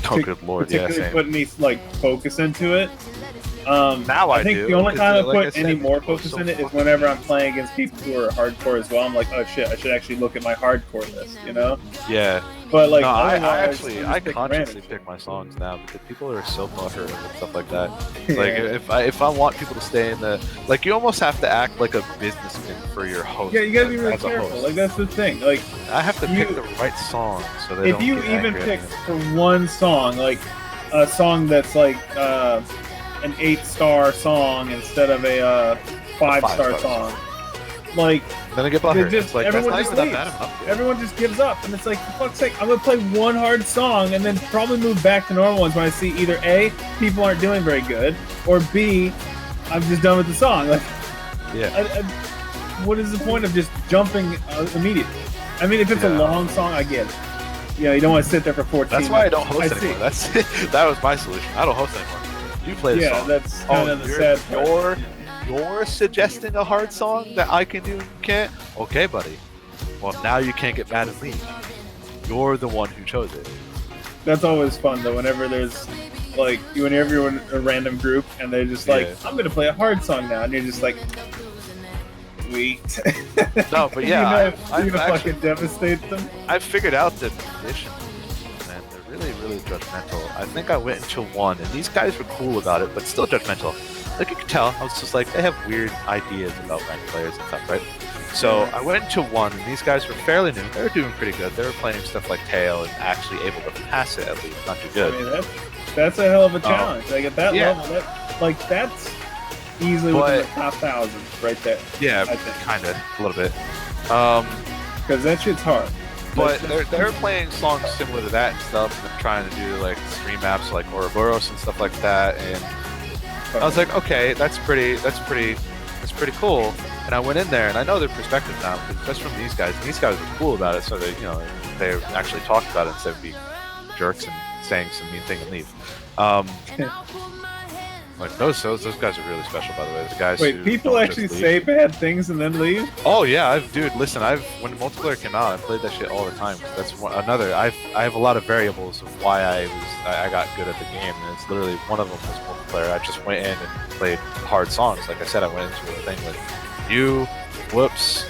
good lord, particularly put any focus into it. Now I think do, the only time I like put any more focus in it is whenever I'm playing against people who are hardcore as well. I'm like, oh shit, I should actually look at my hardcore list, you know? Yeah. But no, I consciously pick my songs now because people are so butthurt and stuff like that. Like if I want people to stay in the you almost have to act like a businessman for your host. Yeah, you gotta be really careful. Like that's the thing. Like I have to pick the right song so they if you even pick for one song, like a song that's like an 8-star song instead of a 5-star song. Like then I get butthurt. Everyone just leaves. Everyone just gives up, and it's like, for fuck's sake, I'm gonna play one hard song and then probably move back to normal ones when I see either A, people aren't doing very good, or B, I'm just done with the song. Like, what is the point of just jumping immediately? I mean, if it's a long song, I get it. You don't want to sit there for 14 That's why I don't host anymore. That was my solution. I don't host anymore. You play the song. Yeah, that's kind of the sad part. You're suggesting a hard song that I can do and you can't? Okay, buddy. Well, now you can't get mad at me. You're the one who chose it. That's always fun, though, whenever there's, whenever you're in a random group and they're just like, I'm going to play a hard song now, and you're just like, sweet. No, but yeah, I've fucking devastate them. I've figured out the musicians, man, they're really, really judgmental. I think I went into one, and these guys were cool about it, but still judgmental. Like you could tell, I was just like, they have weird ideas about ranked players and stuff, right? So I went into one, and these guys were fairly new. They were doing pretty good. They were playing stuff like Tail and actually able to pass it at least, not too good. I mean, that's a hell of a challenge. Like at that level, that's easily within the top 1,000 right there. Yeah, kind of, a little bit. Because that shit's hard. But they're playing songs similar to that and stuff, and trying to do stream maps like Ouroboros and stuff like that, and I was like, okay, that's pretty cool. And I went in there, and I know their perspective now, because just from these guys, and these guys were cool about it, so they actually talked about it instead of being jerks and saying some mean thing and leave. Those guys are really special, by the way. The guys. Wait, people actually say bad things and then leave? Oh yeah, listen, when multiplayer came out, I played that shit all the time. That's another. I have a lot of variables of why I got good at the game, and it's literally one of them was multiplayer. I just went in and played hard songs. Like I said, I went into a thing with you, Whoops,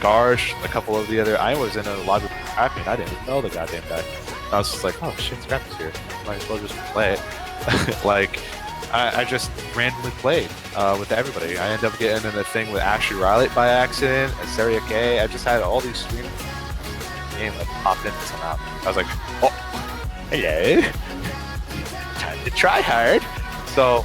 Garsh, a couple of the other. I was in a lobby with Scrappy, and I didn't even know the goddamn guy. And I was just like, oh shit, Scrappy's here. Might as well just play it. I just randomly played with everybody. I ended up getting in a thing with Ashley Riley by accident, Azaria K. I just had all these streams. Game popped into somehow. I was like, oh, hello. Time to try hard. So,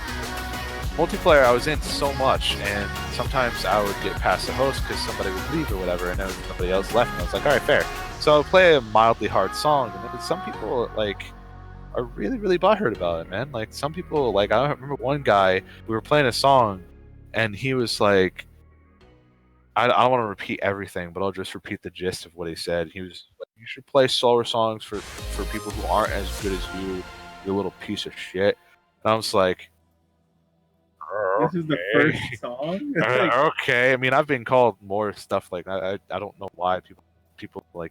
multiplayer, I was in so much, and sometimes I would get past the host because somebody would leave or whatever, and then somebody else left, and I was like, all right, fair. So I would play a mildly hard song, and then some people, are really, really butthurt about it, man. Some people, I remember one guy, we were playing a song, and he was like, I don't want to repeat everything, but I'll just repeat the gist of what he said. He was like, you should play slower songs for people who aren't as good as you little piece of shit. And I was like, this is the first song? Okay. I mean, I've been called more stuff like that. I don't know why people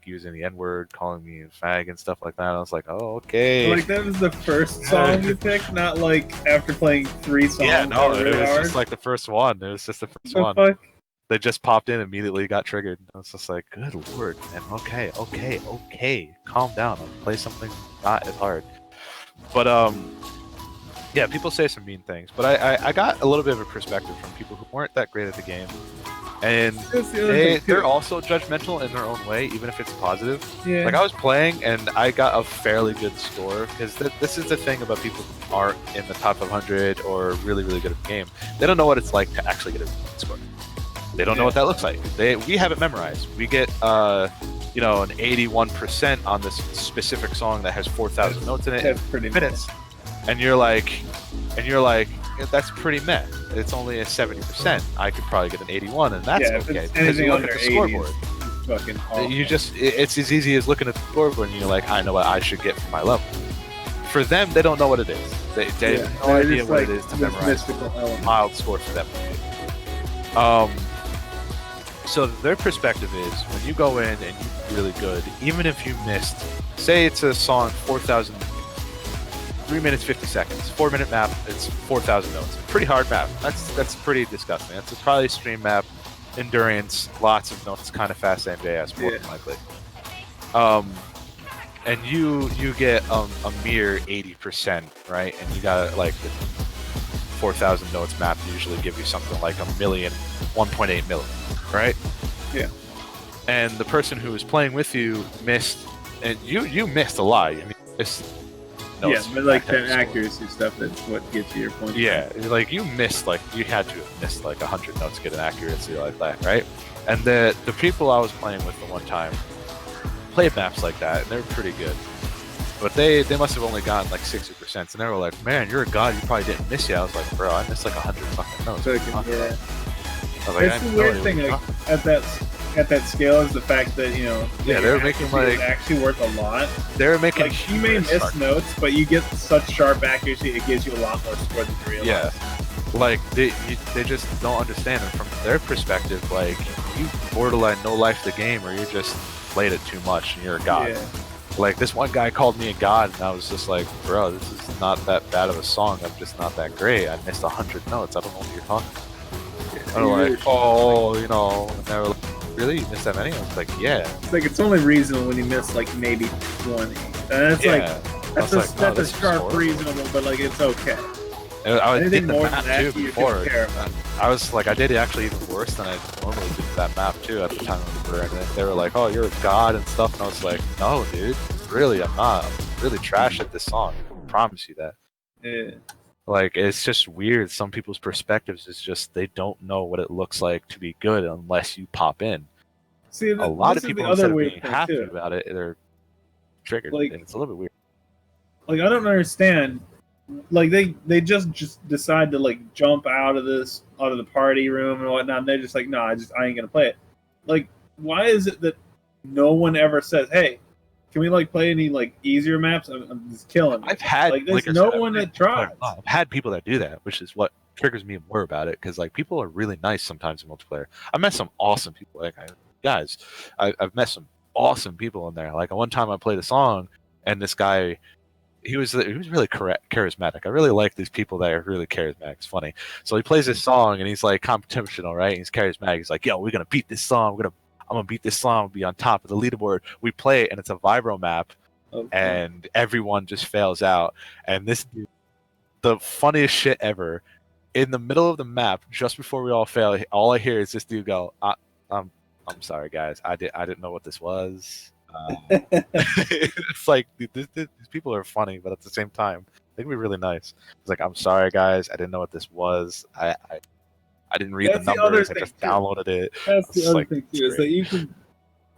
using the N-word, calling me a fag and stuff like that. I was like, oh, okay. That was the first song you picked, not after playing 3 songs. Yeah, no, really it was hard. just the first one. It was just the first one. Fuck? They just popped in, immediately got triggered. I was just like, good lord, man. Okay. Calm down. I'll play something not as hard. But yeah, people say some mean things, but I got a little bit of a perspective from people who weren't that great at the game. And they're also judgmental in their own way, even if it's positive. Yeah. I was playing, and I got a fairly good score, because this is the thing about people who aren't in the top 100 or really, really good at the game. They don't know what it's like to actually get a score. They don't know what that looks like. We have it memorized. We get an 81% on this specific song that has 4,000 notes in it. That's pretty minutes. and you're like, "Yeah, that's pretty meh. It's only a 70%. I could probably get an 81, and that's Yeah, if okay." it's Because you anything look under at the 80, scoreboard. it's fucking awful. It's as easy as looking at the scoreboard and you're like, I know what I should get for my level. For them, they don't know what it is. They have no they're idea just what like it is to this memorize. mystical element. Mild score for them. So their perspective is when you go in and you're really good, even if you missed, say it's a song 4,000, 3 minutes 50 seconds, 4-minute map, it's 4,000 notes. Pretty hard map. That's pretty disgusting. That's probably a stream map. Endurance, lots of notes, kind of fast MJS, more than likely. And you get a mere 80%, right? And you got like the 4,000 notes map usually give you something like 1.8 million, right? Yeah. And the person who was playing with you missed, and you missed a lot. I mean, Yeah, but like that accuracy stuff, that's what gets you your points. Yeah, like you missed, like you had to have missed like 100 notes to get an accuracy like that, right? And the people I was playing with the one time played maps like that, and they were pretty good. But they must have only gotten like 60%, and they were like, "Man, you're a god. You probably didn't miss it." I was like, "Bro, I missed like 100 fucking notes." So I was like, it's the weird thing, like at that scale is the fact that Yeah, they were making accuracy like is actually worth a lot. they were making Like you may miss notes, but you get such sharp accuracy, it gives you a lot more score than you realize. Yeah, like they just don't understand it from their perspective. Like you borderline no life the game, or you just played it too much and you're a god. Yeah. Like this one guy called me a god, and I was just like, "Bro, this is not that bad of a song. I'm just not that great. I missed 100 notes. I don't know what you're talking about." And they're like, "Oh, and they were like, really? You missed that many?" I was like, "Yeah." It's like it's only reasonable when you miss like maybe 20, and it's like that's a sharp reasonable, but like it's okay. I did Anything the more map than that, too you before. don't care about. I was like, I did actually even worse than I normally did that map too at the time we were in it. They were like, "Oh, you're a god" and stuff, and I was like, "No, dude, really, I'm not. I'm really trash at this song. I promise you that." Yeah. Like, it's just weird. Some people's perspectives is just they don't know what it looks like to be good unless you pop in. See, A lot of this is people, the instead other of weird being thing happy too. about it, they're triggered. Like- And it's a little bit weird. Like I don't understand. Like they just decide to like jump out of the party room and whatnot. And they're just like, no, I ain't gonna play it. Like, why is it that no one ever says, "Hey, can we like play any like easier maps?" I'm just killing me. I've had like there's I no said, one that tries. I've had people that do that, which is what triggers me more about it, because like people are really nice sometimes in multiplayer. I met some awesome people. Like I've met some awesome people in there. Like one time I played a song, and this guy, he was really charismatic. I really like these people that are really charismatic. It's funny. So he plays this song, and he's like competitional, right? He's charismatic. He's like, "Yo, we're gonna beat this song. I'm gonna beat this song. Be on top of the leaderboard." We play it, and it's a vibro map, and everyone just fails out. And this dude, the funniest shit ever, in the middle of the map, just before we all fail, all I hear is this dude go, "I'm sorry, guys. I didn't know what this was." It's like these people are funny, but at the same time, they can be really nice. It's like, "I'm sorry, guys. I didn't know what this was. I didn't read That's the the other numbers. I thing, just too. downloaded it." That's the It's other like, thing it's too. Is great. that you can,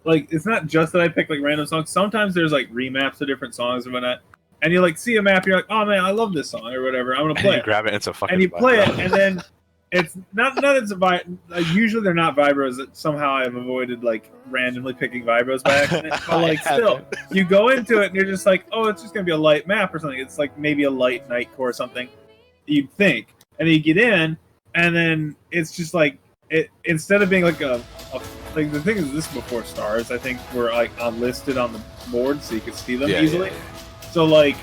like, it's not just that I pick like random songs. Sometimes there's like remaps of different songs and whatnot, and you like see a map, you're like, "Oh man, I love this song" or whatever. I'm gonna And play you it, grab it, and it's a fucking. and you play it, vibro. and then it's not it's a usually they're not vibros. That somehow I've avoided like randomly picking vibros by accident. But like still, you go into it and you're just like, "Oh, it's just gonna be a light map or something." It's like maybe a light night core or something. You'd think, and then you get in, and then it's just like it instead of being like a like the thing is this before stars I think were like listed on the board so you could see them easily. Yeah. So like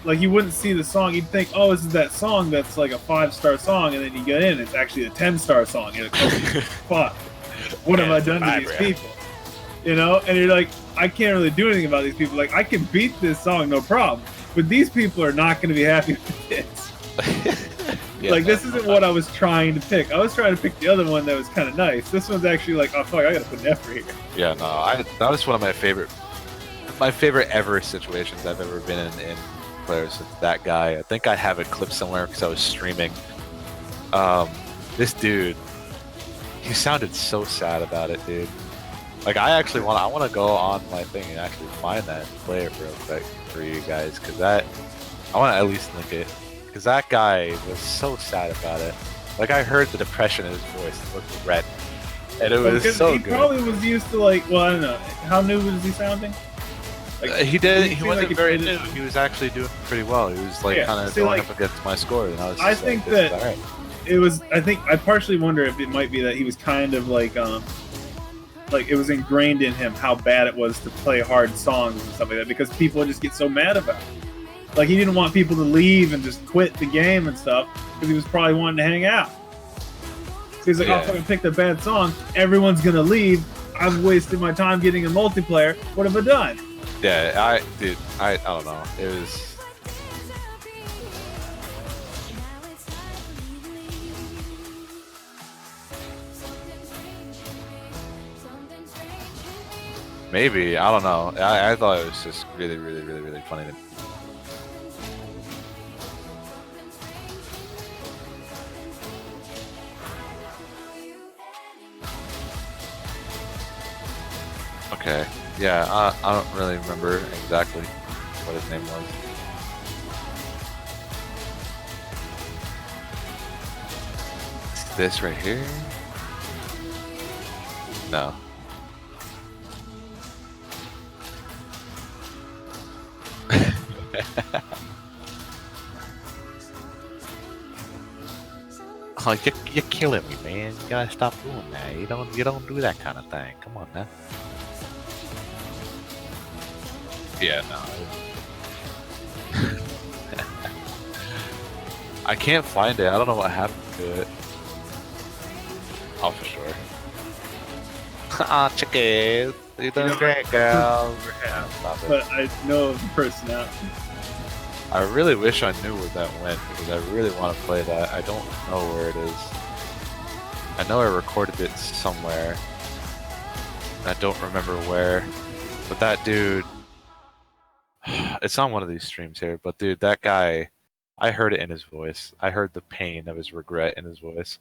like you wouldn't see the song, you'd think, "Oh, this is that song that's like a 5-star song," and then you get in, it's actually a 10-star song. You're like, "Oh, fuck, what have I done to these people?" And you're like, I can't really do anything about these people. Like, I can beat this song, no problem, but these people are not going to be happy with this. This isn't what I was trying to pick. I was trying to pick the other one that was kind of nice. This one's actually like, "Oh fuck, I gotta put an effort here." Yeah, no, that was one of my favorite ever situations I've ever been in players. It's that guy. I think I have a clip somewhere because I was streaming. This dude, he sounded so sad about it, dude. Like I want to go on my thing and actually find that and play it real quick for you guys, because that I want to at least link it because that guy was so sad about it. Like I heard the depression in his voice, the regret, and it was so he good. probably was used to like, well, I don't know, how new was he sounding? Like, He did. He seemed wasn't like very new. He was actually doing pretty well. He was like Yeah, kind of see, going like, up against my score, and I was. I Just think like, this is that- alright. It was. I think I partially wonder if it might be that he was kind of like it was ingrained in him how bad it was to play hard songs and stuff like that because people just get so mad about it. Like he didn't want people to leave and just quit the game and stuff because he was probably wanting to hang out. So he's like, Yeah. "I'll fucking pick the bad song. Everyone's gonna leave. I've wasted my time getting a multiplayer. What have I done?" Yeah, I don't know. It was. Maybe, I don't know. I thought it was just really, really, really, really funny. Okay, yeah, I don't really remember exactly what his name was. Is this right here? No. Oh, you're killing me, man. You gotta stop doing that. You don't do that kind of thing. Come on now. Yeah, no. I can't find it. I don't know what happened to it. Oh, for sure. Ah, chicken. You're doing great, girl. Yeah, stop it. But I know the personality. I really wish I knew where that went because I really want to play that. I don't know where it is. I know I recorded it somewhere. I don't remember where. But that dude, it's on one of these streams here, but dude, that guy, I heard it in his voice. I heard the pain of his regret in his voice.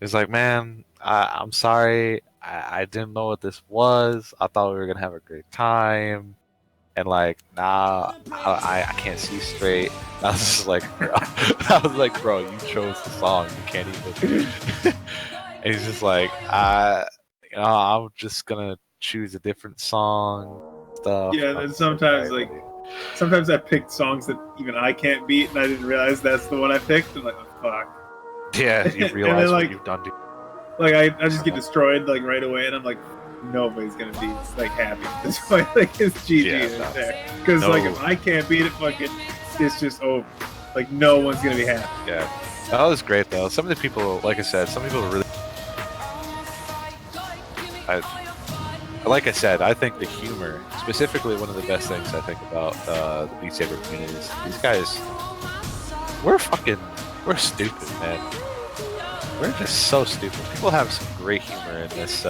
He's like, man, I'm sorry. I didn't know what this was. I thought we were going to have a great time. And like, nah, I can't see straight. I was just like, bro. I was like, bro, you chose the song. You can't even. And he's just like, I'm just gonna choose a different song. Stuff. Yeah, then sometimes like, sometimes I picked songs that even I can't beat, and I didn't realize that's the one I picked. I'm like, oh, fuck. Yeah, you And realize then, what like- you've done. To Like I just get destroyed like right away, and I'm like, nobody's gonna be like happy at this point. Like it's GG Yeah, right no. there. Because like No. if I can't beat it, fucking, it's just over. Like no one's gonna be happy. Yeah, that was great though. Some of the people, like I said, some people really. Like I said, I think the humor, specifically one of the best things I think about the Beat Saber community is these guys. We're stupid, man. We're just so stupid. People have some great humor in this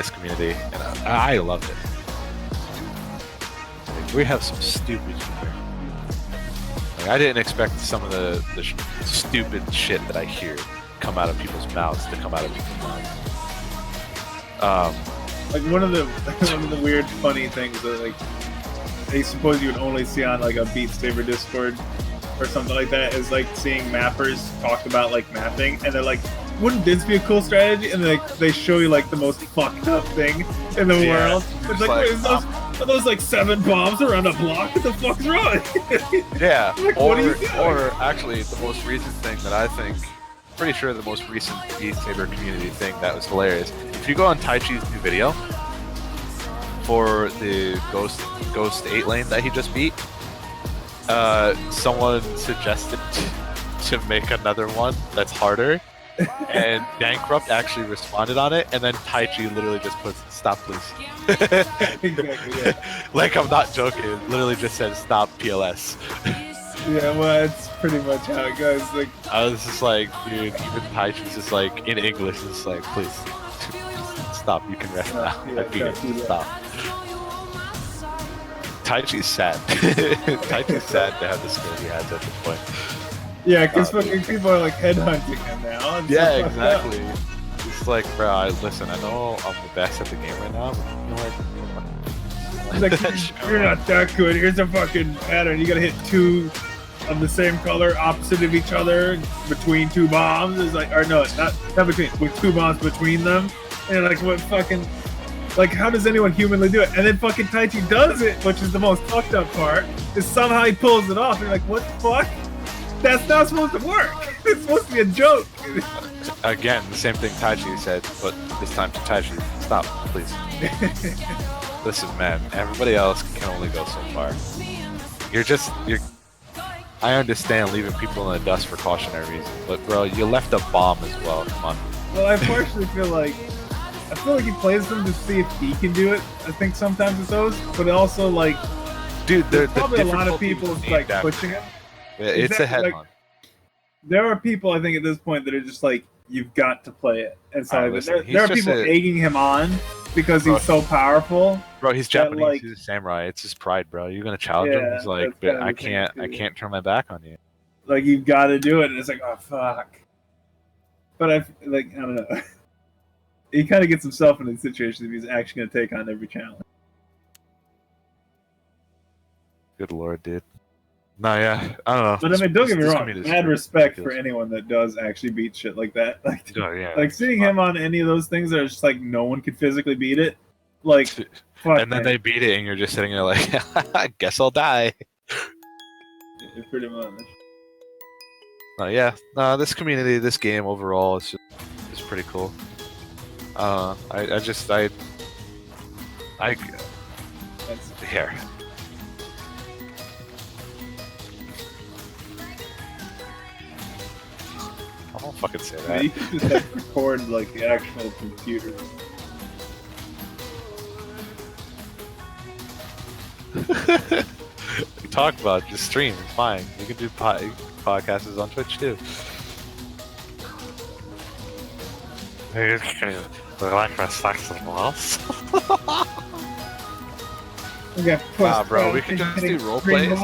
community, and I love it. Like, we have some stupid humor. Like, I didn't expect some of the stupid shit that I hear come out of people's mouths to come out of people's mouths. Like one of the weird funny things that like I suppose you would only see on like a Beat Saber Discord or something like that is like seeing mappers talk about like mapping, and they're like, wouldn't this be a cool strategy? And they show you like the most fucked up thing in the Yeah. world. It's like, wait, are those like 7 bombs around a block? What the fuck's wrong? Yeah, Like, what are you doing? or actually the most recent thing that I think, pretty sure the most recent Beat Saber community thing that was hilarious. If you go on Taichi's new video for the Ghost 8 lane that he just beat, someone suggested to make another one that's harder, and Bankrupt actually responded on it, and then Taichi literally just puts "Stop, please." Exactly, yeah. Like, I'm not joking. It literally just said "Stop, PLS." Yeah, well, that's pretty much how it goes. Like, I was just like, dude, even Taichi's just like, in English, it's like, please, stop, you can rest now. Yeah, I beat it, yeah. stop. Taichi's sad. Taichi's sad to have the skill he has at this point. yeah, because fucking people are like headhunting him now. and Yeah, stuff like that. exactly. It's like, bro, listen, I know I'm the best at the game right now, but you know what? He's like, you're not that good. Here's a fucking pattern. You gotta hit 2 of the same color opposite of each other between 2 bombs. It's like, or no, not between, with 2 bombs between them. And you're like, what fucking, like, how does anyone humanly do it? And then fucking Taichi does it, which is the most fucked up part, is somehow he pulls it off. And you're like, what the fuck? That's not supposed to work. It's supposed to be a joke. Again, the same thing Taichi said, but this time to Taichi, stop, please. Listen, man, everybody else can only go so far. You're. I understand leaving people in the dust for cautionary reasons, but bro, you left a bomb as well. Come on. Well, I partially feel like he plays them to see if he can do it. I think sometimes it's those, but also like, dude, there's probably a lot of people like pushing him. Yeah, it's a head on. There are people I think at this point that are just like, you've got to play it. And so listen, there are people egging him on because he's so powerful. Bro, he's Japanese. Like, he's a samurai. It's his pride, bro. You're gonna challenge him. He's like, but I can't turn my back on you. Like, you've got to do it, and it's like, oh fuck. But I don't know. He kind of gets himself in a situation if he's actually gonna take on every challenge. Good lord, dude. No, yeah, I don't know. But I mean, don't get me wrong. Mad respect for anyone that does actually beat shit like that. Like, like seeing him on any of those things that are just like no one could physically beat it. Like, fuck, and then they beat it, and you're just sitting there like, I guess I'll die. Yeah, pretty much. Yeah, no, this community, this game overall is pretty cool. Here. I won't fucking say that. You can just like record like the actual computer. We talk about just stream. It's fine. You can do podcasts on Twitch too. Like my stocks and walls. Okay, nah, bro, we can just do role plays.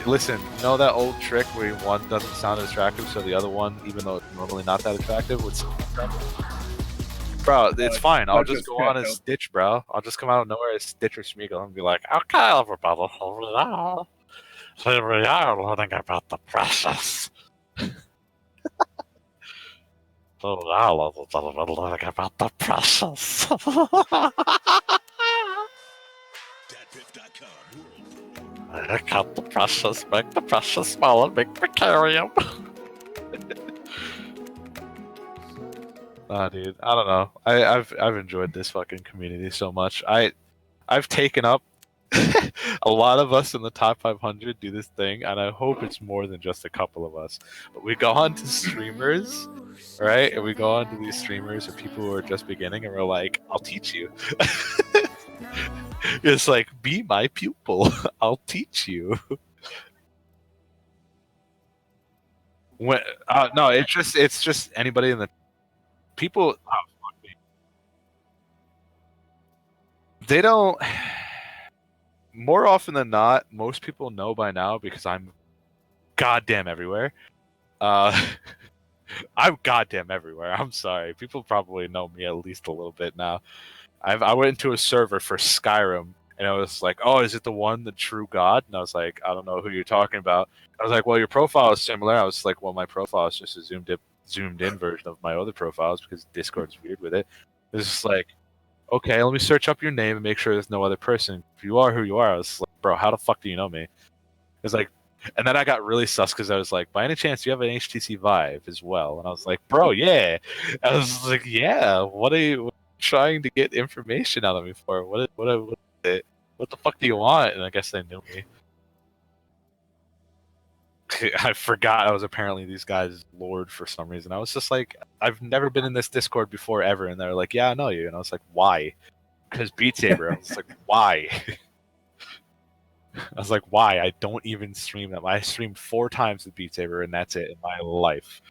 Listen, you know that old trick where one doesn't sound as attractive, so the other one, even though it's normally not that attractive, would sound attractive? Bro, it's fine. I'll just go on as Stitch, bro. I'll just come out of nowhere as Stitch or Smeagol and be like, okay, everybody, here we are learning about the process. So now, learning about the process. I count the process, make the process smaller, make precarium. Nah, dude, I don't know. I've enjoyed this fucking community so much. I've taken up a lot of us in the top 500 do this thing, and I hope it's more than just a couple of us. But we go on to streamers, right? And we go on to these streamers or people who are just beginning, and we're like, I'll teach you. It's like, be my pupil. I'll teach you. No, it's just anybody in the people. Oh, fuck me. They don't. More often than not, most people know by now because I'm goddamn everywhere. I'm goddamn everywhere. I'm sorry. People probably know me at least a little bit now. I went into a server for Skyrim, and I was like, oh, is it the one, the true god? And I was like, I don't know who you're talking about. I was like, well, your profile is similar. I was like, well, my profile is just a zoomed in version of my other profiles because Discord's weird with it. It's just like, okay, let me search up your name and make sure there's no other person. If you are who you are, I was like, bro, how the fuck do you know me? It's like, and then I got really sus because I was like, by any chance, you have an HTC Vive as well? And I was like, bro, yeah. I was like, yeah, what are you trying to get information out of me for? What the fuck do you want? And I guess they knew me. I forgot I was apparently these guys' lord for some reason. I was just like, I've never been in this Discord before ever, and they're like, yeah, I know you. And I was like, why? Because Beat Saber. I was like, why? I was like, why? I don't even stream them. I streamed 4 times with Beat Saber, and that's it in my life.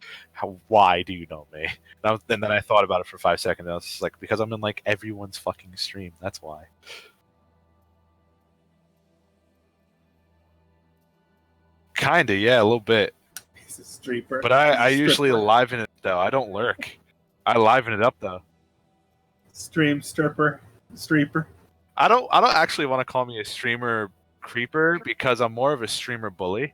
Why do you know me? And then I thought about it for 5 seconds, and I was just like, because I'm in like everyone's fucking stream. That's why. Kinda, yeah, a little bit. He's a streamer. But I usually liven it though. I don't lurk. I liven it up though. Stream stripper, streeper. I don't actually want to call me a streamer creeper because I'm more of a streamer bully.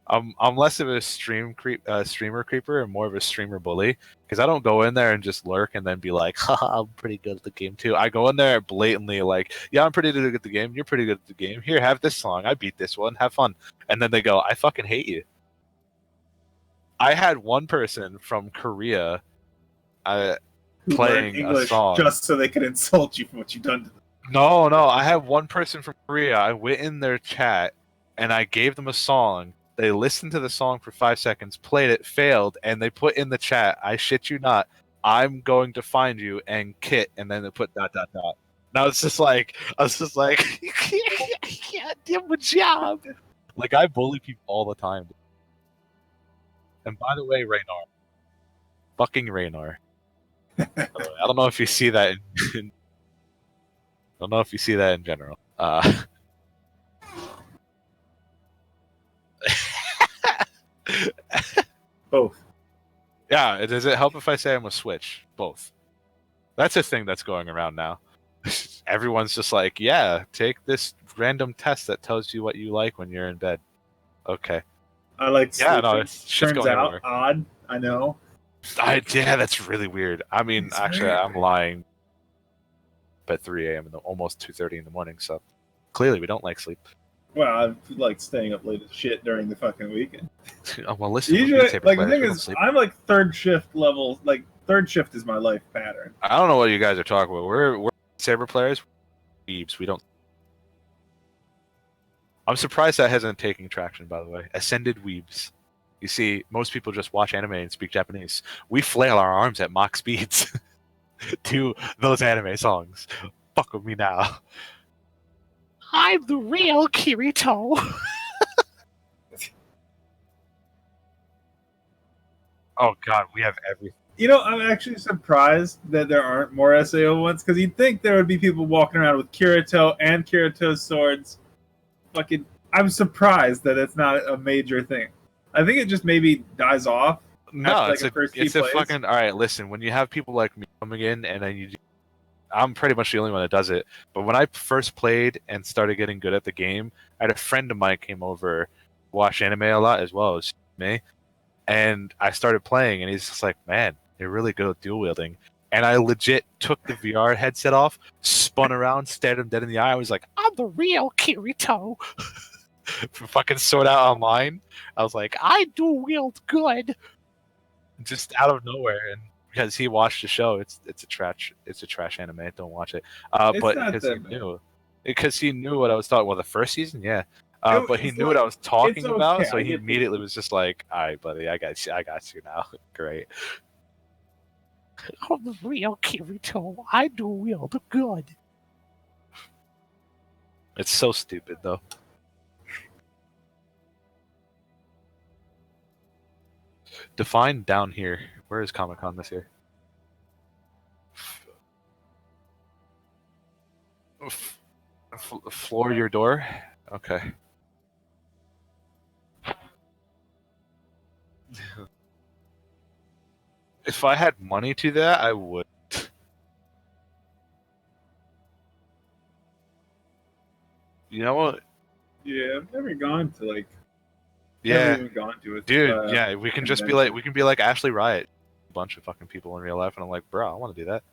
I'm less of a streamer creeper and more of a streamer bully because I don't go in there and just lurk and then be like, haha, I'm pretty good at the game too. I go in there blatantly like, yeah, I'm pretty good at the game. You're pretty good at the game. Here, have this song. I beat this one. Have fun. And then they go, I fucking hate you. I had one person from Korea playing English a song just so they could insult you for what you've done to them. No, I have one person from Korea. I went in their chat and I gave them a song. They listened to the song for 5 seconds, played it, failed, and they put in the chat, I shit you not, I'm going to find you and kit, and then they put ... And I was just like, you can't do my job. Like, I bully people all the time. And by the way, Raynar. Fucking Raynar. I don't know if you see that in I don't know if you see that in general. Both. Yeah, does it help if I say I'm a Switch? Both. That's a thing that's going around now. Everyone's just like, yeah, take this random test that tells you what you like when you're in bed. Okay. I like Yeah, no, sleeping. it's just Turns going out everywhere. odd. I know. Yeah, that's really weird. I mean, It's actually, weird. I'm lying. At 3 a.m. almost 2:30 in the morning, so clearly we don't like sleep. Well, I like staying up late as shit during the fucking weekend. Oh, well, listen, we're Usually, Beat Saber like the players, thing we don't is, sleep. I'm like third shift level. Like third shift is my life pattern. I don't know what you guys are talking about. We're Saber players. Weebs. We don't. I'm surprised that hasn't taken traction. By the way, ascended weebs. You see, most people just watch anime and speak Japanese. We flail our arms at mock speeds to those anime songs. Fuck with me now. I'm the real Kirito. Oh god, we have everything. You know, I'm actually surprised that there aren't more SAO ones because you'd think there would be people walking around with Kirito and Kirito's swords. Fucking, I'm surprised that it's not a major thing. I think it just maybe dies off. No, after, it's like, a first few plays. fucking. All right, listen. When you have people like me coming in, and then I'm pretty much the only one that does it. But when I first played and started getting good at the game, I had a friend of mine came over, watch anime a lot as well as me, and I started playing, and he's just like, "Man, you're really good at dual wielding." And I legit took the VR headset off, spun around, stared him dead in the eye. I was like, "I'm the real Kirito." Fucking Sword Out Online. I was like, "I dual wield good." Just out of nowhere, and because he watched the show, it's a trash anime. Don't watch it. It's But not because he knew what I was talking. Well, the first season, yeah. But he It's knew what I was talking it's about, okay, so I he get immediately was just like, "All right, buddy, I got you now." Great. I'm the real Kirito. I do wield good. It's so stupid, though. Define down here. Where is Comic-Con this year? Floor your door? Okay. If I had money to that, I would. You know what? Yeah, I've never gone to like. Yeah, Never even gone to it. dude. Yeah, we can just be like, we can be like Ashley Riot, a bunch of fucking people in real life, and I'm like, bro, I want to do that.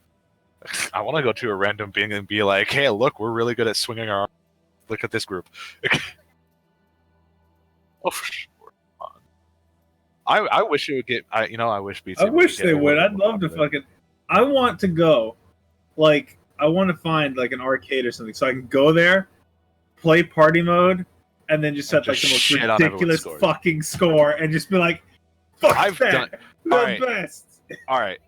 I want to go to a random being and be like, hey, look, we're really good at swinging our arms. Look at this group. Oh, for sure. I wish it would get. I wish Beat I Saber wish get they a would. little I'd more love to popular. fucking. I want to go. Like, I want to find like an arcade or something so I can go there, play party mode, and then just set And like the just most shit on everyone's ridiculous scores. fucking score and just be like, "Fuck I've that, done- the Alright. best." All right.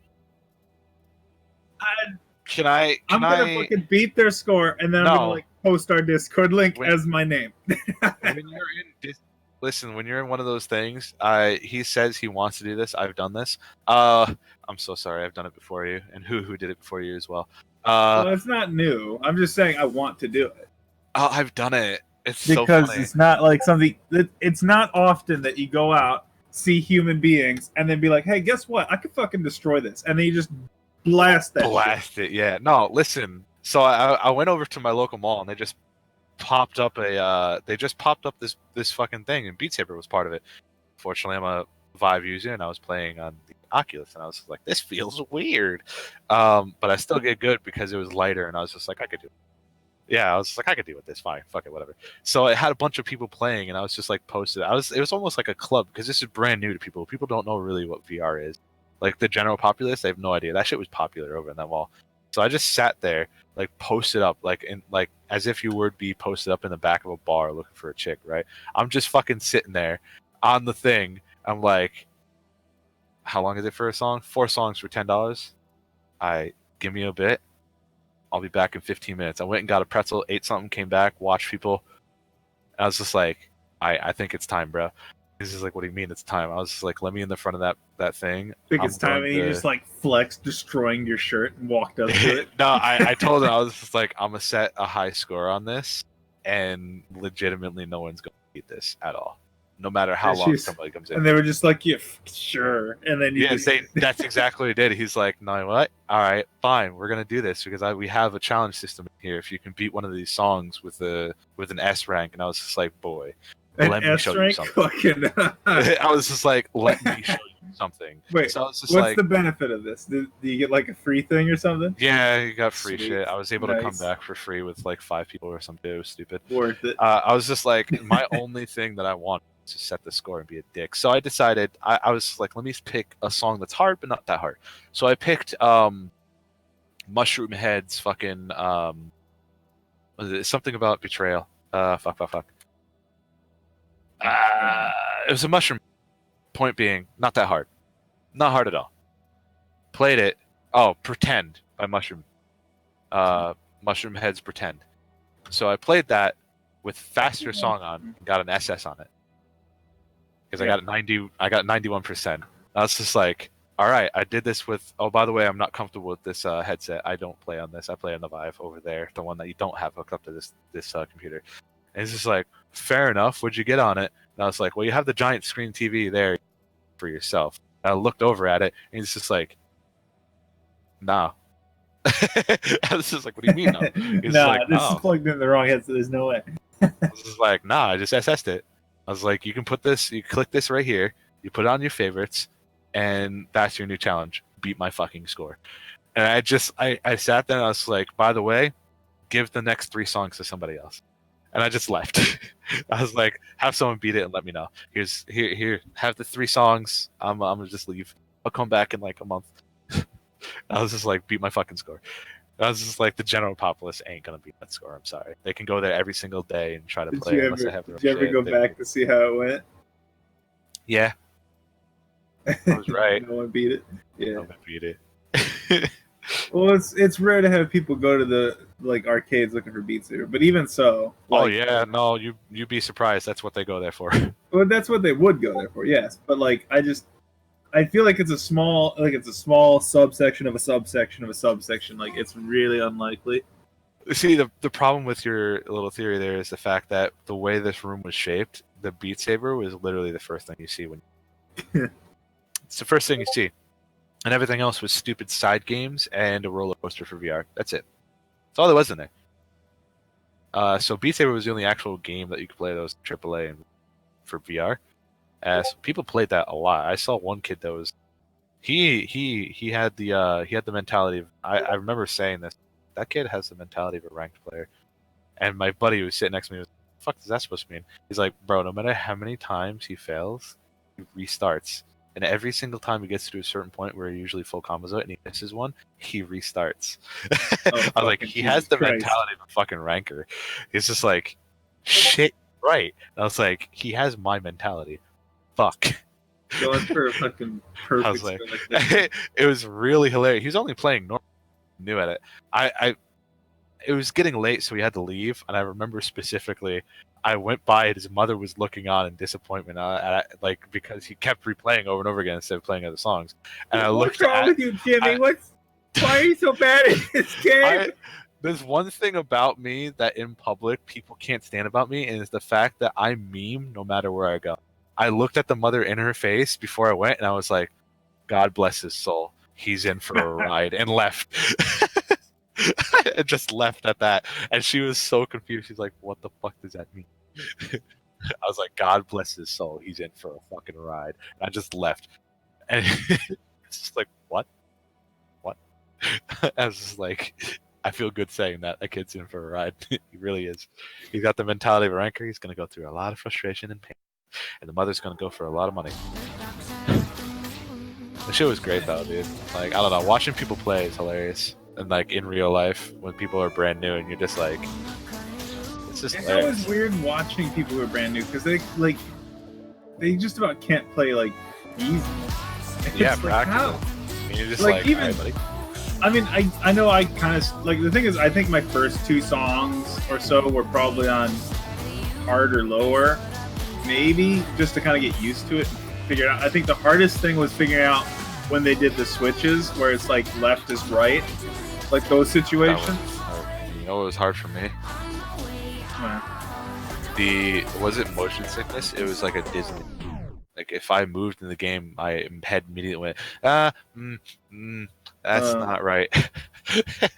I- Can I? I'm gonna fucking beat their score, and then I'm gonna No. like post our Discord link When- as my name. When you're listen, when you're in one of those things, he says he wants to do this. I've done this. I'm so sorry. I've done it before you, and who did it before you as well. Well, it's not new. I'm just saying I want to do it I've done it. It's so because funny. it's not like something. It's not often that you go out, see human beings, and then be like, "Hey, guess what? I could fucking destroy this," and then you just blast that shit. Blast it, yeah. No, listen. So I went over to my local mall and they just popped up this fucking thing, and Beat Saber was part of it. Fortunately, I'm a Vive user and I was playing on the Oculus and I was like, this feels weird. But I still get good because it was lighter and I was just like, I could do it. Yeah, I was just like, I could deal with this, fine, fuck it, whatever. So it had a bunch of people playing and I was just like posted. It was almost like a club because this is brand new to people. People don't know really what VR is. Like the general populace, they have no idea. That shit was popular over in that mall. So I just sat there, like posted up, like as if you would be posted up in the back of a bar looking for a chick, right? I'm just fucking sitting there on the thing. I'm like, how long is it for a song? 4 songs for $10. Give me a bit. I'll be back in 15 minutes. I went and got a pretzel, ate something, came back, watched people. I was just like, I think it's time, bro. He's just like, what do you mean it's time? I was just like, let me in the front of that thing. I think it's time, and you just like flexed, destroying your shirt, and walked up to it. No, I told him, I was just like, I'm gonna set a high score on this, and legitimately no one's gonna beat this at all. No matter how long somebody comes in. And they were just like, yeah, sure. And then that's exactly what he did. He's like, no, what? All right, fine. We're going to do this because we have a challenge system here. If you can beat one of these songs with an S rank. And I was just like, boy, let me show you something. I was just like, let me show you something. Wait, so I was just what's the benefit of this? Do you get like a free thing or something? Yeah, you got free shit. I was able to come back for free with like 5 people or something. It was stupid. Worth it. I was just like, my only thing that I want to set the score and be a dick. So I decided I was like, let me pick a song that's hard but not that hard. So I picked Mushroom Head's fucking was it something about betrayal? Fuck. It was a Mushroom. Point being, not that hard. Not hard at all. Played it. Oh, Pretend by Mushroom. Mushroom Head's Pretend. So I played that with faster song on, got an SS on it. Because I got 91%. I was just like, all right, I did this with. Oh, by the way, I'm not comfortable with this headset. I don't play on this. I play on the Vive over there, the one that you don't have hooked up to this computer. And it's just like, fair enough. What'd you get on it? And I was like, well, you have the giant screen TV there for yourself. And I looked over at it, and it's just like, nah. I was just like, what do you mean, no? This is plugged in the wrong headset. There's no way. I was just like, nah, I just SS'd it. I was like, you can put this, you click this right here, you put it on your favorites, and that's your new challenge. Beat my fucking score. And I sat there and I was like, by the way, give the next 3 songs to somebody else. And I just left. I was like, have someone beat it and let me know. Here, have the 3 songs. I'm gonna just leave. I'll come back in like a month. I was just like, beat my fucking score. I was just like, the general populace ain't gonna beat that score. I'm sorry. They can go there every single day and try to play. Did you ever go back to see how it went? Yeah, I was right. No one beat it. Yeah, no one beat it. Well, it's rare to have people go to the like arcades looking for Beat Saber, but even so. Like, no, you'd be surprised. That's what they go there for. Well, that's what they would go there for, yes. But like, I feel like it's a small subsection of a subsection of a subsection. Like, it's really unlikely. See, the problem with your little theory there is the fact that the way this room was shaped, the Beat Saber was literally the first thing you see when. It's the first thing you see, and everything else was stupid side games and a roller coaster for VR. That's it. That's all there was in there. So Beat Saber was the only actual game that you could play that was AAA and for VR. As people played that a lot. I saw one kid that was he had the mentality of I remember saying this. That kid has the mentality of a ranked player. And my buddy who was sitting next to me was, what the fuck is that supposed to mean? He's like, bro, no matter how many times he fails, he restarts. And every single time he gets to a certain point where he usually full combos it and he misses one, he restarts. I was like, he has the mentality of a fucking ranker. He's just like, shit, right. And I was like, he has my mentality. Fuck. Going for a fucking perfect. I was like, it was really hilarious. He was only playing normal, new at it. It was getting late, so we had to leave. And I remember specifically, I went by and his mother was looking on in disappointment, like because he kept replaying over and over again instead of playing other songs. And I looked. What's wrong with you, Jimmy? Why are you so bad at this game? There's one thing about me that in public people can't stand about me, and it's the fact that I meme no matter where I go. I looked at the mother in her face before I went, and I was like, God bless his soul. he's in for a ride, and left. It just left at that, and she was so confused. She's like, "What the fuck does that mean?" I was like, "God bless his soul. He's in for a fucking ride." And I just left, and it's just like, "What? What?" I was just like, I feel good saying that a kid's in for a ride. He really is. He's got the mentality of a ranker. He's gonna go through a lot of frustration and pain, and the mother's gonna go for a lot of money. The show was great though, dude. Like, I don't know, watching people play is hilarious. And like in real life, when people are brand new, and you're just like, it's just It's hilarious. always weird watching people who are brand new because they just about can't play like easy. Yeah, It's like, how? practically. And you're just Like, like, even- all right, buddy. I mean, I know I kind of like the thing is I think my first 2 songs or so were probably on hard or lower, maybe just to kind of get used to it and figure it out. I think the hardest thing was figuring out when they did the switches where it's like left is right, like those That situations. was hard. You know, it was hard for me. Yeah. Was it motion sickness? It was like a Disney. Like if I moved in the game, my head immediately went, that's not right. It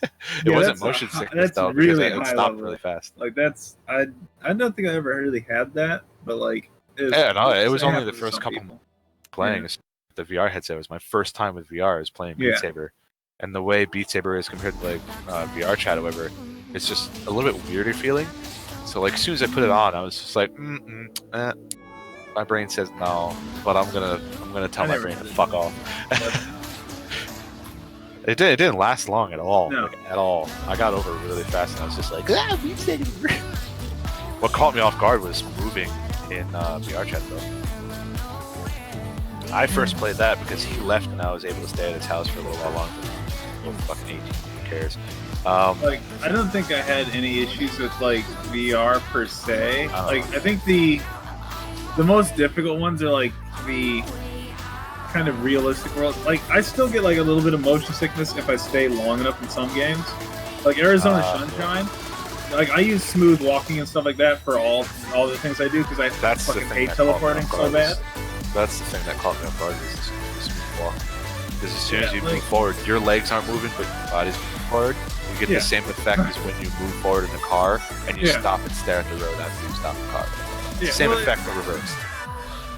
Yeah, wasn't that's motion that's sickness though, because really it high stopped level. really fast. Like that's I don't think I ever really had that, but like Yeah, no, it was only the happens to first some couple people. playing the VR headset. It was my first time with VR. Is playing Beat Yeah. Saber, and the way Beat Saber is compared to like VR chat, or whatever, it's just a little bit weirder feeling. So like as soon as I put it on, I was just like, my brain says no, but I'm gonna tell I my never brain to did. fuck off. It didn't last long at all. No. Like, at all. I got over it really fast, and I was just like, Beat Saber. What caught me off guard was moving in VR chat though. I first played that because he left and I was able to stay at his house for a little while longer. Well, fucking 18, who cares? Like I don't think I had any issues with like VR per se. Like I think the most difficult ones are like the kind of realistic world. Like I still get like a little bit of motion sickness if I stay long enough in some games. Like Arizona Sunshine. Like I use smooth walking and stuff like that for all the things I do because I That's the fucking thing hate that caught me teleporting off so guard bad. is- That's the thing that caught me off guard is the smooth walk. Because as soon as Yeah, you like- move forward, your legs aren't moving, but your body's moving forward. You get Yeah. the same effect as when you move forward in a car and you Yeah. stop and stare at the road after you stop the car. Yeah, Same well, effect but reversed.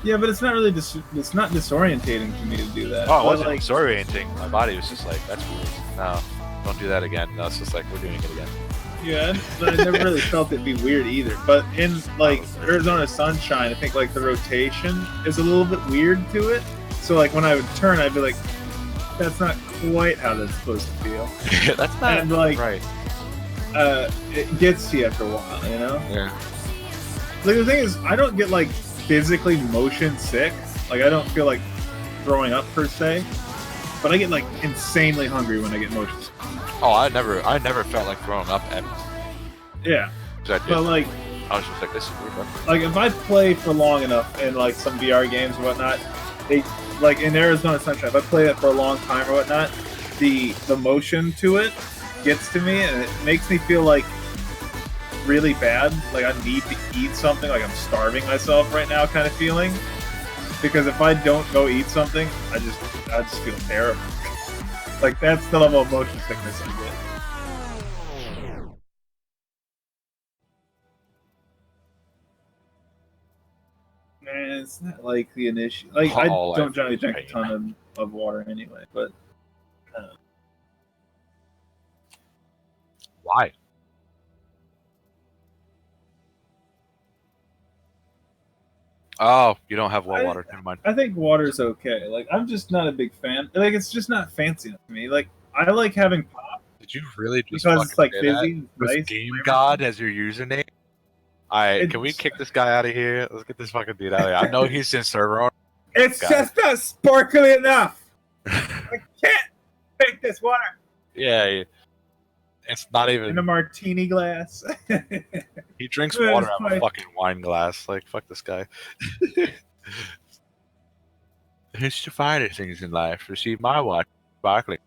Yeah, but it's not really it's not disorientating for me to do that. Oh, it But, wasn't like, disorienting. My body was just like, that's weird. No, don't do that again. No, it's just like, we're doing it again. yeah, but I never really felt it'd be weird either. But in like Arizona Sunshine, I think like the rotation is a little bit weird to it. So like when I would turn, I'd be like, that's not quite how that's supposed to feel. That's not And like right. it gets to you after a while, you know? Yeah. Like the thing is, I don't get like physically motion sick. Like I don't feel like throwing up per se, but I get like insanely hungry when I get motion sick. Oh, I never felt like throwing up ever. Yeah, 'Cause I did. but like I was just like, this is weird. Bro. like if I play for long enough in like some VR games or whatnot, they like in Arizona Sunshine, if I play it for a long time or whatnot, the motion to it gets to me and it makes me feel like really bad, like I need to eat something, like I'm starving myself right now kind of feeling. Because if I don't go eat something, I just feel terrible. Like that's the level of motion sickness I get. Man, it's not like the initial. Like I Oh, don't like generally drink a pain. ton of water anyway, but Why? Oh, you don't have well water. Never mind. I think water's okay. Like I'm just not a big fan. Like it's just not fancy enough to me. Like I like having pop Did you really just because it's like fucking say that? fizzy, and With nice. Game flavor. God as your username? Alright, can we It's- kick this guy out of here? Let's get this fucking dude out of here. I know he's in server owner. It's Got just not sparkly enough. I can't take this water Yeah, it's not in a even. martini glass. He drinks Yeah, water it's out of a fine. fucking wine glass. Like, fuck this guy. It's the finer things in life. Receive my watch. Sparkling.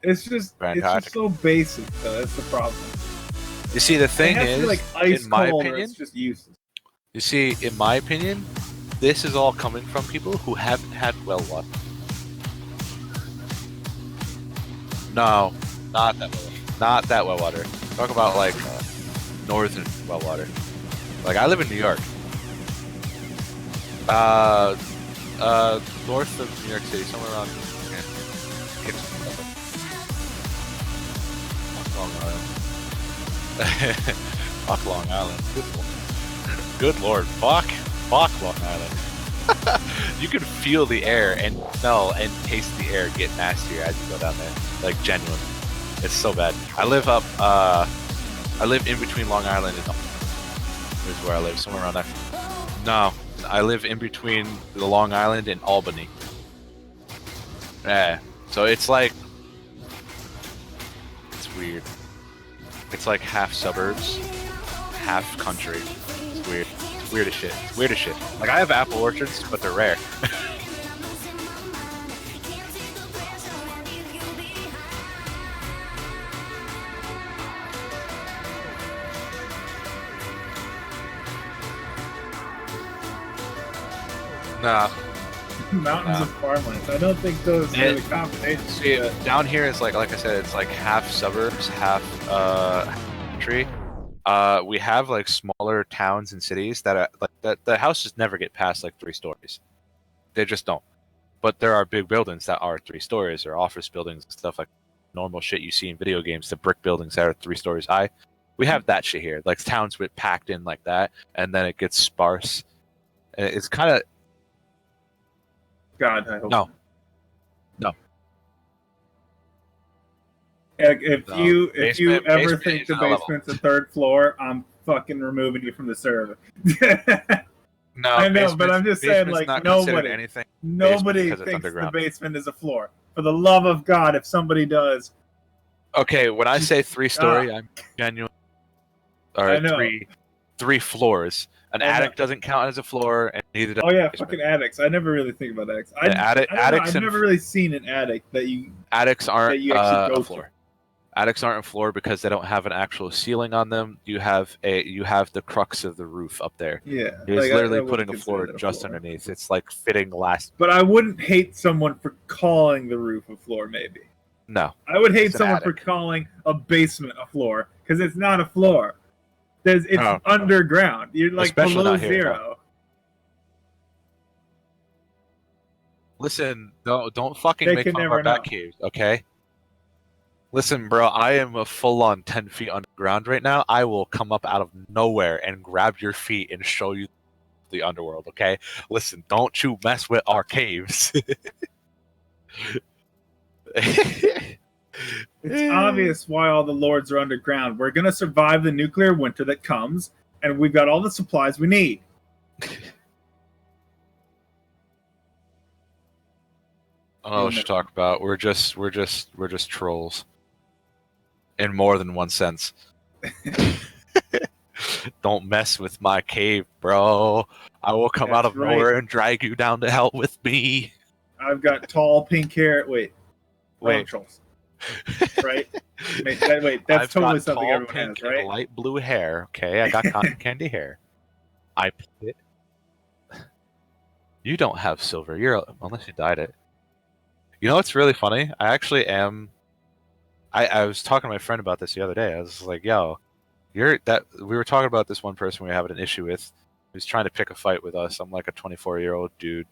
It's just Fantastic. so basic though. That's the problem. You see, the thing it has to is, be like ice in my cold, or opinion, it's just useless. you see, in my opinion, this is all coming from people who haven't had well water. No, not that well. Not that well water. Talk about like northern well water. Like I live in New York. North of New York City, somewhere around here. Long Island. Fuck Long Island. Good lord. Fuck Long Island. You can feel the air and smell and taste the air get nastier as you go down there. Like genuine. It's so bad. I live in between Long Island and here's where I live, somewhere around there. No, I live in between the Long Island and Albany. Yeah. So it's like it's weird. It's like half suburbs, half country. It's weird. It's weird as shit. It's weird as shit. Like I have apple orchards, but they're rare. Nah. Mountains and farmlands. I don't think those are the combination. See, down here is like I said, it's like half suburbs, half country. We have like smaller towns and cities that are like that. The houses never get past like 3 stories. They just don't. But there are big buildings that are 3 stories, or office buildings and stuff like normal shit you see in video games. The brick buildings that are 3 stories high. We have that shit here. Like towns with packed in like that, and then it gets sparse. And it's kind of. God, I hope No. If No. you ever Basement think is the not level. basement's a 3rd floor, I'm fucking removing you from the server. No, I know, but I'm just saying, basement's like, not considered nobody- anything. Nobody because it's thinks the underground. basement is a floor. For the love of God, if somebody does, Okay, when I say 3-story, I'm genuine. I Or know. three floors. An I know. attic doesn't count as a floor, and neither does oh yeah, a basement. fucking attics. I never really think about attics. The attic- I don't know, attics I've and- never really seen an attic that you. Attics aren't That you actually go a to. floor. Attics aren't a floor because they don't have an actual ceiling on them. You have the crux of the roof up there. Yeah, He's like, I literally wouldn't putting a consider floor that a just floor. underneath. It's like fitting last. But I wouldn't hate someone for calling the roof a floor. Maybe No, I would hate It's an someone for attic. calling a basement a floor because it's not a floor. It's No. underground. You're like Especially below not here, no. 0. listen, don't fucking They make can fun of never our bat know. caves, okay? Listen, bro, I am a full-on 10 feet underground right now. I will come up out of nowhere and grab your feet and show you the underworld, okay? Listen, don't you mess with our caves. It's obvious why all the lords are underground. We're gonna survive the nuclear winter that comes, and we've got all the supplies we need. I don't know what you talk about. We're just trolls. In more than one sense. Don't mess with my cave, bro. I will come out That's of nowhere right. and drag you down to hell with me. I've got tall pink hair. Wait, Wait. trolls. Right? Wait, that's I've totally got something tall everyone pink has, right? and light blue hair. Okay, I got cotton candy hair. I picked it. You don't have silver. Unless you dyed it. You know what's really funny? I actually am. I was talking to my friend about this the other day. I was like, "Yo, we were talking about this one person we were having an issue with, who's trying to pick a fight with us. I'm like a 24-year-old dude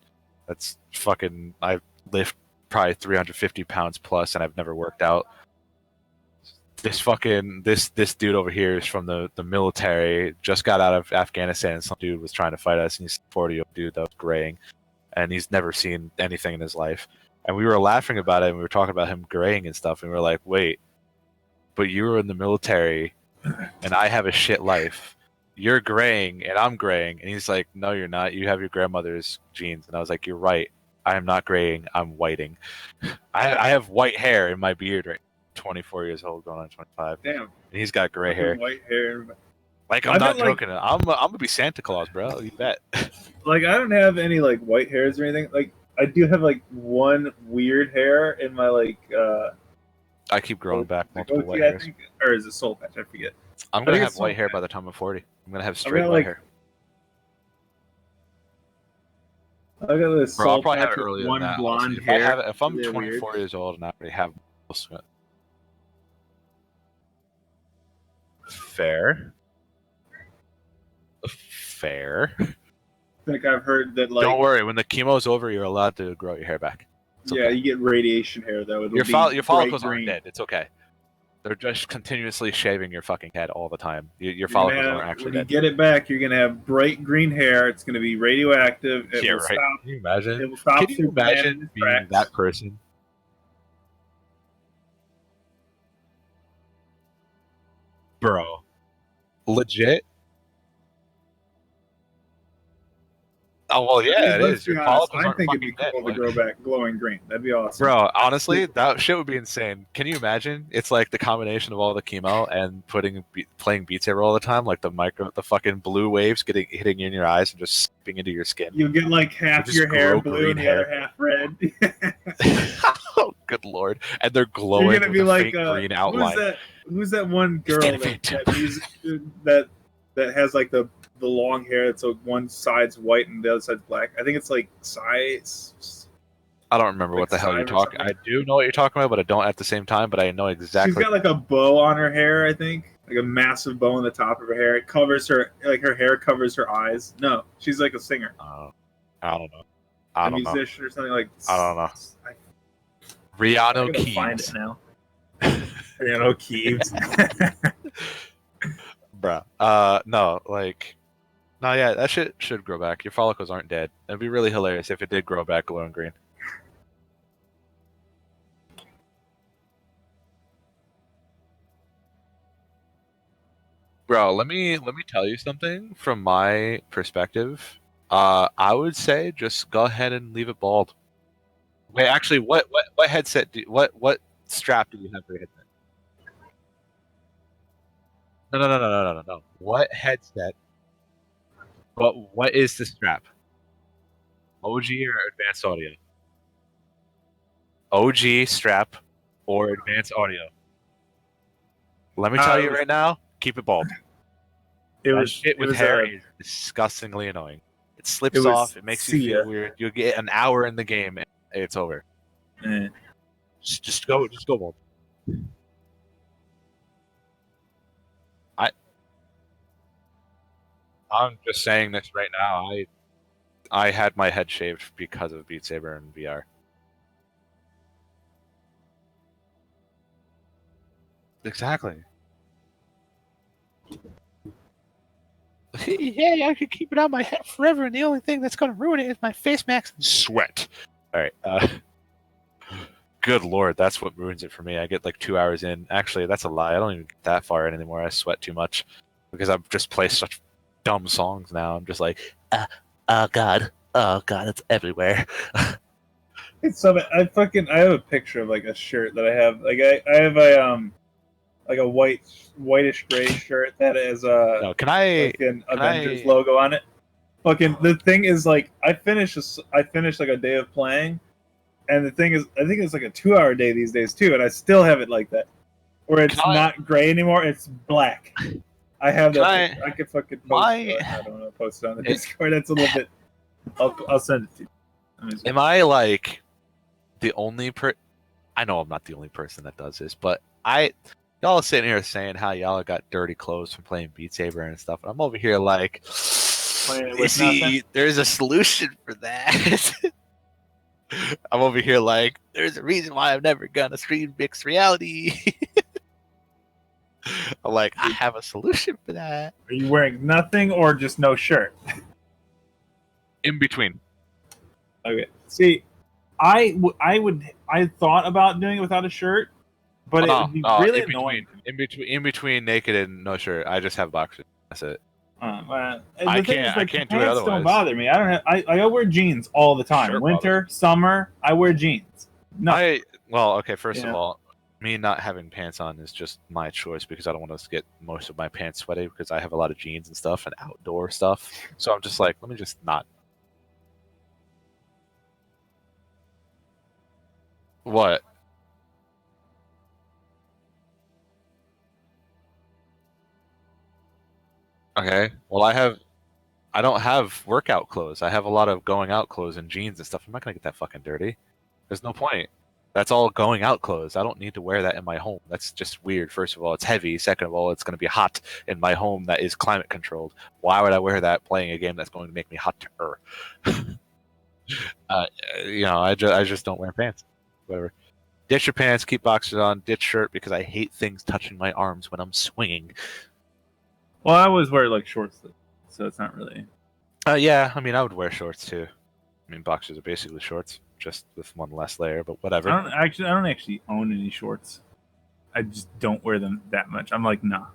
that's fucking. I lift probably 350 pounds plus, and I've never worked out. This dude over here is from the military. Just got out of Afghanistan, and some dude was trying to fight us, and he's a 40-year-old dude that was graying, and he's never seen anything in his life. And we were laughing about it, and we were talking about him graying and stuff, and we were like, wait, but you were in the military, and I have a shit life. You're graying, and I'm graying. And he's like, no, you're not. You have your grandmother's genes. And I was like, you're right. I am not graying. I'm whiting. I have white hair in my beard right now. 24 years old, going on 25. Damn. And he's got gray hair. White hair. Like, I I'm not bet, like- joking. I'm gonna be Santa Claus, bro. You bet. Like, I don't have any, like, white hairs or anything. Like, I do have, like, one weird hair in my, like, I keep growing back multiple white goatee, I hairs. think, or is it soul patch? I forget. I'm I gonna think have it's white soul hair patch. by the time I'm 40. I'm gonna have straight got, white like, hair. I got this Bro, I'll soul probably have patch it with earlier one than that. blonde honestly. hair. If I'm Really 24 weird. years old and I already have most of it, Fair. Fair. I think I've heard that like Don't worry, when the chemo's over, you're allowed to grow your hair back. It's yeah, okay. you get radiation hair though. It'll Your be your follicles bright aren't green. dead. It's okay. They're just continuously shaving your fucking head all the time. Your You're gonna follicles have- aren't actually when you dead. get it back, you're gonna have bright green hair. It's gonna be radioactive. It Yeah, will right. stop. Can you imagine? It will stop Can you Superman in imagine his being tracks. that person? Bro. Legit? Oh, well, yeah, it Let's is. be Your honest. follicles I aren't think it'd fucking be dead. cool to What? grow back glowing green. That'd be awesome. Bro, honestly, that shit would be insane. Can you imagine? It's like the combination of all the chemo and playing Beat Saber all the time, like the fucking blue waves hitting in your eyes and just seeping into your skin. You'll get like half just your hair grow blue and green the other half red. Oh, good lord! And they're glowing You're gonna with be a like, faint green outline. Who's that one girl Danny that, Phantom. that has like the long hair? So one side's white and the other side's black. I think it's like size. I don't remember like what the hell you're Simon or talking. I something. do know what you're talking about, but I don't at the same time. But I know exactly. She's got like a bow on her hair. I think like a massive bow on the top of her hair. It covers her like her hair covers her eyes. No, she's like a singer, I don't know. a musician or something like. I don't know. I Rihanna gotta find Keys, it now. Rihanna Keys. bruh. No, like, no, yeah, that shit should grow back. Your follicles aren't dead. It'd be really hilarious if it did grow back glowing green. Bro, let me tell you something from my perspective. I would say just go ahead and leave it bald. Wait, actually, what headset? What strap do you have for your headset? No. What headset? What is the strap? OG or advanced audio? OG strap or advanced audio? Let me tell you right now, keep it bald. That shit with hair is disgustingly annoying. It slips off. It makes you feel weird. You'll get an hour in the game, and it's over. Just go bald. I'm just saying this right now. I had my head shaved because of Beat Saber and VR. Exactly. Yeah, I could keep it on my head forever, and the only thing that's going to ruin it is my face mask and sweat. All right. Good lord, that's what ruins it for me. I get like 2 hours in. Actually, that's a lie. I don't even get that far in anymore. I sweat too much because I've just played such dumb songs now. I'm just like, oh god, it's everywhere. So I have a picture of like a shirt that I have. Like I have a like a whitish gray shirt that has a No, can I? like an Avengers logo on it. Fucking the thing is like I finished like a day of playing, and the thing is I think it's like a 2-hour day these days too, and I still have it like that, where it's not gray anymore, it's black. I have that. I could fucking post it. I don't know, post it on the Discord. That's a little bit. I'll send it to you. Am I like the only I know I'm not the only person that does this, but y'all are sitting here saying how y'all got dirty clothes from playing Beat Saber and stuff, and I'm over here like, see, there's a solution for that. I'm over here like, there's a reason why I'm never gonna stream mixed reality. I'm like, I have a solution for that. Are you wearing nothing or just no shirt? In between. Okay. See, I thought about doing it without a shirt, but it would be really annoying. In between naked and no shirt, I just have boxers. That's it. I can't do it otherwise. Don't bother me. I wear jeans all the time. Sure, Winter, summer, I wear jeans. No. Okay. First of all, me not having pants on is just my choice because I don't want to get most of my pants sweaty because I have a lot of jeans and stuff and outdoor stuff. So I'm just like, let me just not. What? Okay. Well, I don't have workout clothes. I have a lot of going out clothes and jeans and stuff. I'm not gonna get that fucking dirty. There's no point. That's all going out clothes. I don't need to wear that in my home. That's just weird. First of all, it's heavy. Second of all, it's going to be hot in my home that is climate controlled. Why would I wear that playing a game that's going to make me hotter? I just don't wear pants. Whatever. Ditch your pants, keep boxers on, ditch shirt because I hate things touching my arms when I'm swinging. Well, I always wear like shorts, so it's not really. Yeah, I mean, I would wear shorts too. I mean, boxers are basically shorts, just with one less layer, but whatever. I don't actually own any shorts. I just don't wear them that much. I'm like, nah.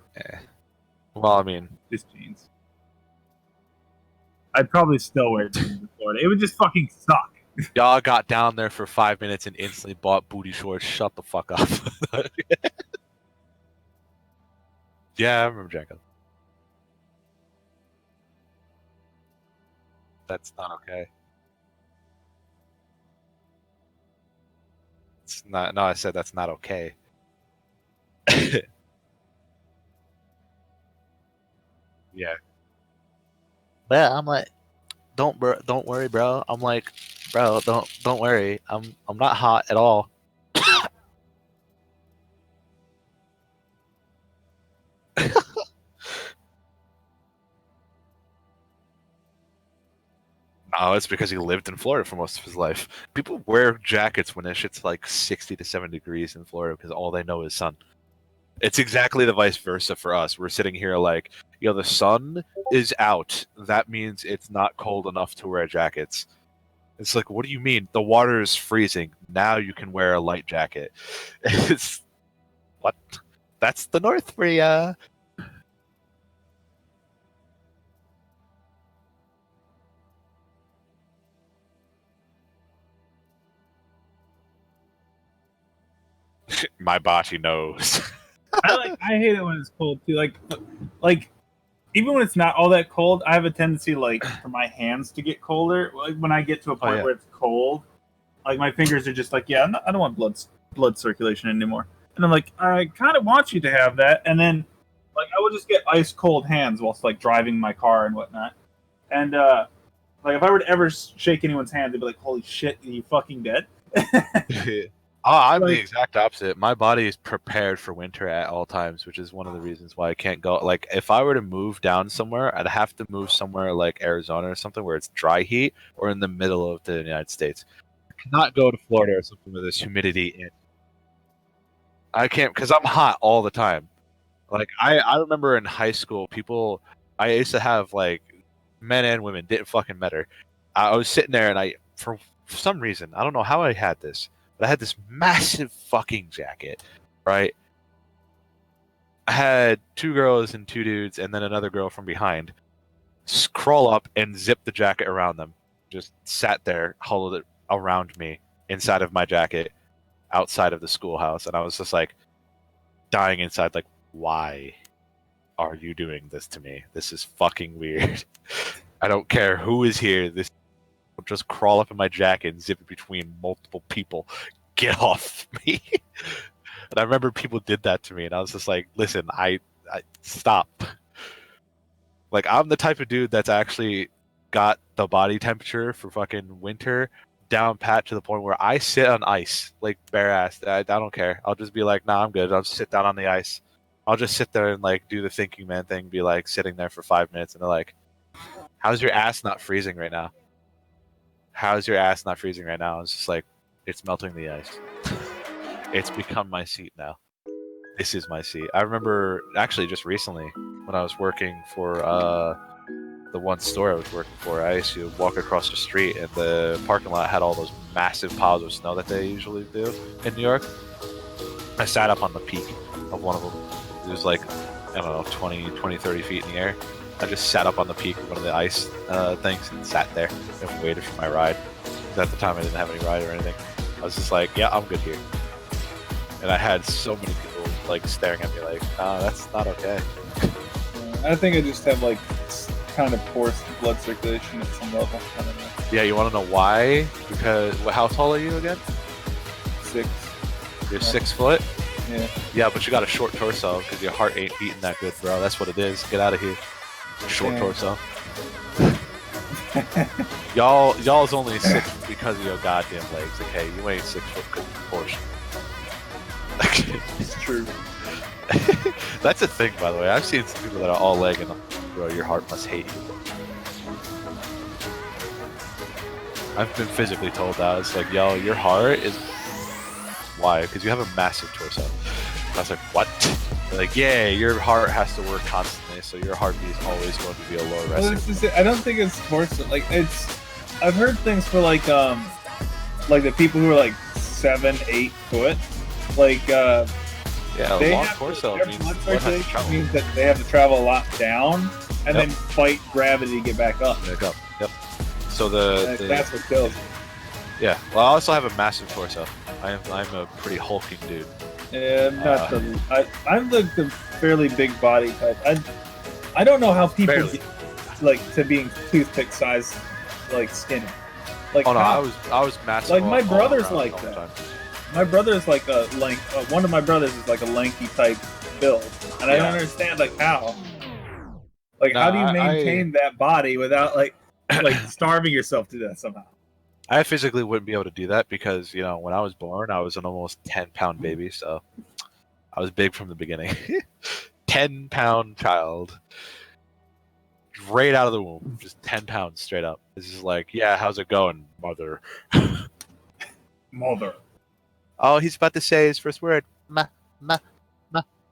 Well, I mean, just jeans. I'd probably still wear jeans in Florida. It would just fucking suck. Y'all got down there for 5 minutes and instantly bought booty shorts. Shut the fuck up. Yeah, I remember Jacko. That's not okay. It's not. No, I said that's not okay. Yeah. But I'm like, don't worry, bro. I'm like, bro, don't worry. I'm not hot at all. No, it's because he lived in Florida for most of his life. People wear jackets when it's like 60 to 70 degrees in Florida because all they know is sun. It's exactly the vice versa for us. We're sitting here like, the sun is out. That means it's not cold enough to wear jackets. It's like, what do you mean? The water is freezing. Now you can wear a light jacket. It's what? That's the North for ya. My body knows. I hate it when it's cold too. Like even when it's not all that cold, I have a tendency like for my hands to get colder. Like when I get to a point where it's cold, like my fingers are just like, I don't want blood circulation anymore. And I'm like, I kind of want you to have that. And then like I will just get ice cold hands whilst like driving my car and whatnot. And like if I were to ever shake anyone's hand, they'd be like, "Holy shit, are you fucking dead?" I'm the exact opposite. My body is prepared for winter at all times, which is one of the reasons why I can't go. Like, if I were to move down somewhere, I'd have to move somewhere like Arizona or something where it's dry heat or in the middle of the United States. I cannot go to Florida or something where there's humidity in. I can't because I'm hot all the time. Like, I remember in high school, I used to have, like, men and women, didn't fucking matter. I was sitting there and for some reason, I don't know how I had this, but I had this massive fucking jacket, right? I had 2 girls and 2 dudes, and then another girl from behind crawl up and zip the jacket around them. Just sat there, huddled it around me inside of my jacket, outside of the schoolhouse, and I was just like dying inside, like, why are you doing this to me? This is fucking weird. I don't care who is here. This will just crawl up in my jacket and zip it between multiple people. Get off me. And I remember people did that to me, and I was just like, listen, I stop. Like, I'm the type of dude that's actually got the body temperature for fucking winter down pat to the point where I sit on ice, like bare ass. I don't care. I'll just be like, nah, I'm good. I'll just sit down on the ice. I'll just sit there and like do the thinking man thing, be like sitting there for 5 minutes, and they're like, how's your ass not freezing right now? How's your ass not freezing right now? It's just like, it's melting the ice. It's become my seat now. This is my seat. I remember actually just recently when I was working for the one store I was working for, I used to walk across the street and the parking lot had all those massive piles of snow that they usually do in New York. I sat up on the peak of one of them. It was like, I don't know, 20, 30 feet in the air. I just sat up on the peak of one of the ice things and sat there and waited for my ride. At the time I didn't have any ride or anything. I was just like, yeah, I'm good here. And I had so many people like staring at me like, nah, that's not okay. I think I just have like kind of poor blood circulation at some level. I don't know. Yeah, you want to know why? Because how tall are you again? 6. You're 6 foot? Yeah. Yeah, but you got a short torso because your heart ain't beating that good, bro. That's what it is. Get out of here. Short torso. Y'all's only 6 because of your goddamn legs. Okay, you ain't 6 foot proportion. It's true. That's a thing, by the way. I've seen some people that are all leg and bro, your heart must hate you. I've been physically told that. It's like, yo, your heart is... Why? Because you have a massive torso. I was like, what? They're like, yeah, your heart has to work constantly, so your heartbeat is always going to be a low Well, resting. I don't think it's torso. Like it's, I've heard things for like the people who are like 7, 8 foot, like Yeah, a they long have torso their means blood one has to circulation travel. means that they have to travel a lot down and Yep. then fight gravity to get back up. Back up. Yep. So That's what kills. yeah. Well, I also have a massive torso. I'm a pretty hulking dude. Yeah, I'm not I'm the fairly big body type. I don't know how people Barely. get like to being toothpick size, like skinny. Like Oh no, how? I was massive. Like, my all brother's around like all the that. time. My brother's like a one of my brothers is like a lanky type build, and I Yeah. don't understand like how. Like, No, how do you I- maintain that body without like starving yourself to death somehow? I physically wouldn't be able to do that because, you know, when I was born, I was an almost 10-pound baby, so I was big from the beginning. 10-pound child. Right out of the womb. Just 10 pounds straight up. This is like, yeah, how's it going, mother? Mother. Oh, he's about to say his first word. Ma.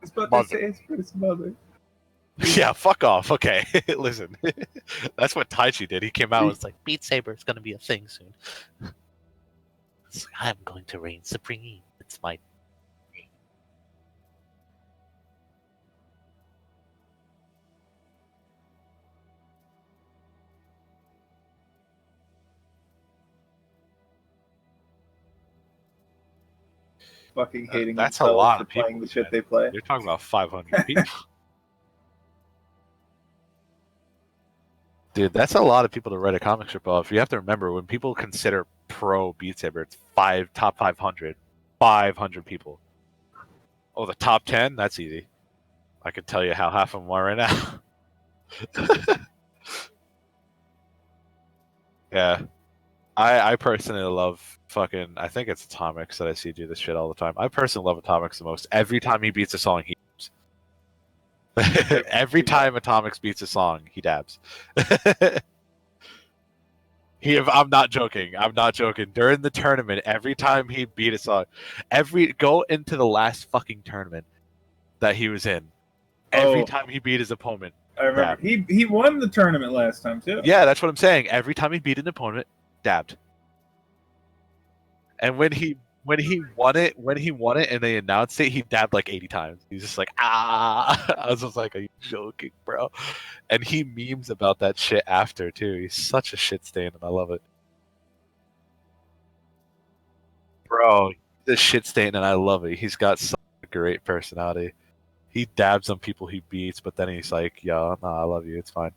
It's about Mother. to say it's for his mother. Yeah, fuck off. Okay, listen. That's what Taichi did. He came out and was like, Beat Saber is going to be a thing soon. It's like, I'm going to reign supreme. It's my... Fucking hating That's a themselves lot for of people, playing the shit man. they play. You're talking about 500 people. Dude, that's a lot of people to write a comic strip of. You have to remember, when people consider pro Beat Saber, it's top 500. 500 people. Oh, the top 10? That's easy. I can tell you how half of them are right now. Yeah. I personally love fucking... I think it's Atomics that I see do this shit all the time. I personally love Atomics the most. Every time he beats a song, he dabs. Every time Atomics beats a song, he dabs. I'm not joking. I'm not joking. During the tournament, every time he beat a song, go into the last fucking tournament that he was in. Every Oh. time he beat his opponent. I remember he won the tournament last time too. Yeah, that's what I'm saying. Every time he beat an opponent, dabbed. And when he won it and they announced it, he dabbed like 80 times. He's just like, ah. I was just like, are you joking, bro? And he memes about that shit after too. He's such a shit stain, and I love it. Bro, the shit stain, and I love it. He's got such a great personality. He dabs on people he beats, but then he's like, yo, no, I love you, it's fine.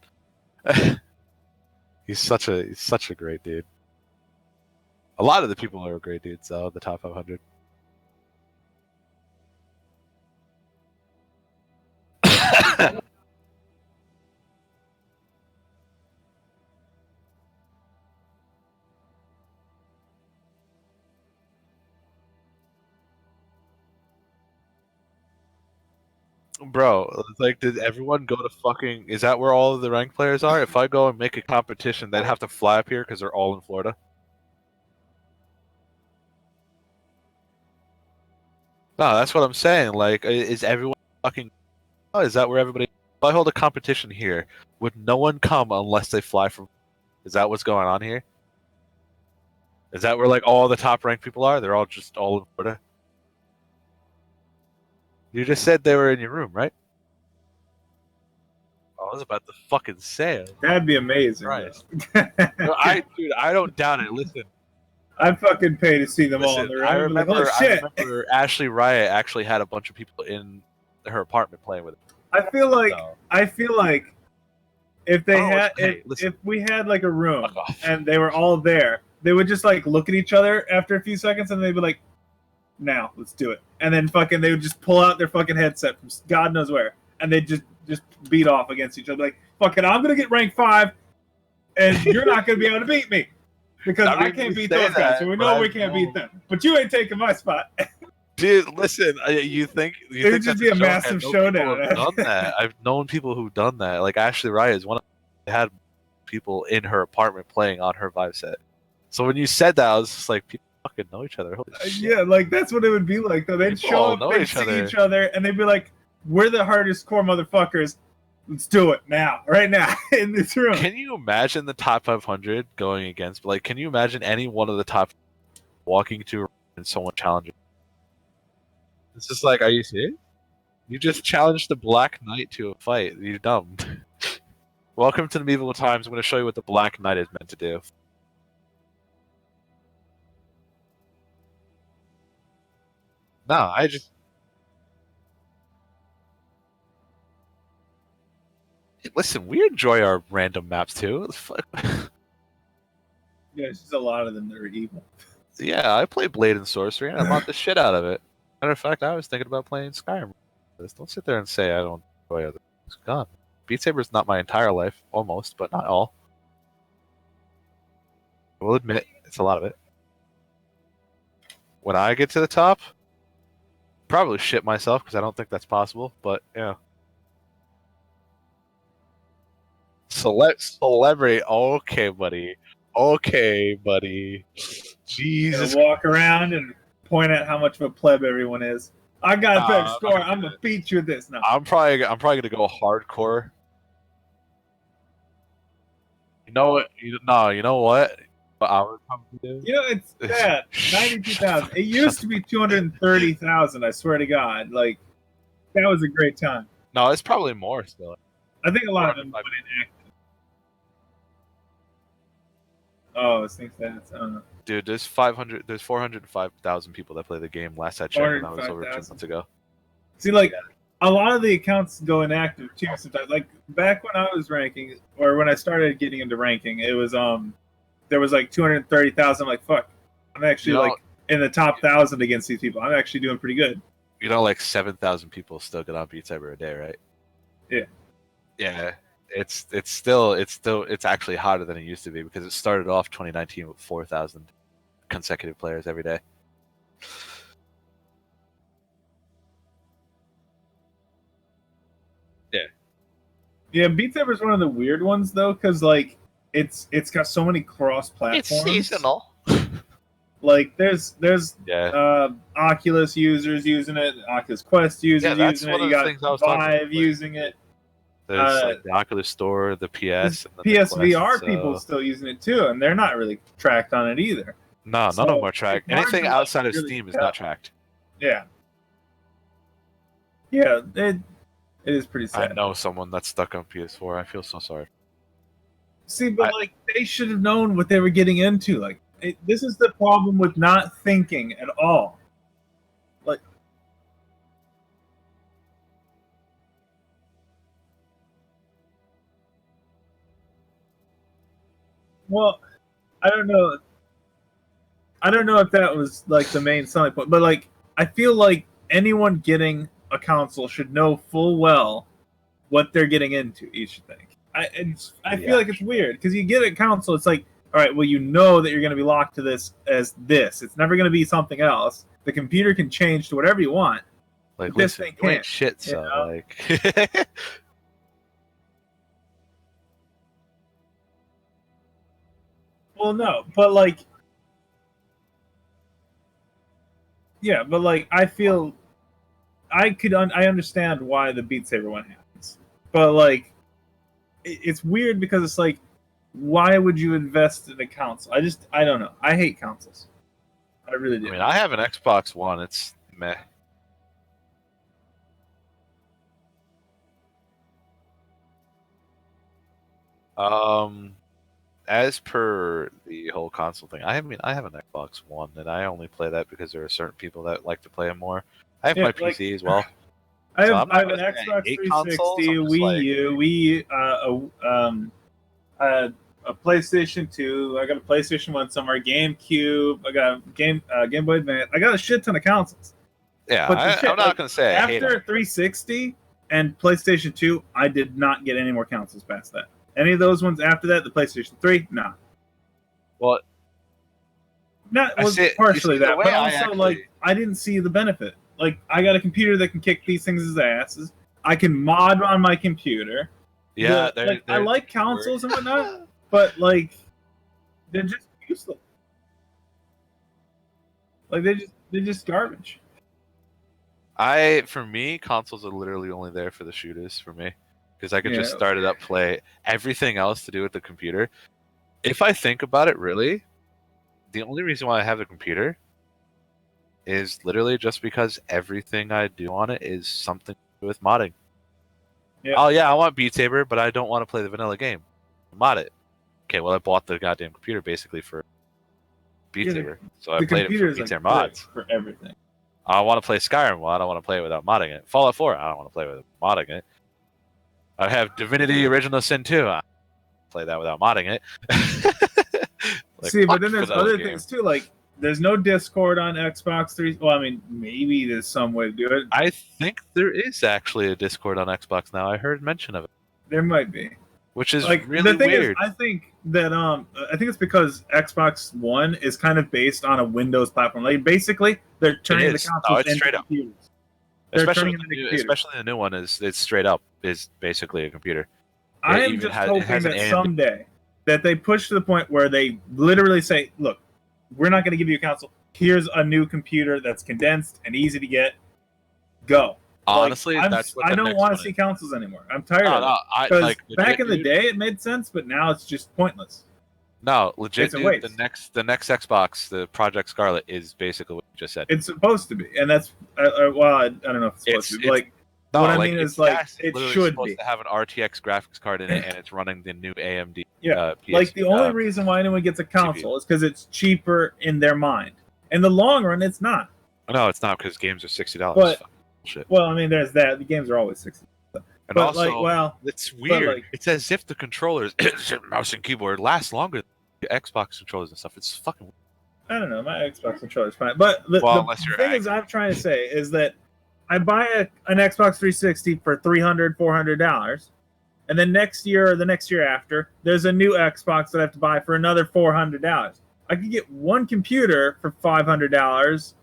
he's such a great dude. A lot of the people are great dudes, though, the top 500. Bro, it's like, did everyone go to fucking... Is that where all of the ranked players are? If I go and make a competition, they'd have to fly up here because they're all in Florida? No, that's what I'm saying. Like, is everyone fucking... Oh, is that where everybody... If I hold a competition here, would no one come unless they fly from... Is that what's going on here? Is that where, like, all the top-ranked people are? They're all just all in Florida? You just said they were in your room, right? Oh, I was about to fucking say it. That'd be amazing. Christ. though. Dude, I don't doubt it. Listen, I'd fucking pay to see them all in listen. the room. I I'd be like, remember, oh shit! I remember Ashley Riot actually had a bunch of people in her apartment playing with it. I feel like if they Oh, had hey, listen. if we had like a room Fuck off. and they were all there, they would just like look at each other after a few seconds and they'd be like, now let's do it. And then fucking they would just pull out their fucking headset from God knows where and they'd just beat off against each other like, fucking I'm gonna get rank 5. and you're not going to be able to beat me because I can't you beat say those guys, that, and we but know I we can't beat know- them. But you ain't taking my spot. Dude, listen. You think It would that's just be a joke? massive I know showdown. People have done that. I've known people who've done that. Like Ashley Wright is one of had people in her apartment playing on her Vive set. So when you said that, I was just like, people fucking know each other. Holy shit. Yeah, like that's what it would be like. Though they'd People show all up, know they'd each see other. each other, and they'd be like, "We're the hardest core motherfuckers. Let's do it now, right now, in this room." Can you imagine the top 500 going against? Like, can you imagine any one of the top walking to and someone challenging? It's just like, are you serious? You just challenged the Black Knight to a fight. You're dumb. Welcome to the medieval times. I'm going to show you what the Black Knight is meant to do. No, I just. Listen, we enjoy our random maps too. What the fuck? Yeah, it's just a lot of them that are evil. Yeah, I play Blade and Sorcery, and I want the shit out of it. Matter of fact, I was thinking about playing Skyrim. Don't sit there and say I don't enjoy other things. God, Beat Saber is not my entire life, almost, but not all. I will admit, it's a lot of it. When I get to the top, probably shit myself because I don't think that's possible. But yeah, celebrity. Okay, buddy. Okay, buddy. Jesus. Gonna walk around and point out how much of a pleb everyone is. I got a better I'm score. not I'm gonna beat you with this. No, I'm probably gonna go hardcore. You know what? You know what? What I would probably do? you know it's bad. 92,000. It used to be 230,000. I swear to God, like that was a great time. No, it's probably more still. I think a lot of them went in active. Oh, I think that's. I don't know. Dude, there's 405,000 people that play the game. Last I checked, and that was over 2 405,000. months ago. See, like a lot of the accounts go inactive too. Sometimes, like back when I was ranking, or when I started getting into ranking, it was there was like 230,000. Like fuck, I'm actually You know- like in the top 1,000 against these people. I'm actually doing pretty good. You know, like 7,000 people still get on Beat Saber a day, right? Yeah. Yeah. It's actually hotter than it used to be because it started off 2019 with 4,000 consecutive players every day. Yeah, Beat Saber is one of the weird ones though, because like it's got so many cross platforms. Like there's Yeah. Oculus users using it, Oculus Quest users that's using one it. of You the got things I was talking about, Vive like, using it. There's like the Oculus Store, the PS, and then the PSVR Quest, people so- still using it too, and they're not really tracked on it either. No, none So, of them are tracked. it's hard Anything to, like, outside of really Steam is tell. not tracked. Yeah. Yeah, it is pretty I sad. know someone that's stuck on PS4. I feel so sorry. See, but like they should have known what they were getting into. Like this is the problem with not thinking at all. Like, well, I don't know. I don't know if that was like the main selling point, but like I feel like anyone getting a console should know full well what they're getting into. Each thing. I feel like it's weird because you get a console, it's like, all right, well, you know that you're going to be locked to this as this. It's never going to be something else. The computer can change to whatever you want. Like, But this listen, thing you ain't can't, shit, you so know? like. Well, no, but like, yeah, but like, I feel I understand why the Beat Saber one happens, but like, it's weird because it's like, why would you invest in a console? I don't know. I hate consoles. I really do. I mean, I have an Xbox One. It's meh. As per the whole console thing, I have an Xbox One, and I only play that because there are certain people that like to play it more. I have Yeah, my like- PC as well. I So have, I'm not I have an gonna say I Xbox hate 360, consoles, I'm just Wii like- U, a PlayStation 2. I got a PlayStation 1 somewhere, GameCube. I got a Game Boy Advance. I got a shit ton of consoles. Yeah, But the shit, I'm not like, gonna say I hate After them. 360 and PlayStation 2, I did not get any more consoles past that. Any of those ones after that, the PlayStation 3, nah. Well, That I was see- partially you see, the that, way but I also like I didn't see the benefit. Like I got a computer that can kick these things' asses. I can mod on my computer. yeah, I like consoles and whatnot, but like they're just useless. Like they're just garbage. For me, consoles are literally only there for the shooters for me, because I could just Yeah. start it up, play everything else to do with the computer. If I think about it, really, the only reason why I have a computer is literally just because everything I do on it is something to do with modding. Yeah. Oh yeah, I want Beat Saber, but I don't want to play the vanilla game. Mod it. Okay, well I bought the goddamn computer basically for Beat Yeah, Saber, so I The played it computer for is Beat like Saber mods. for everything. I want to play Skyrim. Well, I don't want to play it without modding it. Fallout 4. I don't want to play without modding it. I have Divinity Original Sin 2. I play that without modding it. Like, See, but fuck then there's vanilla other game. things too. Like there's no Discord on Xbox 3. Well, I mean, maybe there's some way to do it. I think there is actually a Discord on Xbox now. I heard mention of it, There might be. which is Like really the thing weird. is, I think that I think it's because Xbox One is kind of based on a Windows platform. Like basically, they're turning the is. consoles No, it's into straight up. computers. They're especially turning with them the into new, computers. especially the new one is straight up is basically a computer. I It am even just has- it hoping has an that AMD. someday that they push to the point where they literally say, "Look, we're not going to give you a console. Here's a new computer that's condensed and easy to get. Go." Honestly, Like, that's what I the don't next want one to see is. consoles anymore. I'm tired No, of no, it. I Because like back legit, in the dude. day, it made sense, but now it's just pointless. No, legit, It's a dude. waste. The next Xbox, the Project Scarlet, is basically what you just said. It's supposed to be, and that's well, I don't know if it's supposed to be. Like, No, what I like, mean it's is, like, yes, it's it literally should supposed be. to have an RTX graphics card in it, and it's running the new AMD. Yeah, PS, like the only reason why anyone gets a console is because it's cheaper in their mind. In the long run, it's not. No, it's not because games are $60. But- Bullshit. Well, I mean, there's that. The games are always 60. And But also, like, well, it's weird. like- it's as if the controllers, mouse and keyboard, last longer than the Xbox controllers and stuff. It's fucking. I don't know. My Xbox controller's fine, but Well, the unless you're thing is, I'm trying to say is that I buy an Xbox 360 for $300, $400, and then next year or the next year after, there's a new Xbox that I have to buy for another $400. I could get one computer for $500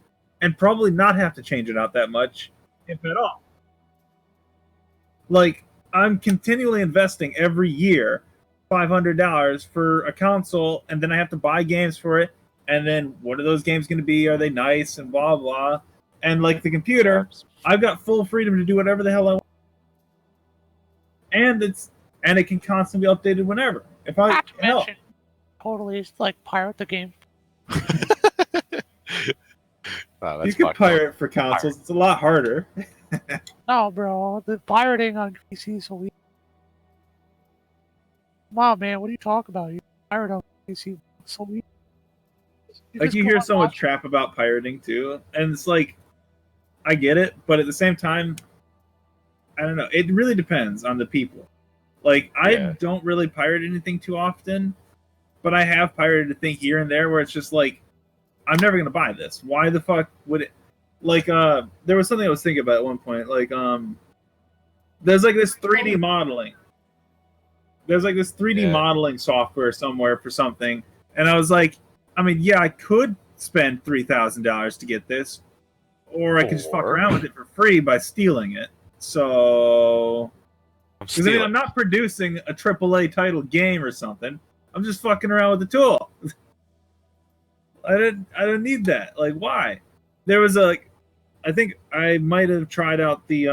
and probably not have to change it out that much, if at all. Like, I'm continually investing every year $500 for a console, and then I have to buy games for it. And then what are those games going to be? Are they nice and blah blah? And like the computer, I've got full freedom to do whatever the hell I want, and it can constantly be updated whenever. If I Not to hell, mention, totally is like pirate the game. Wow, you that's can fucked up. pirate for consoles. It's a lot harder. No, bro, the pirating on PC is so weak. Come on, man, what are you talking about? You pirate on PC, it's so weak. Like just you go hear on so much Watch- crap about pirating too, and it's like, I get it, but at the same time, I don't know. It really depends on the people. Like I Yeah. don't really pirate anything too often, but I have pirated a thing here and there where it's just like, I'm never gonna buy this. Why the fuck would it? Like there was something I was thinking about at one point. Like there's like this 3D modeling. There's like this 3D Yeah. modeling software somewhere for something, and I was like, I mean, yeah, I could spend $3,000 to get this, or I could just fuck Or- around with it for free by stealing it. So, I'm because I mean, stealing. I'm not producing a AAA title game or something. I'm just fucking around with the tool. I don't need that. Like, why? There was I think I might have tried out the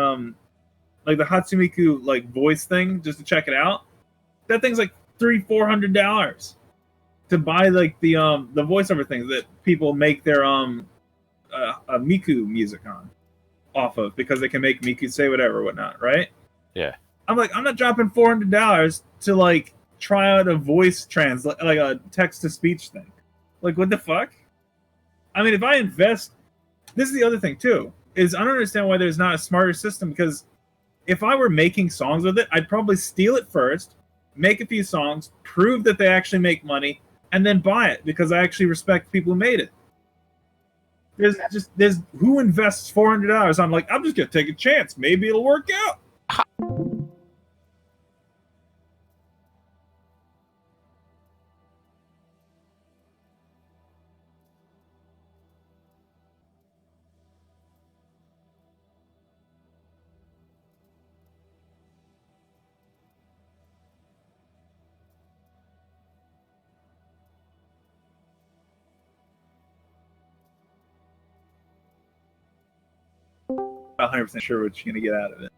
like the Hatsumiku like voice thing just to check it out. That thing's like $300-$400 to buy like the voiceover things that people make their Miku music on off of, because they can make Miku say whatever whatnot, right? Yeah. I'm like, I'm not dropping $400 to like try out a voice translate, like a text to speech thing. Like, what the fuck? I mean, if I invest, this is the other thing too, is I don't understand why there's not a smarter system, because if I were making songs with it, I'd probably steal it first, make a few songs, prove that they actually make money, and then buy it, because I actually respect people who made it. There's who invests $400 on, like, I'm just gonna take a chance, maybe it'll work out. 100% sure what you're gonna get out of it.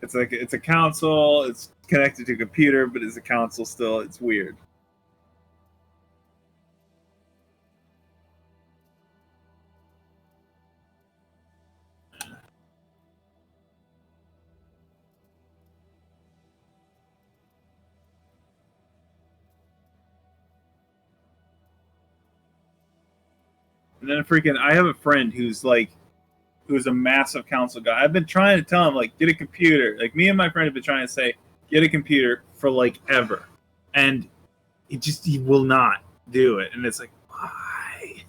It's like it's a console. It's connected to a computer, but it's a console still. It's weird. And then I have a friend who's a massive console guy. I've been trying to tell him like get a computer. Like me and my friend have been trying to say get a computer for like ever, and he will not do it. And it's like why?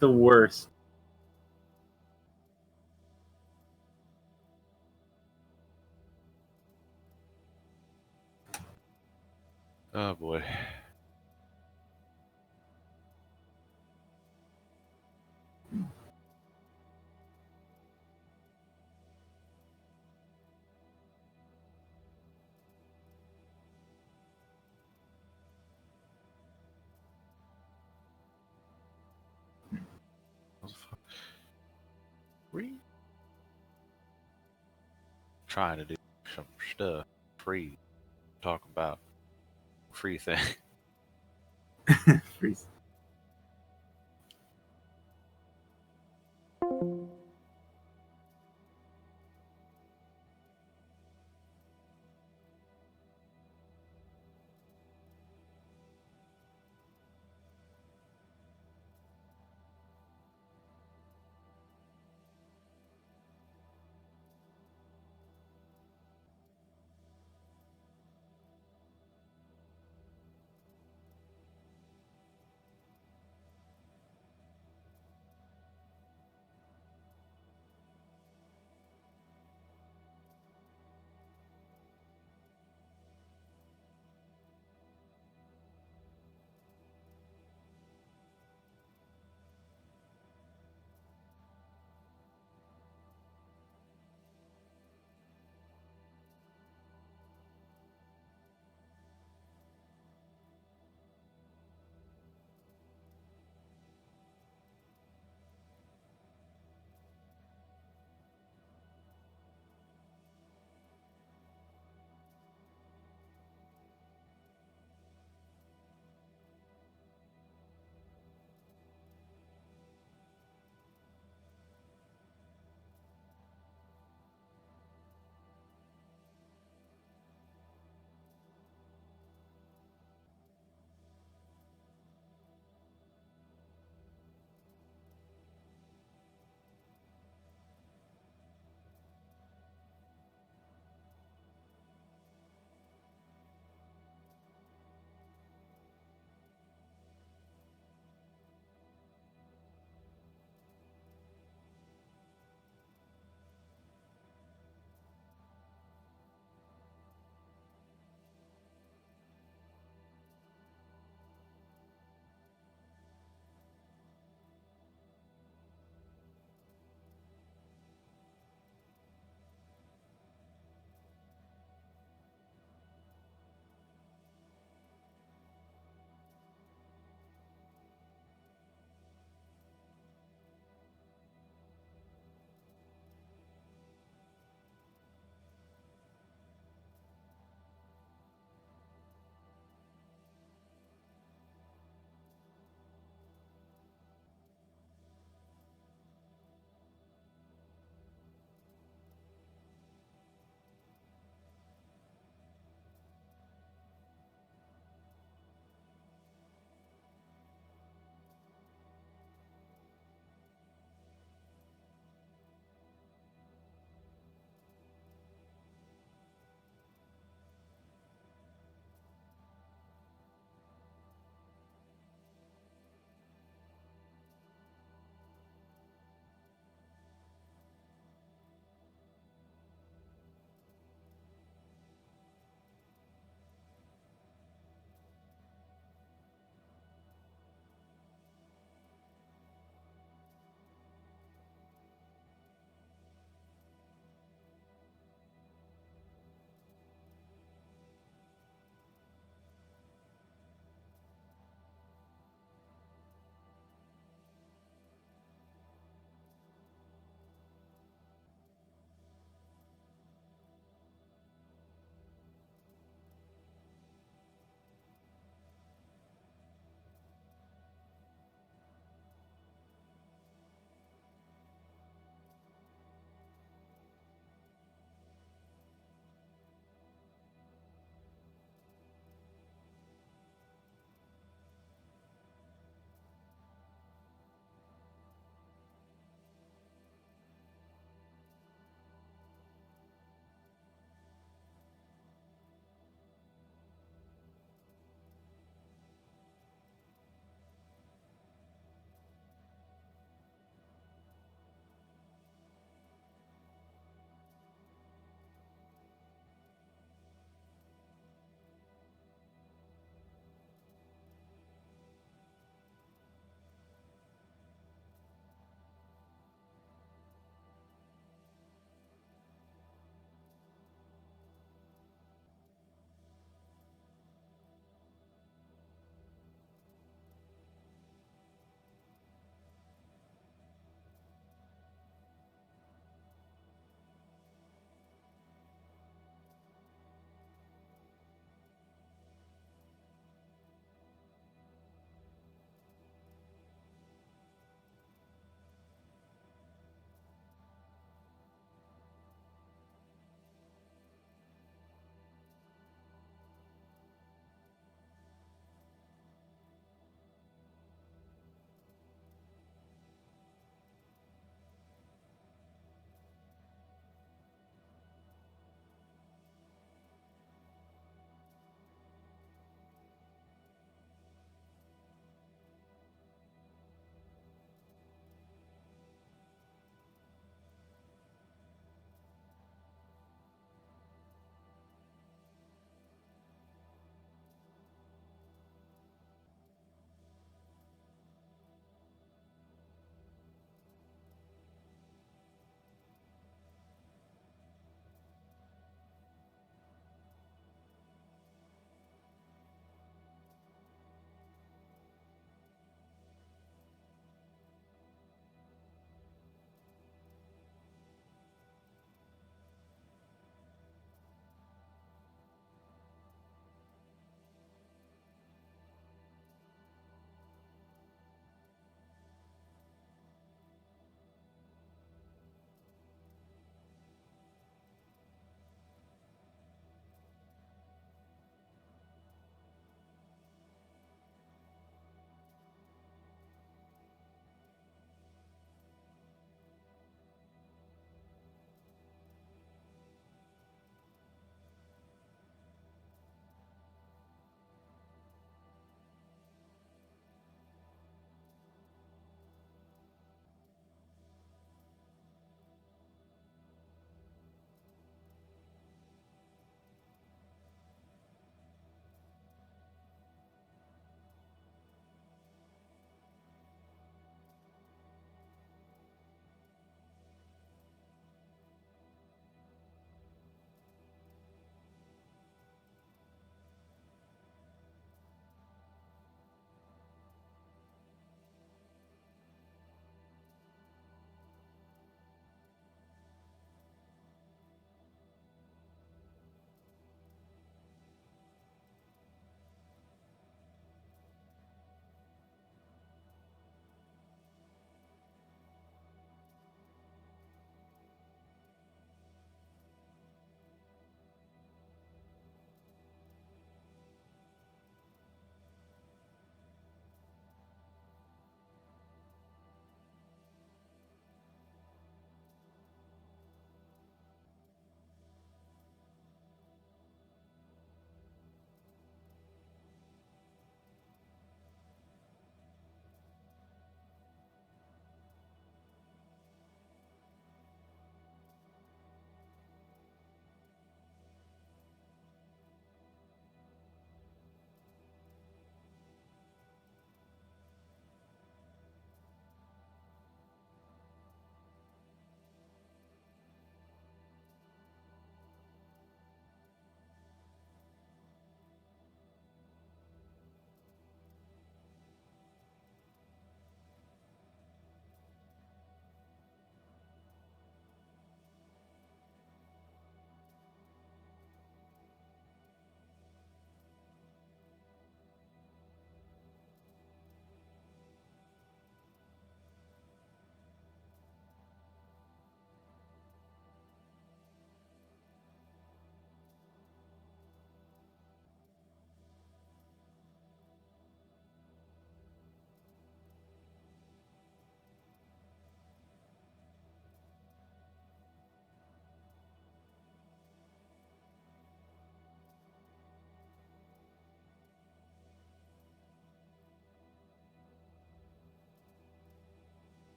The worst. Oh boy. Trying to do some stuff free. Talk about free thing. Freeze.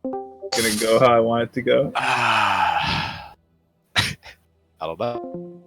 Gonna go how I want it to go. I don't know.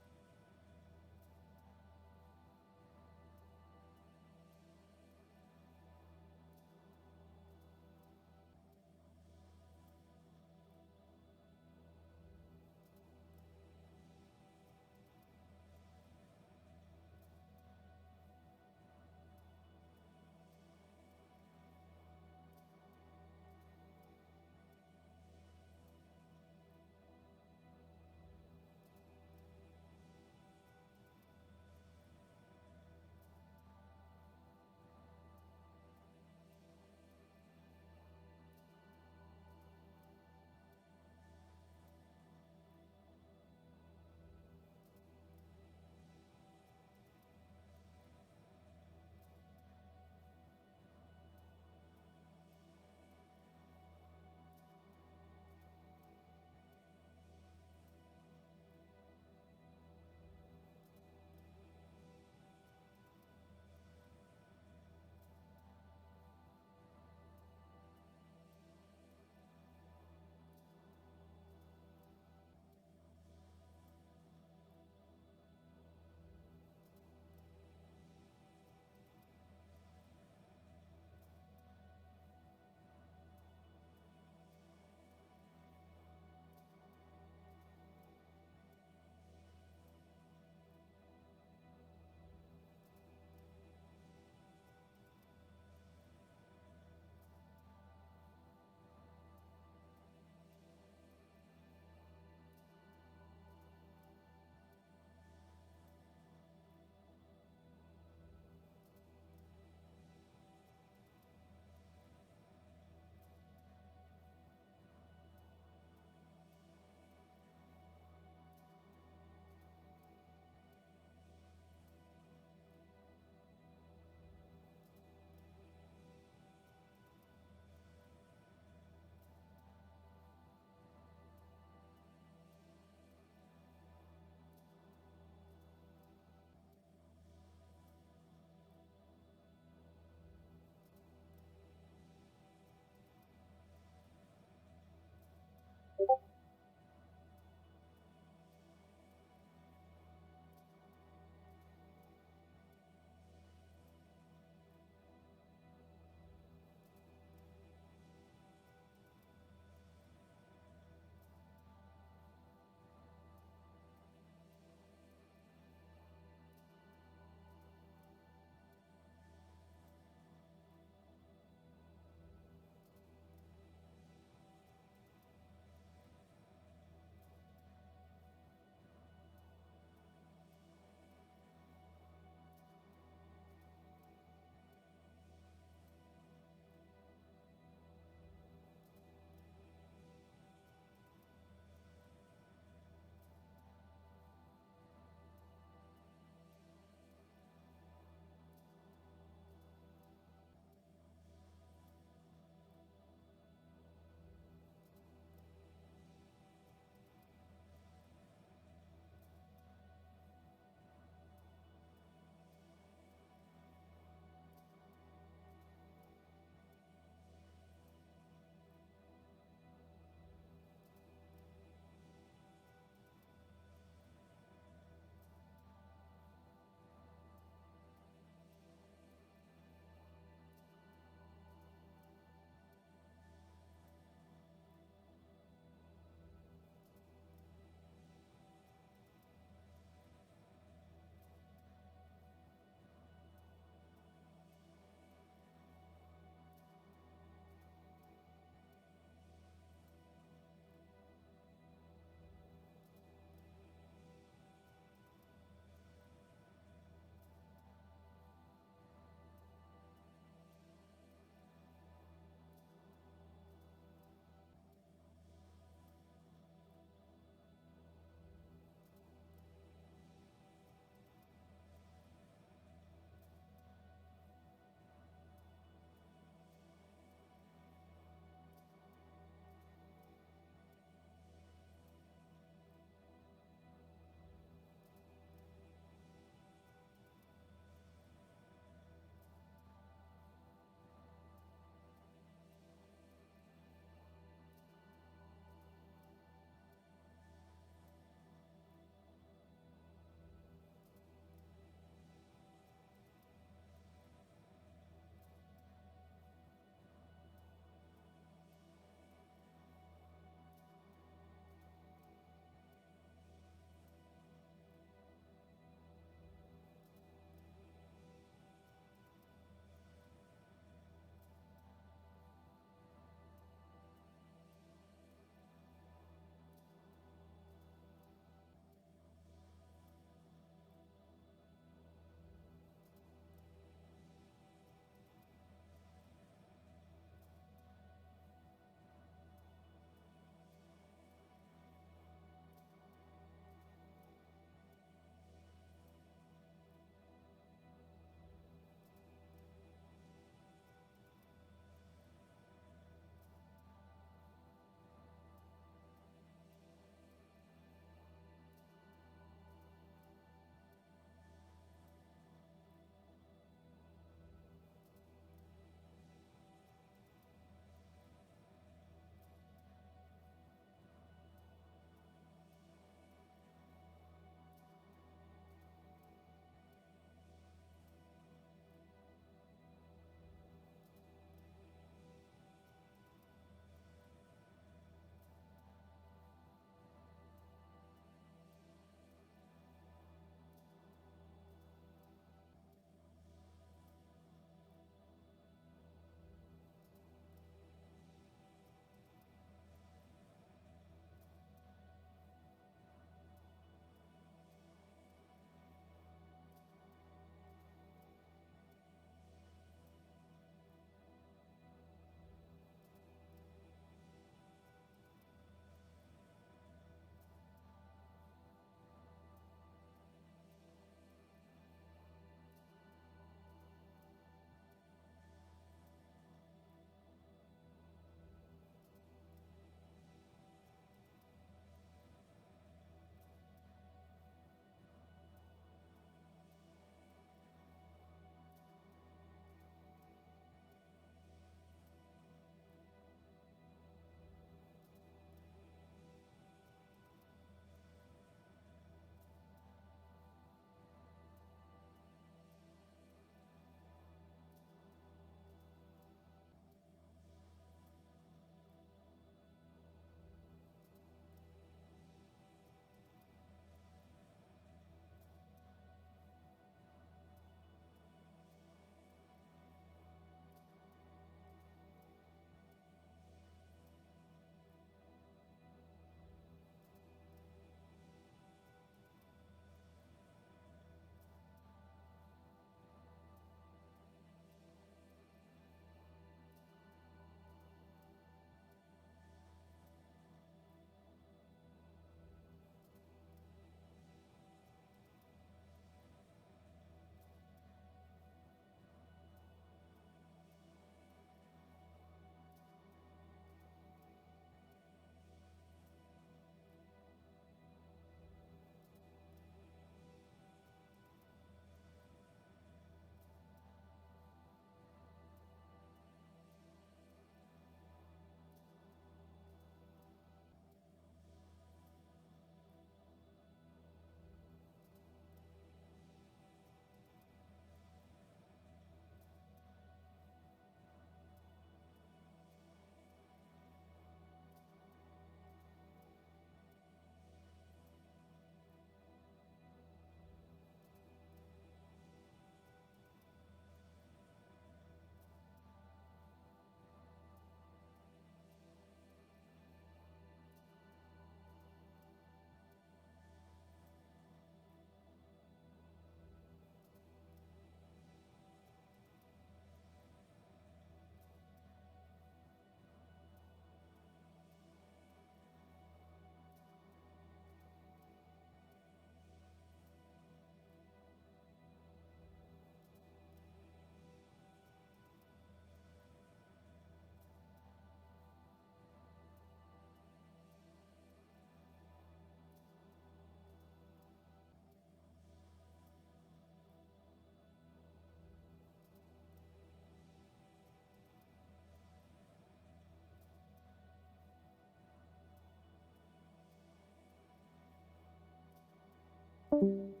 you.